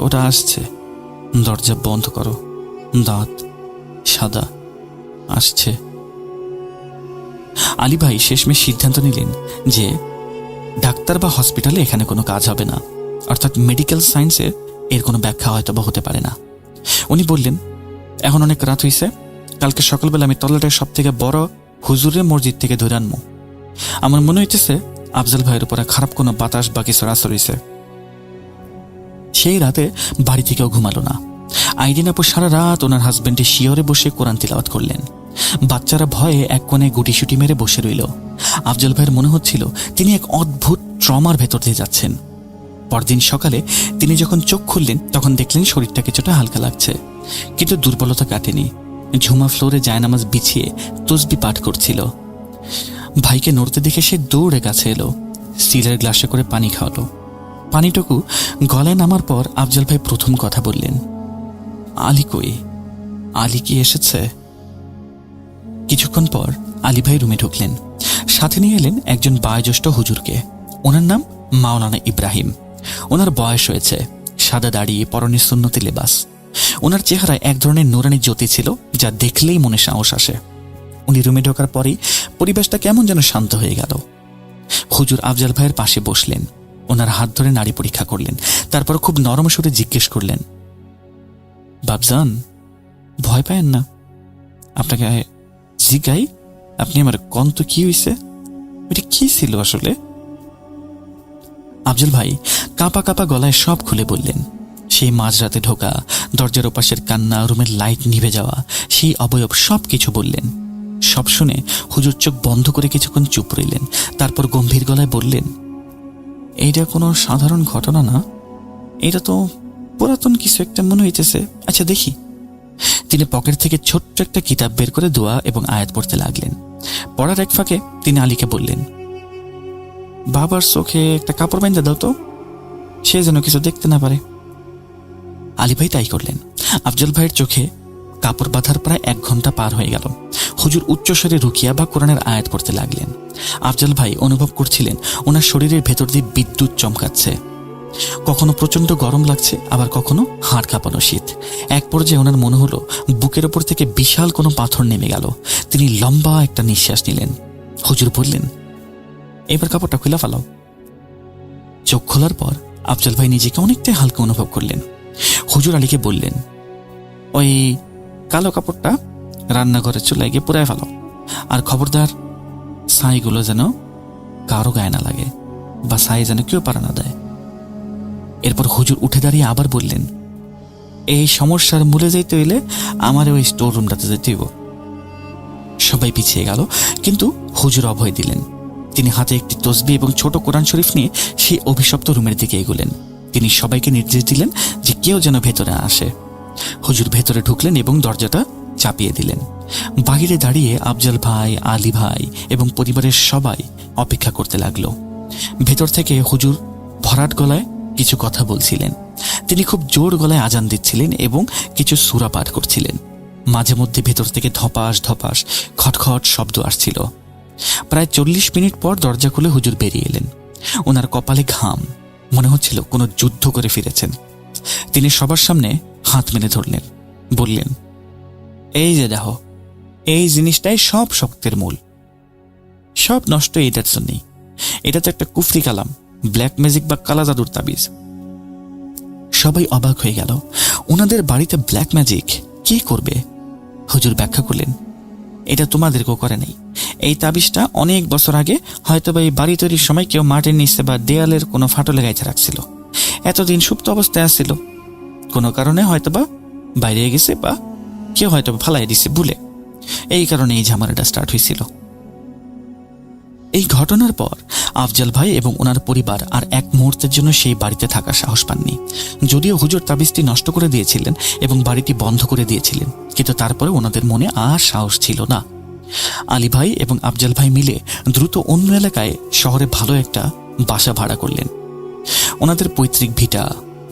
ওটা আসছে, দরজা বন্ধ করো, দাঁত সাদা, আসছে। আলী ভাই শেষমেশ সিদ্ধান্ত নিলেন যে ডাক্তার বা হসপিটালে এখানে কোনো কাজ হবে না, অর্থাৎ মেডিকেল সায়েন্সে এর কোনো ব্যাখ্যা হয়তো বা হতে পারে না। উনি বললেন, এখন অনেক রাত হয়েছে, কালকে সকালবেলা আমি তল্লাটের সব থেকে বড় হুজুরের মসজিদ থেকে ধরে আনবো। আমার মনে হইতেছে আফজাল ভাইয়ের উপরে খারাপ কোনো বাতাস বা কিছু আসর হইছে। সেই রাতে বাড়ি থেকেও ঘুমালো না। আইরিন আপু সারা রাত ওনার হাজবেন্ডের শিয়রে বসে কোরআন তিলাওয়াত করলেন। বাচ্চারা ভয়ে এক কোণে গুটিসুটি মেরে বসে রইল। আফজাল ভাইয়ের মনে হচ্ছিল তিনি এক অদ্ভুত ট্রমার ভেতর দিয়ে যাচ্ছেন। পরদিন সকালে তিনি যখন চোখ খুললেন, তখন দেখলেন শরীরটা কিছুটা হালকা লাগছে, কিন্তু দুর্বলতা কাটেনি। ঝুমা ফ্লোরে জায়নামাজ বিছিয়ে তসবি পাঠ করছিল। ভাইকে নড়তে দেখে সে দৌড়ে কাছে এলো, স্টিলের গ্লাসে করে পানি খাওয়ালো। পানিটুকু গলায় নামার পর আফজাল ভাই প্রথম কথা বললেন, আলী কই? আলী কি এসেছে? কিছুক্ষণ পর আলী ভাই রুমে ঢুকলেন। সাথে নিয়ে এলেন একজন বয়োজ্যেষ্ঠ হুজুরকে। ওনার নাম মাওলানা ইব্রাহিম। ওনার বয়স হয়েছে, সাদা দাড়ি, পরনে সুন্নতি লেবাস। ওনার চেহারায় এক ধরনের নুরানি জ্যোতি ছিল, যা দেখলেই মনে সাহস আসে। উনি রুমে ঢোকার পরেই পরিবেশটা কেমন যেন শান্ত হয়ে গেল। হুজুর আফজাল ভাইয়ের পাশে বসলেন, ওনার হাত ধরে নাড়ি পরীক্ষা করলেন, তারপর খুব নরম সুরে জিজ্ঞেস করলেন, বাবজান ভয় পায়েন না? আপনাকে জিগাই, আপনি আমার কন্ত কি হইছে? এটা কি ছিল আসলে? আফজাল ভাই কাঁপা কাঁপা গলায় সব খুলে বললেন। সেই মাঝরাতে ঢোকা, দরজার ওপাশের কান্না, রুমের লাইট নিভে যাওয়া, সেই অবয়ব সব কিছু বললেন। সব শুনে হুজুর চোখ বন্ধ করে কিছুক্ষণ চুপ রইলেন, তারপর গম্ভীর গলায় বললেন, এইটা কোনো সাধারণ ঘটনা না, এটা তো পুরাতন কিছু একটা মনে হইতেছে। আচ্ছা দেখি। তিনি পকেট থেকে ছোট্ট একটা কিতাব বের করে দোয়া এবং আয়াত পড়তে লাগলেন। পড়ার এক ফাঁকে তিনি আলীকে বললেন, বাবার চোখে একটা কাপড় বেঁধে দাও তো, সে যেন কিছু দেখতে না পারে। আলী ভাই তাই করলেন। আফজাল ভাইয়ের চোখে কাপড় বাঁধার প্রায় 1 ঘন্টা পার হয়ে গেল। হুজুর উচ্চস্বরে রুকিয়া বা কোরআনের আয়াত পড়তে লাগলেন। আফজাল ভাই অনুভব করছিলেন ওনার শরীরের ভেতর দিয়ে বিদ্যুৎ চমকাচ্ছে। কখনো প্রচন্ড গরম লাগছে, আবার কখনো হাড় কাঁপানো শীত। এক পর্যায়ে ওনার মনে হলো বুকের ওপর থেকে বিশাল কোনো পাথর নেমে গেল। তিনি লম্বা একটা নিঃশ্বাস নিলেন। হুজুর বললেন, এবার কাপড়টা খুলে ফেলাও। চোখ খোলার পর আফজাল ভাই নিজেকে অনেকটাই হালকা অনুভব করলেন। হুজুর আলীকে বললেন, ওই কালো কাপড়টা রান্নাঘরের চুলায় গিয়ে পুরায় ফেলো, আর খবরদার ছাইগুলো যেন কারো গায়ে না লাগে বা ছাই যেন কেউ পারা না দেয়। এরপর হুজুর উঠে দাঁড়িয়ে আবার বললেন, এই সমস্যার মূলে যাইতে হইলে আমার ওই স্টোর রুমটাতে যেতে হইব। সবাই পিছিয়ে গেল, কিন্তু হুজুর অভয় দিলেন। তিনি হাতে একটি তসবিহ এবং ছোট কোরআন শরীফ নিয়ে সেই অভিশপ্ত রুমের দিকে এগোলেন। তিনি সবাইকে নির্দেশ দিলেন যে কেউ যেন ভেতরে আসে। হুজুর ভেতরে ঢুকলেন এবং দরজাটা চাপিয়ে দিলেন। বাইরে দাঁড়িয়ে আফজাল ভাই, আলী ভাই এবং পরিবারের সবাই অপেক্ষা করতে লাগলো। ভেতর থেকে হুজুর ভরাট গলায় কিছু কথা বলছিলেন। তিনি খুব জোর গলায় আজান দিচ্ছিলেন এবং কিছু সূরা পাঠ করছিলেন। মাঝে মধ্যে ভেতর থেকে ধপাস ধপাস খটখট শব্দ আসছিল। প্রায় 40 মিনিট পর দরজা খুলে হুজুর বেরিয়ে এলেন। ওনার কপালে ঘাম, মনে হচ্ছিল কোনো যুদ্ধ করে ফিরেছেন। তিনি সবার সামনে হাত মেলে ধরলেন, বললেন, এই যে দেখো, এই জিনিসটাই সব শক্তির মূল, সব নষ্ট এটার জন্যই। এটা তো একটা কুফরি কালাম, ব্ল্যাক ম্যাজিক বা কালা জাদুর তাবিজ। সবাই অবাক হয়ে গেল। ওনাদের বাড়িতে ব্ল্যাক ম্যাজিক কে করবে? হুজুর ব্যাখ্যা করলেন, এটা তোমাদেরকেও করে নাই। এই তাবিজটা অনেক বছর আগে হয়তোবা এই বাড়ি তৈরির সময় কেউ মাটির নিচে বা দেয়ালের কোনো ফাটলে গাইতে রাখছিল। এতদিন সুপ্ত অবস্থায় আসছিল, কোনো কারণে হয়তোবা বাইরে গেছে বা কেউ হয়তো ফালাই দিছে ভুলে। এই কারণে এই ঝামেলাটা স্টার্ট হয়েছিল। এই ঘটনার পর আফজাল ভাই এবং ওনার পরিবার আর এক মুহূর্তের জন্য সেই বাড়িতে থাকার সাহস পাননি। যদিও হুজুর তাবিজটি নষ্ট করে দিয়েছিলেন এবং বাড়িটি বন্ধ করে দিয়েছিলেন, কিন্তু তারপরে ওনাদের মনে আর সাহস ছিল না। আলী ভাই এবং আফজাল ভাই মিলে দ্রুত অন্য এলাকায় শহরে ভালো একটা বাসা ভাড়া করলেন। ওনাদের পৈতৃক ভিটা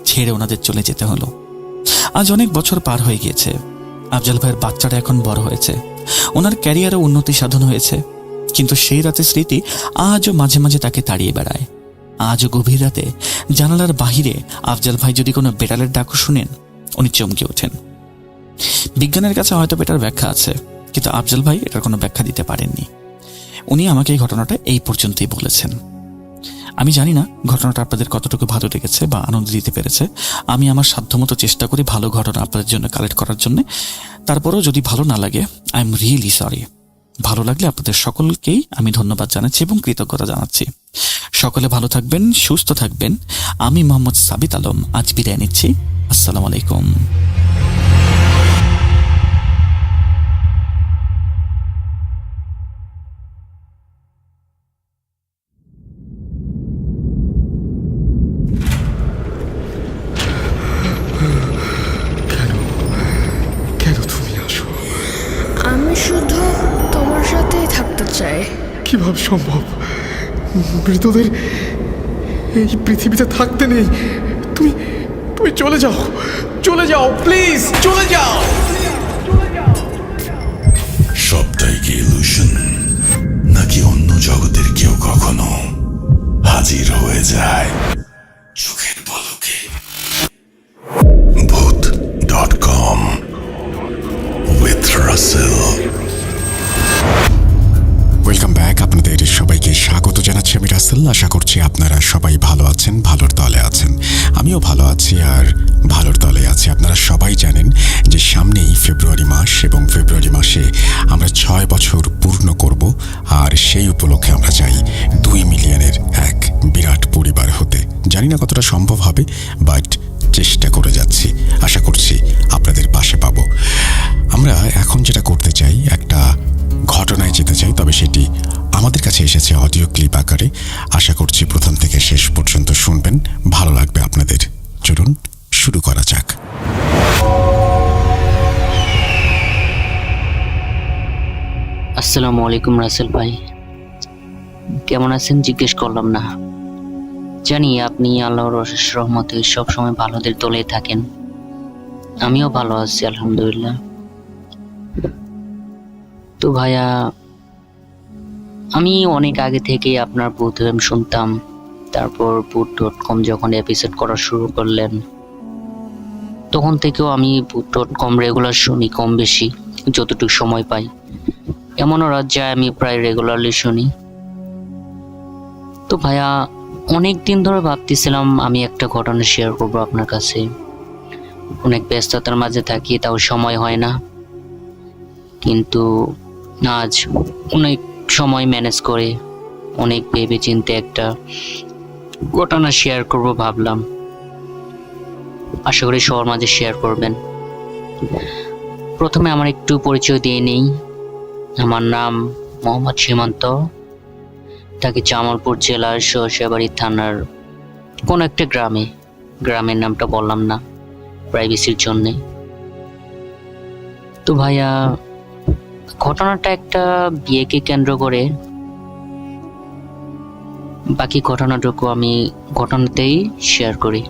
ছেড়ে ওনাদের চলে যেতে হলো। আজ অনেক বছর পার হয়ে গিয়েছে। আফজাল ভাইয়ের বাচ্চাটা এখন বড় হয়েছে, ওনার ক্যারিয়ারে উন্নতি সাধন হয়েছে, কিন্তু সেই রাতের স্মৃতি আজও মাঝে মাঝে তাকে তাড়িয়ে বেড়ায়। আজও গভীর রাতে জানালার বাহিরে আফজাল ভাই যদি কোনো বেড়ালের ডাকও শুনেন, উনি চমকে ওঠেন। বিজ্ঞানের কাছে হয়তো এটার ব্যাখ্যা আছে, কিন্তু আফজাল ভাই এটার কোনো ব্যাখ্যা দিতে পারেননি। উনি আমাকে এই ঘটনাটা এই পর্যন্তই বলেছেন। আমি জানি না ঘটনাটা আপনাদের কতটুকু ভালো লেগেছে বা আনন্দ দিতে পেরেছে। আমি আমার সাধ্যমতো চেষ্টা করি ভালো ঘটনা আপনাদের জন্য কালেক্ট করার জন্য। তারপরেও যদি ভালো না লাগে, আই এম রিয়েলি সরি। ভালো লাগলে আপনাদের সকলকেই আমি ধন্যবাদ জানাচ্ছি এবং কৃতজ্ঞতা জানাচ্ছি। সকলে ভালো থাকবেন, সুস্থ থাকবেন। আমি মোহাম্মদ সাবিত আলম আজ বিদায় নিচ্ছি। আসসালামু আলাইকুম। কেন তুমি আসো? আমি শুধু তোমার সাথেই থাকতে চাই। কিভাবে সম্ভব? মৃতদের এই পৃথিবীতে থাকতে নেই। তুমি তুমি চলে যাও, চলে যাও, প্লিজ চলে যাও। সবটাই কি ইলুশন, নাকি অন্য জগতের কেউ কখনো হাজির হয়ে যায় চোখের পলকে? ভূত.com with Russell। Welcome back. আপনাদের সবাইকে স্বাগত জানাচ্ছি আমি রাসেল। আশা করছি আপনারা সবাই ভালো আছেন, ভালোর দলে আছেন। আমিও ভালো আছি আর ভালোর দলে আছি। আপনারা সবাই জানেন যে সামনেই ফেব্রুয়ারি মাস, এবং ফেব্রুয়ারি মাসে আমরা 6 বছর পূর্ণ করব। আর সেই উপলক্ষে আমরা চাই 2 মিলিয়নের এক বিরাট পরিবার হতে। জানি না কতটা সম্ভব হবে, বাট চেষ্টা করে যাচ্ছি। আশা করছি আপনাদের পাশে পাবো। আমরা এখন যেটা করতে চাই, একটা ঘটনায় যেতে চাই, তবে সেটি আমাদের কাছে এসেছে অডিও ক্লিপ আকারে। আশা করছি প্রথম থেকে শেষ পর্যন্ত শুনবেন, ভালো লাগবে আপনাদের। চলুন শুরু করা যাক। আসসালামু আলাইকুম রাসেল ভাই, কেমন আছেন জিজ্ঞেস করলাম না। জানি আপনি আল্লাহর অশেষ রহমতে সবসময় ভালোদের দলে থাকেন। আমিও ভালো আছি আলহামদুলিল্লাহ। তো ভাইয়া, আমি অনেক আগে থেকেই আপনার ভূত শুনতাম। তারপর ভূত.com যখন এপিসোড করা শুরু করলেন, তখন থেকেও আমি ভূত.com রেগুলার শুনি, কম বেশি যতটুকু সময় পাই। এমনও রাত যায় আমি প্রায় রেগুলারলি শুনি। তো ভাইয়া অনেক দিন ধরে ভাবতেছিলাম আমি একটা ঘটনা শেয়ার করবো আপনার কাছে। অনেক ব্যস্ততার মাঝে থাকি, তাও সময় হয় না, কিন্তু আজ অনেক সময় ম্যানেজ করে অনেক ভেবে চিন্তে একটা ঘটনা শেয়ার করব ভাবলাম। আশা করি সবার মাঝে শেয়ার করবেন। প্রথমে আমার একটু পরিচয় দিয়ে নেই। আমার নাম মোহাম্মদ সীমান্ত, থাকি জামালপুর জেলার সহসিয়াবাড়ি থানার কোন একটা গ্রামে। গ্রামের নামটা বললাম না প্রাইভেসির জন্যে। তো ভাইয়া ঘটনাটা একটা বিয়েকে কেন্দ্র করে, বাকি ঘটনাটুকু আমি ঘটনাতেই শেয়ার করি।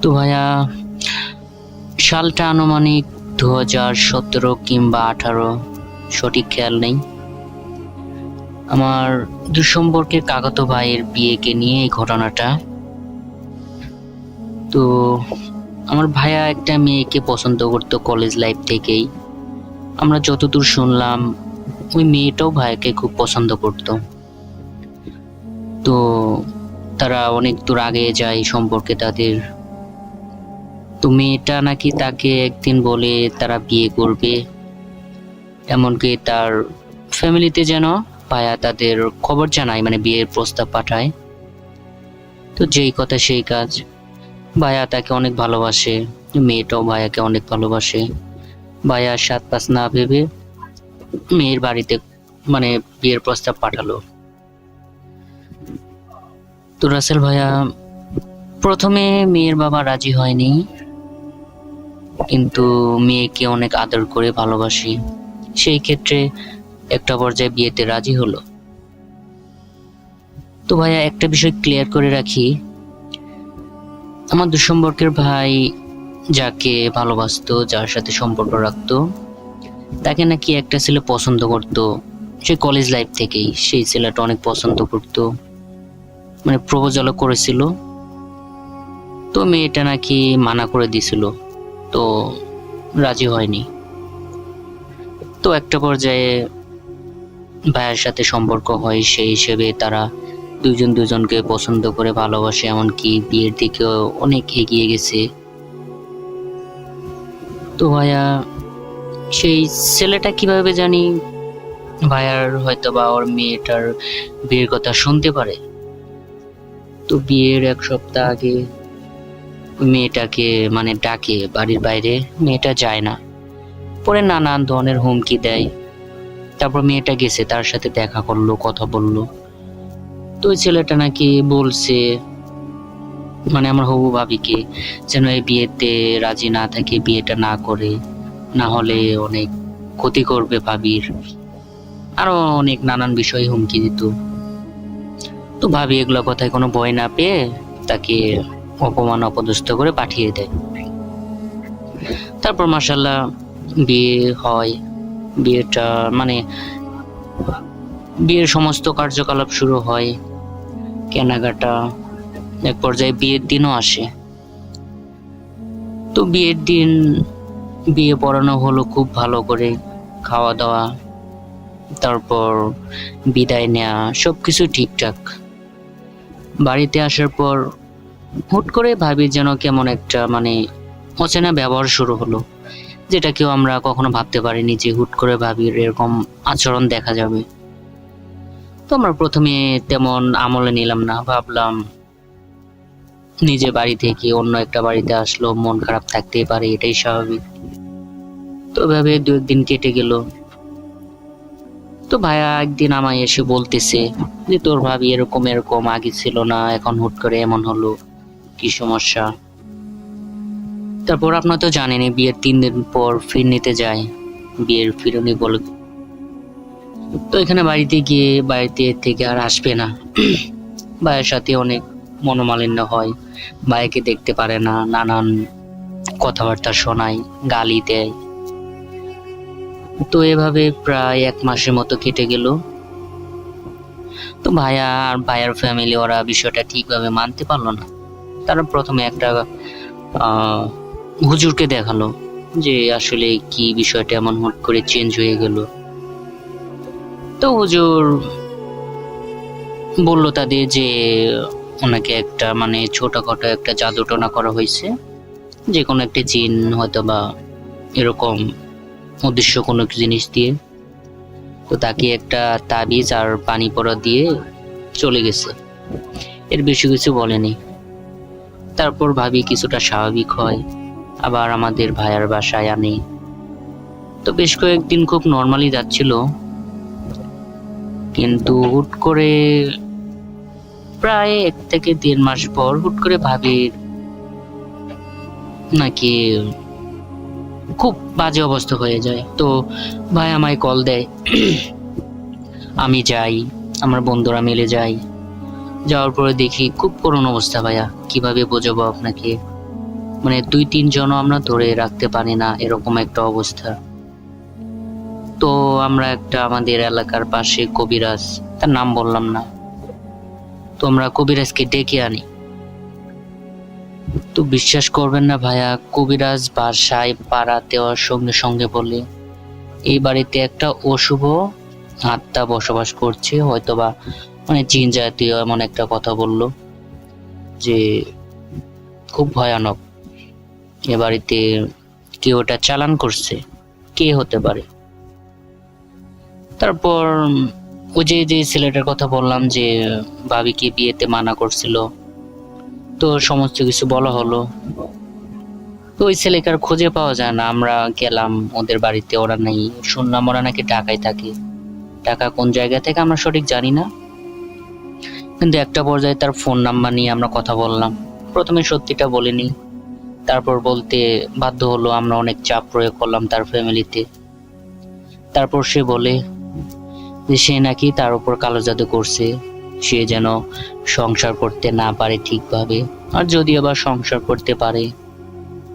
তো ভাইয়া সালটা আনুমানিক 2017 কিংবা 18, সঠিক খেয়াল নেই। আমার দুঃসম্পর্কের কাকাতো ভাইয়ের বিয়েকে নিয়ে এই ঘটনাটা। তো আমার ভাইয়া একটা মেয়েকে পছন্দ করতো কলেজ লাইফ থেকেই। আমরা যতদূর শুনলাম ওই মেয়েটাও ভাইয়াকে খুব পছন্দ করতো। তো তারা অনেক দূর আগে যায় সম্পর্কে তাদের। তো মেয়েটা নাকি তাকে একদিন বলে তারা বিয়ে করবে, এমনকি তার ফ্যামিলিতে যেন ভাইয়া তাদের খবর জানায়, মানে বিয়ের প্রস্তাব পাঠায়। তো যেই কথা সেই কাজ, ভাইয়া তাকে অনেক ভালোবাসে, মেয়েটাও ভাইয়াকে অনেক ভালোবাসে। ভাইয়া 7-5 না ভেবে মেয়ের বাড়িতে মানে বিয়ের প্রস্তাব পাঠালো। তো রাসেল ভাইয়া প্রথমে মেয়ের বাবা রাজি হয়নি, কিন্তু মেয়েকে অনেক আদর করে ভালোবাসি, সেই ক্ষেত্রে একটা পর্যায়ে বিয়েতে রাজি হলো। তো ভাইয়া একটা বিষয় ক্লিয়ার করে রাখি, আমার দুঃসম্পর্কের ভাই যাকে ভালোবাসতো, যার সাথে সম্পর্ক রাখতো, তাকে নাকি একটা ছেলে পছন্দ করতো সে কলেজ লাইফ থেকেই। সেই ছেলেটা অনেক পছন্দ করতো, মানে প্রপোজালও করেছিল। তো মেয়েটা নাকি মানা করে দিছিল, তো রাজি হয়নি। তো একটা পর্যায়ে ভাইয়ের সাথে সম্পর্ক হয়, সেই হিসেবে তারা দুজন দুজনকে পছন্দ করে ভালোবাসে, এমনকি বিয়ের দিকেও অনেক এগিয়ে গেছে। তো ভাইয়া সেই ছেলেটা কিভাবে জানি ভাইয়ার হয়তো বা ওর মেয়েটার বিয়ের কথা শুনতে পারে। তো বিয়ের 1 সপ্তাহ আগে মেয়েটাকে মানে ডাকে বাড়ির বাইরে, মেয়েটা যায় না, পরে নানান ধরনের হুমকি দেয়। তারপর মেয়েটা গেছে, তার সাথে দেখা করলো, কথা বললো। তো ওই ছেলেটা নাকি বলছে মানে আমার হবু ভাবিকে যেন এই বিয়েতে রাজি না থাকে, বিয়েটা না করে, না হলে অনেক ক্ষতি করবে ভাবির, আরো অনেক নানান বিষয়ে হুমকি দিত। তো ভাবি এগুলো কথায় কোনো ভয় না পেয়ে তাকে অপমান অপদস্থ করে পাঠিয়ে দেয়। তারপর মাশাআল্লাহ বিয়ে হয়। বিয়েটা মানে বিয়ের সমস্ত কার্যকলাপ শুরু হয়, কেনাকাটা, এক পর্যায়ে বিয়ের দিনও আসে। তো বিয়ের দিন বিয়ে পড়ানো হলো খুব ভালো করে, খাওয়া দাওয়া, তারপর বিদায় নেওয়া, সবকিছু ঠিকঠাক। বাড়িতে আসার পর হুট করে ভাবি যেন কেমন একটা মানে অচেনা ব্যবহার শুরু হলো, যেটা কেউ আমরা কখনো ভাবতে পারিনি যে হুট করে ভাবির এরকম আচরণ দেখা যাবে। তো আমরা প্রথমে তেমন আমলে নিলাম না, ভাবলাম নিজে বাড়ি থেকে অন্য একটা বাড়িতে আসলো, মন খারাপ থাকতেই পারে, এটাই স্বাভাবিক। তো ভাবে 2 দিন কেটে গেল। তো ভাইয়া একদিন আমায় এসে বলতেছে যে তোর ভাবি এরকম এরকম আগে ছিল না, এখন হুট করে এমন হলো, কি সমস্যা? তারপর আপনারা তো জানেনই বিয়ের 3 দিন পর ফির নিতে যায়, বিয়ের ফিরনি বলে। তো এখানে বাড়িতে গিয়ে বাড়িতে থেকে আর আসবে না। ভাইয়ের সাথে অনেক মনোমালিন্য হয়, ভাইকে দেখতে পারে না, নানান কথাবার্তা শোনায়, গালি দেয়। তো এভাবে প্রায় 1 মাসের মতো কেটে গেল। তো ভাইয়া আর ভাইয়ার ফ্যামিলি ওরা বিষয়টা ঠিকভাবে মানতে পারলো না। তারা প্রথমে একটা হুজুরকে দেখালো যে আসলে কি বিষয়টা এমন হুট করে চেঞ্জ হয়ে গেল। তো তো হুজুর বলল তাদের যে ওনাকে একটা মানে ছোটখাটো একটা জাদুটনা করা হয়েছে, যে কোনো একটা জিন হয়তো বা এরকম উদ্দেশ্য কোনো জিনিস দিয়ে, তো তাকে একটা তাবিজ আর পানি পড়া দিয়ে চলে গেছে, এর বেশি কিছু বলেনি। তারপর ভাবি কিছুটা স্বাভাবিক হয়, আবার আমাদের ভাইয়ার বাসায় আনে। তো বেশ কয়েকদিন খুব নর্মালি যাচ্ছিল, কিন্তু হুট করে প্রায় 1 থেকে 1.5 মাস পর হুট করে ভাবির নাকি খুব বাজে অবস্থা হয়ে যায়। তো ভাই আমায় কল দেয়, আমি যাই, আমার বন্ধুরা মিলে যাই। যাওয়ার পরে দেখি খুব করুণ অবস্থা। ভাইয়া কিভাবে বোঝাবো আপনাকে, মানে 2-3 জনও আমরা ধরে রাখতে পারি না, এরকম একটা অবস্থা। তো আমরা একটা আমাদের এলাকার পাশে কবিরাজ, তার নাম বললাম না, তো আমরা কবিরাজকে ডেকে আনি। তো বিশ্বাস করবেন না ভাইয়া, কবিরাজ বাসায় পাড়া দেওয়ার সঙ্গে সঙ্গে বলে এই বাড়িতে একটা অশুভ আত্মা বসবাস করছে, হয়তোবা মানে জিন জাতীয় এমন একটা কথা বলল যে খুব ভয়ানক, এ বাড়িতে কেউ ওটা চালান করছে, কে হতে পারে। তারপর ওই যে ছেলেটার কথা বললাম যে ভাবিকে বিয়েতে মানা করছিল, তো সমস্ত কিছু বলা হলো। তো ওই ছেলেকে আর খুঁজে পাওয়া যায় না। আমরা গেলাম ওদের বাড়িতে, ওরা নেই। শুনলাম ওরা নাকি ঢাকায় থাকে, ঢাকা কোন জায়গা থেকে আমরা সঠিক জানি না, কিন্তু একটা পর্যায়ে তার ফোন নাম্বার নিয়ে আমরা কথা বললাম। প্রথমে সত্যিটা বলিনি, তারপর বলতে বাধ্য হলো। আমরা অনেক চাপ প্রয়োগ করলাম তার ফ্যামিলিতে। তারপর সে বলে যে সে নাকি তার উপর কালো জাদু করছে, সে যেন সংসার করতে না পারে ঠিকভাবে, আর যদি আবার সংসার করতে পারে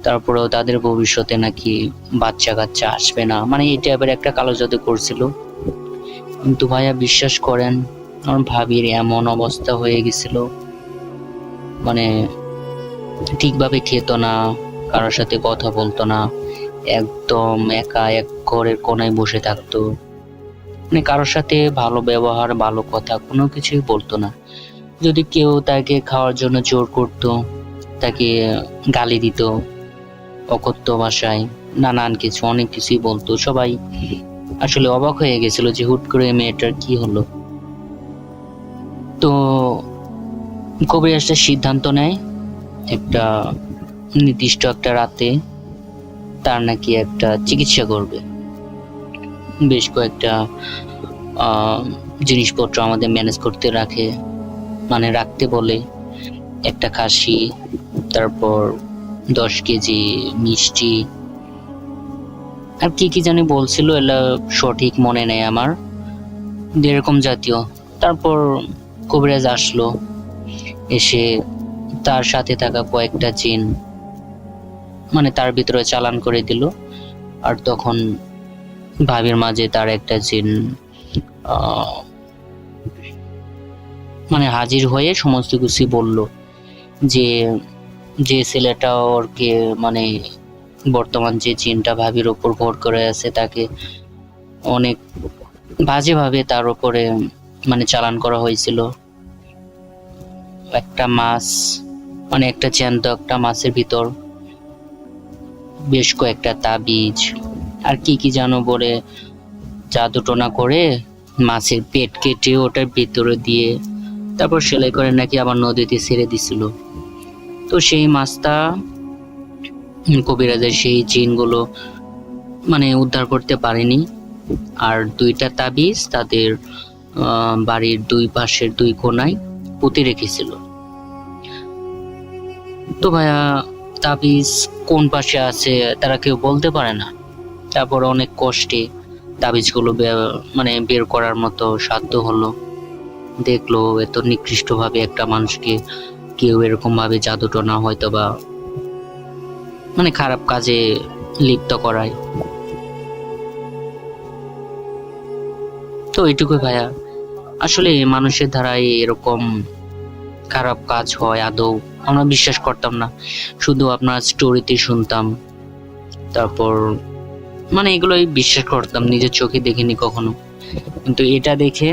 তারপরেও তাদের ভবিষ্যতে নাকি বাচ্চা কাচ্চা আসবে না, মানে এই টাইপের একটা কালো জাদু করছিল। কিন্তু ভাইয়া বিশ্বাস করেন, আমার ভাবির এমন অবস্থা হয়ে গেছিল, মানে ঠিকভাবে খেত না, কারোর সাথে কথা বলতো না, একদম একা এক ঘরের কোনায় বসে থাকতো, মানে কারোর সাথে ভালো ব্যবহার ভালো কথা কোনো কিছুই বলতো না। যদি কেউ তাকে খাওয়ার জন্য জোর করতো, তাকে গালি দিত অকথ্য ভাষায়, নানান কিছু অনেক কিছুই বলতো। সবাই আসলে অবাক হয়ে গেছিল যে হুট করে মেয়েটার কি হলো। তো কবিরাজটা সিদ্ধান্ত নেয় একটা নির্দিষ্ট একটা রাতে তার নাকি একটা চিকিৎসা করবে। বেশ কয়েকটা জিনিসপত্র আমাদের ম্যানেজ করতে রাখতে বলে। একটা খাসি, তারপর 10 কেজি মিষ্টি, আর কি কি জানি বলছিল, এলা সঠিক মনে নেই আমার, এরকম জাতীয়। তারপর কবিরাজ আসলো, এসে তার সাথে থাকা কয়েকটা জিন মানে তার ভিতরে চালান করে দিল। আর তখন ভাবির মাঝে তার একটা জিন মানে হাজির হয়ে সমস্ত কিছু বলল যে যে ছেলেটা ওরকে মানে বর্তমান যে জিনটা ভাবির ওপর ভর করে আছে তাকে অনেক বাজেভাবে তার উপরে মানে চালান করা হয়েছিল। একটা মাছ মানে একটা জ্যান্ত একটা মাছের ভিতর বেশ কয়েকটা তাবিজ আর কি কি জানো বলে জাদুটোনা করে মাছের পেট কেটে ওটার ভিতরে দিয়ে তারপর সেলাই করে নাকি আবার নদীতে ছেড়ে দিছিল। তো সেই মাছটা কবিরাজের সেই জিনগুলো মানে উদ্ধার করতে পারেনি। আর 2টা তাবিজ তাদের বাড়ির 2 পাশের 2 কোণায় পুঁতে রেখেছিল। তো ভাইয়া তাবিজ কোন পাশে আছে তারা কেউ বলতে পারে না। তারপর অনেক কষ্টে তাবিজগুলো মানে বের করার মতো সাধ্য হলো। দেখলো এত নিকৃষ্টভাবে একটা মানুষকে কেউ এরকম ভাবে জাদুটোনা হয়তো বা মানে খারাপ কাজে লিপ্ত করায়। তো এইটুকুই ভাইয়া, আসলে মানুষের দ্বারাই এরকম খারাপ কাজ হয় আদৌ আমরা বিশ্বাস করতাম না, শুধু আপনার স্টোরিতে শুনতাম, তারপর মানে এগুলোই বিশ্বাস করতাম, নিজের চোখে দেখিনি কখনো। কিন্তু এটা দেখে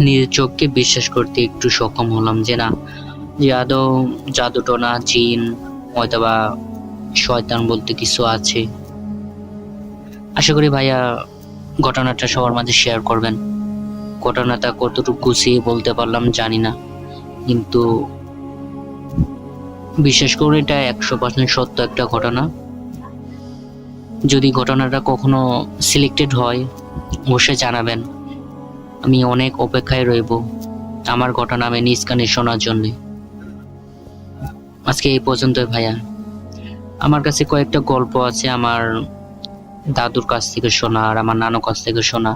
নিজের চোখকে বিশ্বাস করতে একটু সক্ষম হলাম যে না, যে আদৌ জাদুটোনা, জিন অথবা শয়তান বলতে কিছু আছে। আশা করি ভাইয়া ঘটনাটা সবার মাঝে শেয়ার করবেন। ঘটনাটা কতটুকু গুছিয়ে বলতে পারলাম জানি না, কিন্তু বিশেষ করে এটা 100% সত্য একটা ঘটনা। যদি ঘটনাটা কখনো সিলেক্টেড হয় অবশ্যই জানাবেন, আমি অনেক অপেক্ষায় রইব আমার ঘটনা আমি নিজ কানে শোনার জন্যে। আজকে এই পর্যন্তই ভাইয়া। আমার কাছে কয়েকটা গল্প আছে আমার দাদুর কাছ থেকে শোনা আর আমার নানুর কাছ থেকে শোনা।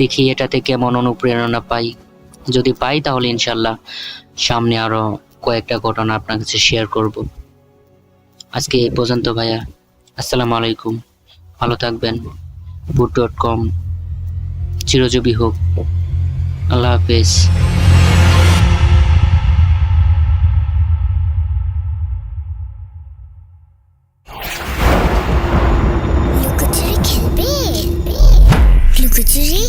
দেখি এটাতে কেমন অনুপ্রেরণা পাই। যদি পাই তাহলে ইনশাল্লাহ সামনে আরো কয়েকটা ঘটনা আপনার কাছে শেয়ার করব। আজকে এই পর্যন্ত ভাইয়া। আসসালামু আলাইকুম, ভালো থাকবেন। ভূত.com চিরজীবী হোক। আল্লাহ হাফেজ। লুকোচুরি খেলবে? লুকোচুরি?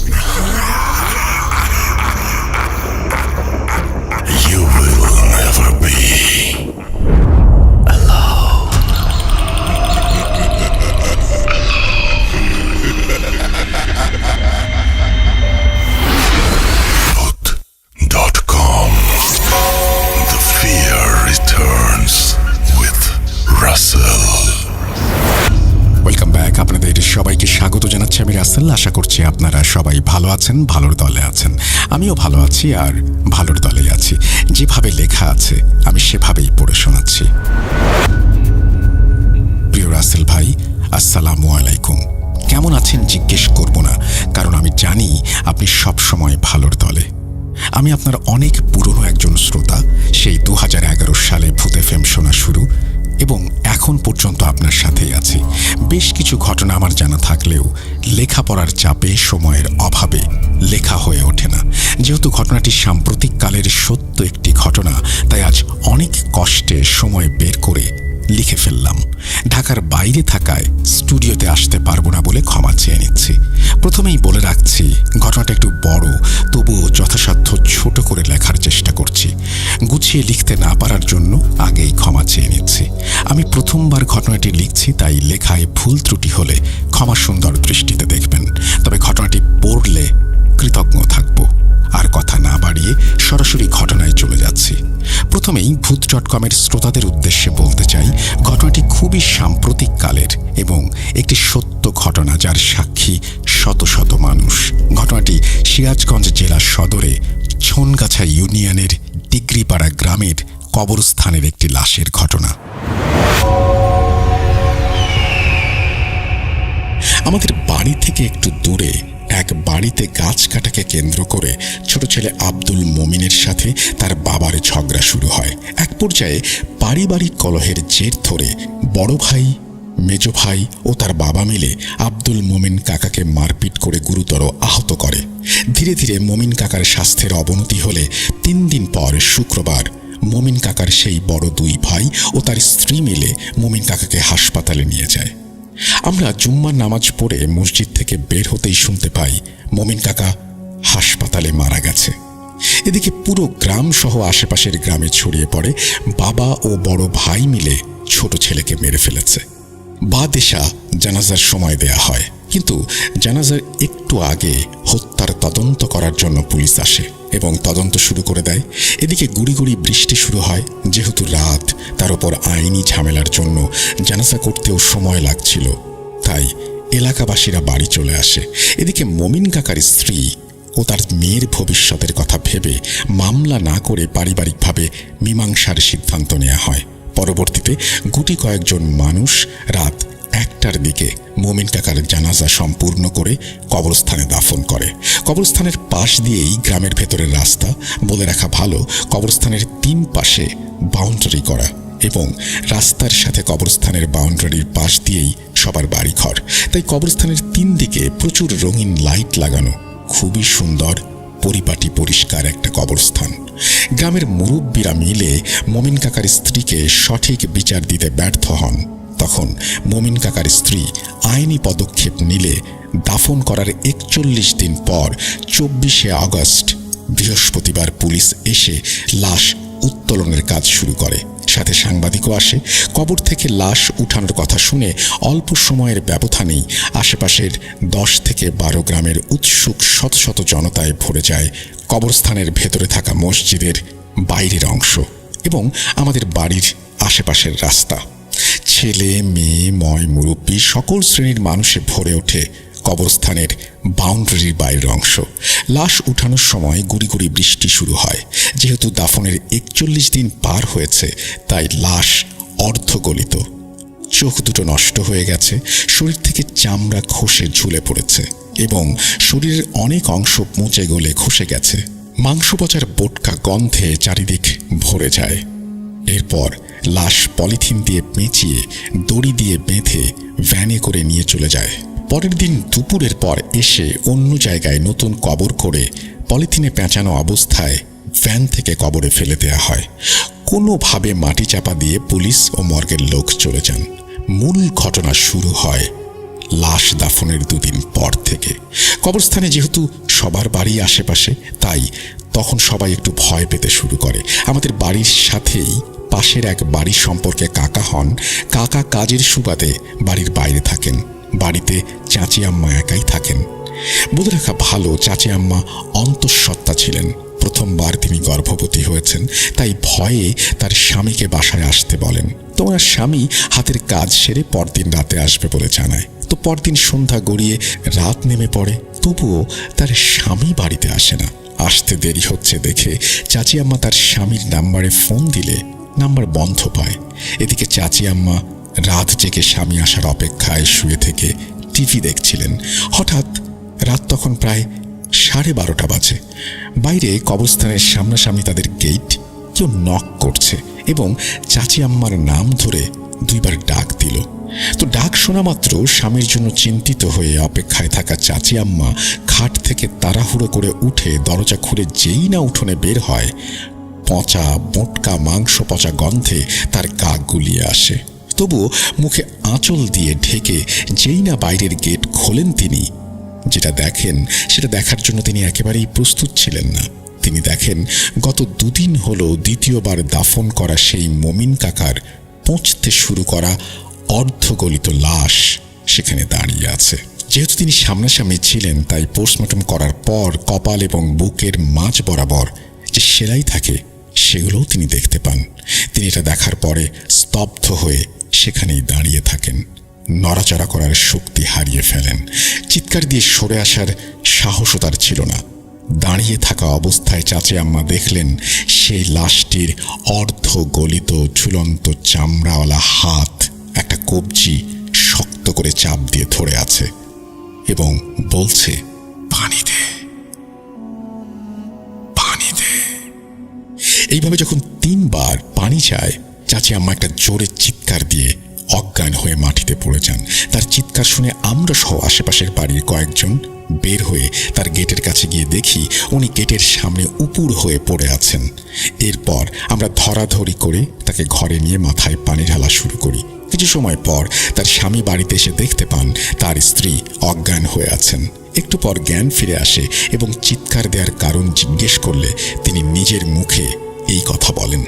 You will never be alone.com. The fear returns with Russell. Welcome back. আপনাদের সবাইকে স্বাগত জানাচ্ছি আমি রাসেল। আশা করছি আপনারা সবাই ভালো আছেন, ভালোর দলে আছেন। আমিও ভালো আছি আর ভালোর দলেই আছি। যেভাবে লেখা আছে আমি সেভাবেই পড়ে শোনাচ্ছি। প্রিয় রাসেল ভাই, আসসালামু আলাইকুম। কেমন আছেন জিজ্ঞেস করব না, কারণ আমি জানি আপনি সব সময় ভালোর দলে। আমি আপনার অনেক পুরনো একজন শ্রোতা। সেই 2011 সালে ভূত এফএম শোনা শুরু এবং এখন পর্যন্ত আপনার সাথেই আছি। বেশ কিছু ঘটনা আমার জানা থাকলেও লেখাপড়ার চাপে, সময়ের অভাবে লেখা হয়ে ওঠে না। যেহেতু ঘটনাটি সাম্প্রতিক কালের সত্য একটি ঘটনা, তাই আজ অনেক কষ্টে সময় বের করে লিখে ফেললাম। ঢাকার বাইরে থাকায় স্টুডিওতে আসতে পারবো না বলে ক্ষমা চেয়ে নিচ্ছি। প্রথমেই বলে রাখছি, ঘটনাটা একটু বড়, তবুও যথাসাধ্য ছোট করে লেখার চেষ্টা করছি। গুছিয়ে লিখতে না পারার জন্য আগেই ক্ষমা চেয়ে নিচ্ছি। আমি প্রথমবার ঘটনাটি লিখছি, তাই লেখায় ভুল ত্রুটি হলে ক্ষমা সুন্দর দৃষ্টিতে দেখবেন। তবে ঘটনাটি পড়লে কৃতজ্ঞ থাকব। আর কথা না বাড়িয়ে সরাসরি ঘটনায় চলে যাচ্ছি। প্রথমেই ভূত.com-এর শ্রোতাদের উদ্দেশ্যে বলতে চাই, ঘটনাটি খুবই সাম্প্রতিক কালের এবং একটি সত্য ঘটনা, যার সাক্ষী শত শত মানুষ। ঘটনাটি সিরাজগঞ্জ জেলা সদরে ছনগাছা ইউনিয়নের ডিগ্রিপাড়া গ্রামের কবরস্থানের একটি লাশের ঘটনা। আমাদের বাড়ি থেকে একটু দূরে এক বাড়িতে গাছ কাটাকে কেন্দ্র করে ছোট ছেলে আব্দুল মোমিনের সাথে তার বাবার ঝগড়া শুরু হয়। এক পর্যায়ে পারিবারিক কলহের জের ধরে বড় ভাই, মেজ ভাই ও তার বাবা মিলে আব্দুল মোমিন কাকাকে মারপিট করে গুরুতর আহত করে। ধীরে ধীরে মোমিন কাকার স্বাস্থ্যের অবনতি হলে 3 দিন পর শুক্রবার মোমিন কাকার সেই বড় 2 ভাই ও তার স্ত্রী মিলে মোমিন কাকাকে হাসপাতালে নিয়ে যায়। আমরা জুম্মার নামাজ পড়ে মসজিদ থেকে বের হতেই শুনতে পাই মোমিন কাকা হাসপাতালে মারা গেছে। এদিকে পুরো গ্রাম সহ আশেপাশের গ্রামে ছড়িয়ে পড়ে বাবা ও বড় ভাই মিলে ছোট ছেলেকে মেরে ফেলেছে। বাদেশা জানাজার সময় দেয়া হয়, কিন্তু জানাজার একটু আগে হত্যার তদন্ত করার জন্য পুলিশ আসে এবং তদন্ত শুরু করে দেয়। এদিকে গুড়ি গুড়ি বৃষ্টি শুরু হয়। যেহেতু রাত, তার উপর আইনি ঝামেলার জন্য জানাজা করতেও সময় লাগছিল, তাই এলাকাবাসীরা বাড়ি চলে আসে। এদিকে মোমিন কাকার স্ত্রী ও তার মেয়ের ভবিষ্যতের কথা ভেবে মামলা না করে পারিবারিকভাবে মীমাংসার সিদ্ধান্ত নেওয়া হয়। পরবর্তীতে গুটি কয়েকজন মানুষ রাত 1টার দিকে মোমিন কাকার জানাজা সম্পূর্ণ করে কবরস্থানে দাফন করে। কবরস্থানের পাশ দিয়েই গ্রামের ভেতরের রাস্তা। বলে রাখা ভালো, কবরস্থানের 3 পাশে বাউন্ডারি করা এবং রাস্তার সাথে কবরস্থানের বাউন্ডারির পাশ দিয়েই সবার বাড়িঘর। তাই কবরস্থানের 3 দিকে প্রচুর রঙিন লাইট লাগানো। খুবই সুন্দর, পরিপাটি, পরিষ্কার একটা কবরস্থান। গ্রামের মুরব্বীরা মিলে মোমিন কাকার স্ত্রীকে সঠিক বিচার দিতে ব্যর্থ হন। তখন মোমিন কাকার স্ত্রী আইনি পদক্ষেপ নিলে দাফন করার 41 দিন পর 24শে আগস্ট বৃহস্পতিবার পুলিশ এসে লাশ উত্তোলনের কাজ শুরু করে। সাথে সাংবাদিকও আসে। কবর থেকে লাশ উঠানোর কথা শুনে অল্প সময়ের ব্যবধানেই আশেপাশের 10 থেকে 12 গ্রামের উৎসুক শত শত জনতায় ভরে যায় কবরস্থানের ভেতরে থাকা মসজিদের বাইরের অংশ এবং আমাদের বাড়ির আশেপাশের রাস্তা। ছেলে মেয়ে ময় মুরব্বী সকল শ্রেণীর মানুষে ভরে ওঠে কবরস্থানের বাউন্ডারির বাইরের অংশ। লাশ উঠানোর সময় গুড়ি গুড়ি বৃষ্টি শুরু হয়। যেহেতু দাফনের 41 দিন পার হয়েছে তাই লাশ অর্ধগলিত, চোখ দুটো নষ্ট হয়ে গেছে, শরীর থেকে চামড়া খসে ঝুলে পড়েছে এবং শরীরের অনেক অংশ মুচে গলে খসে গেছে। মাংস পচার বোটকা গন্ধে চারিদিক ভরে যায়। এরপর লাশ পলিথিন দিয়ে পেঁচিয়ে দড়ি দিয়ে বেঁধে ভ্যানে করে নিয়ে চলে যায়। পরের দিন দুপুরের পর এসে অন্য জায়গায় নতুন কবর করে পলিথিনে পেঁচানো অবস্থায় ভ্যান থেকে কবরে ফেলে দেওয়া হয়। কোনোভাবে মাটি চাপা দিয়ে পুলিশ ও মর্গের লোক চলে যান। মূল ঘটনা শুরু হয় লাশ দাফনের 2 দিন পর থেকে। কবরস্থানে যেহেতু সবার বাড়ি আশেপাশে, তাই তখন সবাই একটু ভয় পেতে শুরু করে। আমাদের বাড়ির সাথেই পাশের এক বাড়ির সম্পর্কে কাকা হন। কাকা কাজের সুবাদে বাড়ির বাইরে থাকেন। বাড়িতে চাচি আম্মা একাই থাকেন। বলে রাখা ভালো, চাচি আম্মা অন্তঃসত্ত্বা ছিলেন। প্রথমবার তিনি গর্ভবতী হয়েছেন, তাই ভয়ে তার স্বামীকে বাসায় আসতে বলেন। তো ওনার স্বামী হাতের কাজ সেরে পরদিন রাতে আসবে বলে জানায়। তো পরদিন সন্ধ্যা গড়িয়ে রাত নেমে পড়ে, তবুও তার স্বামী বাড়িতে আসে না। আসতে দেরি হচ্ছে দেখে চাচি আম্মা তার স্বামীর নাম্বারে ফোন দিলে নাম্বার বন্ধ পায়। এদিকে চাচি আম্মা রাত জেগে স্বামী আসার অপেক্ষায় শুয়ে থেকে টিভি দেখছিলেন। হঠাৎ রাত তখন প্রায় 12:30 বাজে। বাইরে কবরস্থানের সামনাসামনি তাদের গেট কেউ নক করছে এবং চাচি আম্মার নাম ধরে 2 বার ডাক দিল। তো ডাক শোনা মাত্র স্বামীর জন্য চিন্তিত হয়ে অপেক্ষায় থাকা চাচি আম্মা খাট থেকে তাড়াহুড়ো করে উঠে দরজা খুলে যেই না উঠোনে বের হয়, পচা বোটকা মাংস পচা গন্ধে তার গা গুলিয়ে আসে। তবুও মুখে আঁচল দিয়ে ঢেকে যেই না বাইরের গেট খোলেন তিনি, যেটা দেখেন সেটা দেখার জন্য তিনি একেবারেই প্রস্তুত ছিলেন না। তিনি দেখেন গত 2 দিন হলো দ্বিতীয়বার দাফন করা সেই মমিন কাকার পচতে শুরু করা অর্ধগলিত লাশ সেখানে দাঁড়িয়ে আছে। যেহেতু তিনি সামনাসামনি ছিলেন, তাই পোস্টমর্টম করার পর কপাল এবং বুকের মাঝ বরাবর যে সেলাই থাকে সেগুলোও তিনি দেখতে পান। তিনি এটা দেখার পরে স্তব্ধ হয়ে সেখানেই দাঁড়িয়ে থাকেন। নড়াচড়া করার শক্তি হারিয়ে ফেলেন। চিৎকার দিয়ে সরে আসার সাহসও তার ছিল না। দাঁড়িয়ে থাকা অবস্থায় চাচি আম্মা দেখলেন সেই লাশটির অর্ধ গলিত ঝুলন্ত চামড়াওয়ালা হাত একটা কবজি শক্ত করে চাপ দিয়ে ধরে আছে এবং বলছে, পানি দে, পানি দে। এইভাবে যখন 3 বার পানি চায়, চাচি আম্মা একটা জোরে চিৎকার দিয়ে অজ্ঞান হয়ে মাটিতে পড়ে যান। তার চিৎকার শুনে আমরা সহ আশেপাশের বাড়ির কয়েকজন বের হয়ে তার গেটের কাছে গিয়ে দেখি উনি গেটের সামনে উপুর হয়ে পড়ে আছেন। এরপর আমরা ধরাধরি করে তাকে ঘরে নিয়ে মাথায় পানি ঢালা শুরু করি। কিছু সময় পর তার স্বামী বাড়িতে এসে দেখতে পান তার স্ত্রী অজ্ঞান হয়ে আছেন। একটু পর জ্ঞান ফিরে আসে এবং চিৎকার দেওয়ার কারণ জিজ্ঞেস করলে তিনি নিজের মুখে এই কথা বলেন।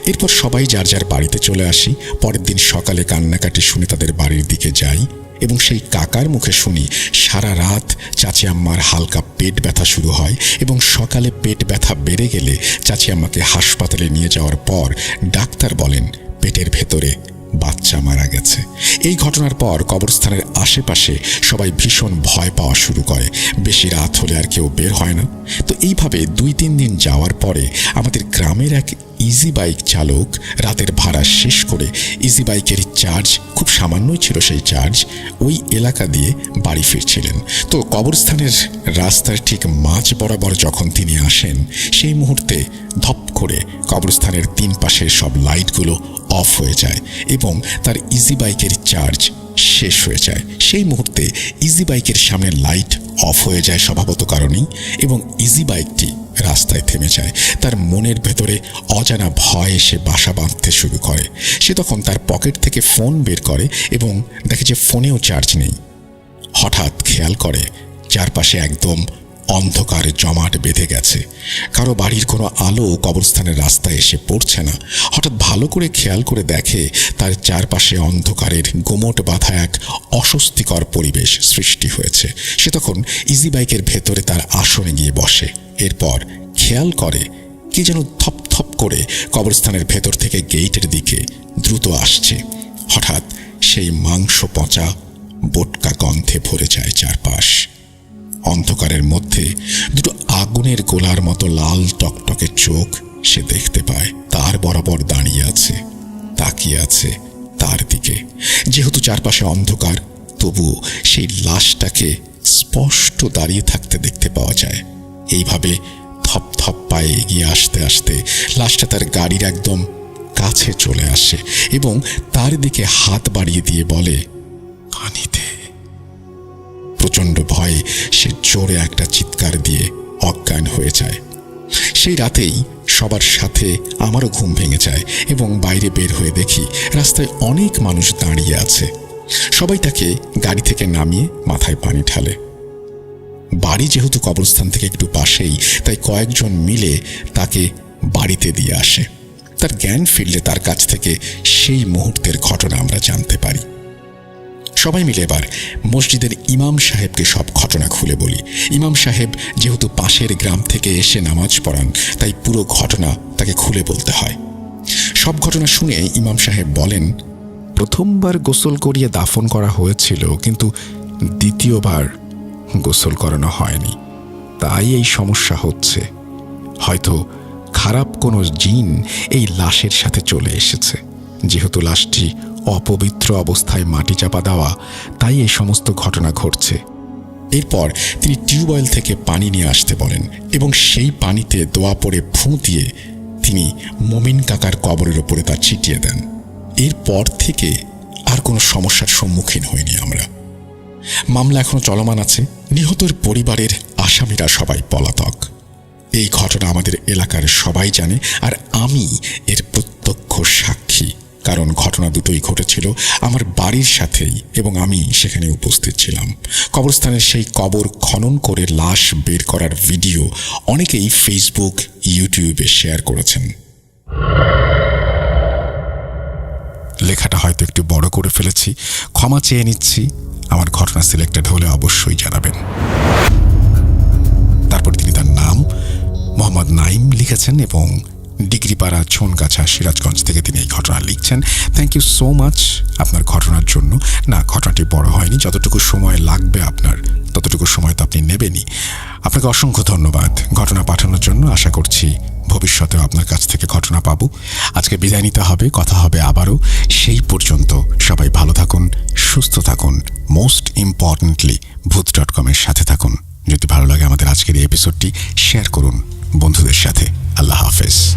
এরপর সবাই যার যার বাড়িতে চলে আসি। পরের দিন সকালে কান্নাকাটি শুনে তাদের বাড়ির দিকে যাই এবং সেই কাকার মুখে শুনি সারা রাত চাচি আম্মার হালকা পেট ব্যথা শুরু হয় এবং সকালে পেট ব্যথা বেড়ে গেলে চাচি আম্মাকে হাসপাতালে নিয়ে যাওয়ার পর ডাক্তার বলেন পেটের ভেতরে বাচ্চা মারা গেছে। এই ঘটনার পর কবরস্থানের আশেপাশে সবাই ভীষণ ভয় পাওয়া শুরু করে। বেশি রাত হলে আর কেউ বের হয় না। তো এইভাবে 2-3 দিন যাওয়ার পরে আমাদের গ্রামের এক ইজি বাইক চালক রাতের ভাড়া শেষ করে, ইজি বাইকের চার্জ খুব সামান্যই ছিল, সেই চার্জ ওই এলাকা দিয়ে বাড়ি ফিরছিলেন। তো কবরস্থানের রাস্তার ঠিক মাঝ বরাবর যখন তিনি আসেন, সেই মুহূর্তে ধপ করে কবরস্থানের 3 পাশের সব লাইটগুলো অফ হয়ে যায় এবং তার ইজি বাইকের চার্জ শেষ হয়ে যায়। সেই মুহূর্তে ইজি বাইকের সামনে লাইট অফ হয়ে যায় স্বভাবত কারণেই এবং ইজি বাইকটি রাস্তায় থেমে যায়। তার মনের ভেতরে অজানা ভয় এসে বাসা বাঁধতে শুরু করে। সে তখন তার পকেট থেকে ফোন বের করে এবং দেখে যে ফোনেও চার্জ নেই। হঠাৎ খেয়াল করে চারপাশে একদম অন্ধকার জমাট বেঁধে গেছে। কারো বাড়ির কোনো আলো কবরস্থানের রাস্তায় এসে পড়ছে না। হঠাৎ ভালো করে খেয়াল করে দেখে তার চারপাশে অন্ধকারের গোমট বাঁধা এক অস্বস্তিকর পরিবেশ সৃষ্টি হয়েছে। সে তখন ইজি বাইকের ভেতরে তার আসনে গিয়ে বসে। এরপর খেয়াল করে কি যেন থপ থপ করে কবরস্থানের ভেতর থেকে গেইটের দিকে দ্রুত আসছে। হঠাৎ সেই মাংস পচা বোটকা গন্ধে ভরে যায় চারপাশ। অন্ধকারের মধ্যে দুটো আগুনের গোলার মতো লাল টকটকে চোখ সে দেখতে পায়। তার বরাবর দাঁড়িয়ে আছে, তাকিয়ে আছে তার দিকে। যেহেতু চারপাশে অন্ধকার, তবুও সেই লাশটাকে স্পষ্ট দাঁড়িয়ে থাকতে দেখতে পাওয়া যায়। এইভাবে থপ থপ পায়ে এগিয়ে আসতে আসতে লাশটা তার গাড়ির একদম কাছে চলে আসে এবং তার দিকে হাত বাড়িয়ে দিয়ে বলে, পানিতে। প্রচণ্ড ভয়ে সে জোরে একটা চিৎকার দিয়ে অজ্ঞান হয়ে যায়। সেই রাতেই সবার সাথে আমারও ঘুম ভেঙে যায় এবং বাইরে বের হয়ে দেখি রাস্তায় অনেক মানুষ দাঁড়িয়ে আছে। সবাই তাকে গাড়ি থেকে নামিয়ে মাথায় পানি ঢালে। বাড়ি যেহেতু কবরস্থান থেকে একটু পাশেই, তাই কয়েকজন মিলে তাকে বাড়িতে দিয়ে আসে। তার জ্ঞান ফিরলে তার কাছ থেকে সেই মুহূর্তের ঘটনা আমরা জানতে পারি। সবাই মিলে এবার মসজিদের ইমাম সাহেবকে সব ঘটনা খুলে বলি। ইমাম সাহেব যেহেতু পাশের গ্রাম থেকে এসে নামাজ পড়ান, তাই পুরো ঘটনা তাকে খুলে বলতে হয়। সব ঘটনা শুনে ইমাম সাহেব বলেন, প্রথমবার গোসল করিয়ে দাফন করা হয়েছিল, কিন্তু দ্বিতীয়বার গোসল করানো হয়নি, তাই এই সমস্যা হচ্ছে। হয়তো খারাপ কোনো জিন এই লাশের সাথে চলে এসেছে। যেহেতু লাশটি অপবিত্র অবস্থায় মাটি চাপা দেওয়া, তাই এই সমস্ত ঘটনা ঘটছে। এরপর তিনি টিউবওয়েল থেকে পানি নিয়ে আসতে বলেন এবং সেই পানিতে দোয়া পড়ে ফুঁ দিয়ে তিনি মমিন কাকার কবরের ওপরে তা ছিটিয়ে দেন। এরপর থেকে আর কোনো সমস্যার সম্মুখীন হইনি আমরা। মামলা এখনো চলমান আছে। নিহতের পরিবারের আসামিরা সবাই পলাতক। এই ঘটনা আমাদের এলাকার সবাই জানে, আর আমি এর প্রত্যক্ষ সাক্ষী। কারণ ঘটনা দুটোই ঘটেছিল আমার বাড়ির সাথেই এবং আমি সেখানে উপস্থিত ছিলাম। কবরস্থানের সেই কবর খনন করে লাশ বের করার ভিডিও অনেকেই ফেসবুক, ইউটিউবে শেয়ার করেছেন। লেখাটা হয়তো একটু বড় করে ফেলেছি, ক্ষমা চেয়ে নিচ্ছি। আমার ঘটনা সিলেক্টেড হলে অবশ্যই জানাবেন। তারপর তিনি তার নাম মোহাম্মদ নাইম লিখেছেন এবং ডিগ্রিপাড়া ছোনগাছা সিরাজগঞ্জ থেকে তিনি এই ঘটনা লিখছেন। থ্যাংক ইউ সো মাচ আপনার ঘটনার জন্য। না, ঘটনাটি বড় হয়নি, যতটুকু সময় লাগবে আপনার ততটুকু সময় তো আপনি নেবেনই। আপনাকে অসংখ্য ধন্যবাদ ঘটনা পাঠানোর জন্য। আশা করছি ভবিষ্যতেও আপনার কাছ থেকে ঘটনা পাবো। আজকে বিদায় নিতে হবে, কথা হবে আবারও। সেই পর্যন্ত সবাই ভালো থাকুন, সুস্থ থাকুন, মোস্ট ইম্পর্টেন্টলি ভূত.com-এর সাথে থাকুন। যদি ভালো লাগে আমাদের আজকের এই এপিসোডটি শেয়ার করুন বন্ধুদের সাথে। আল্লাহ হাফেজ।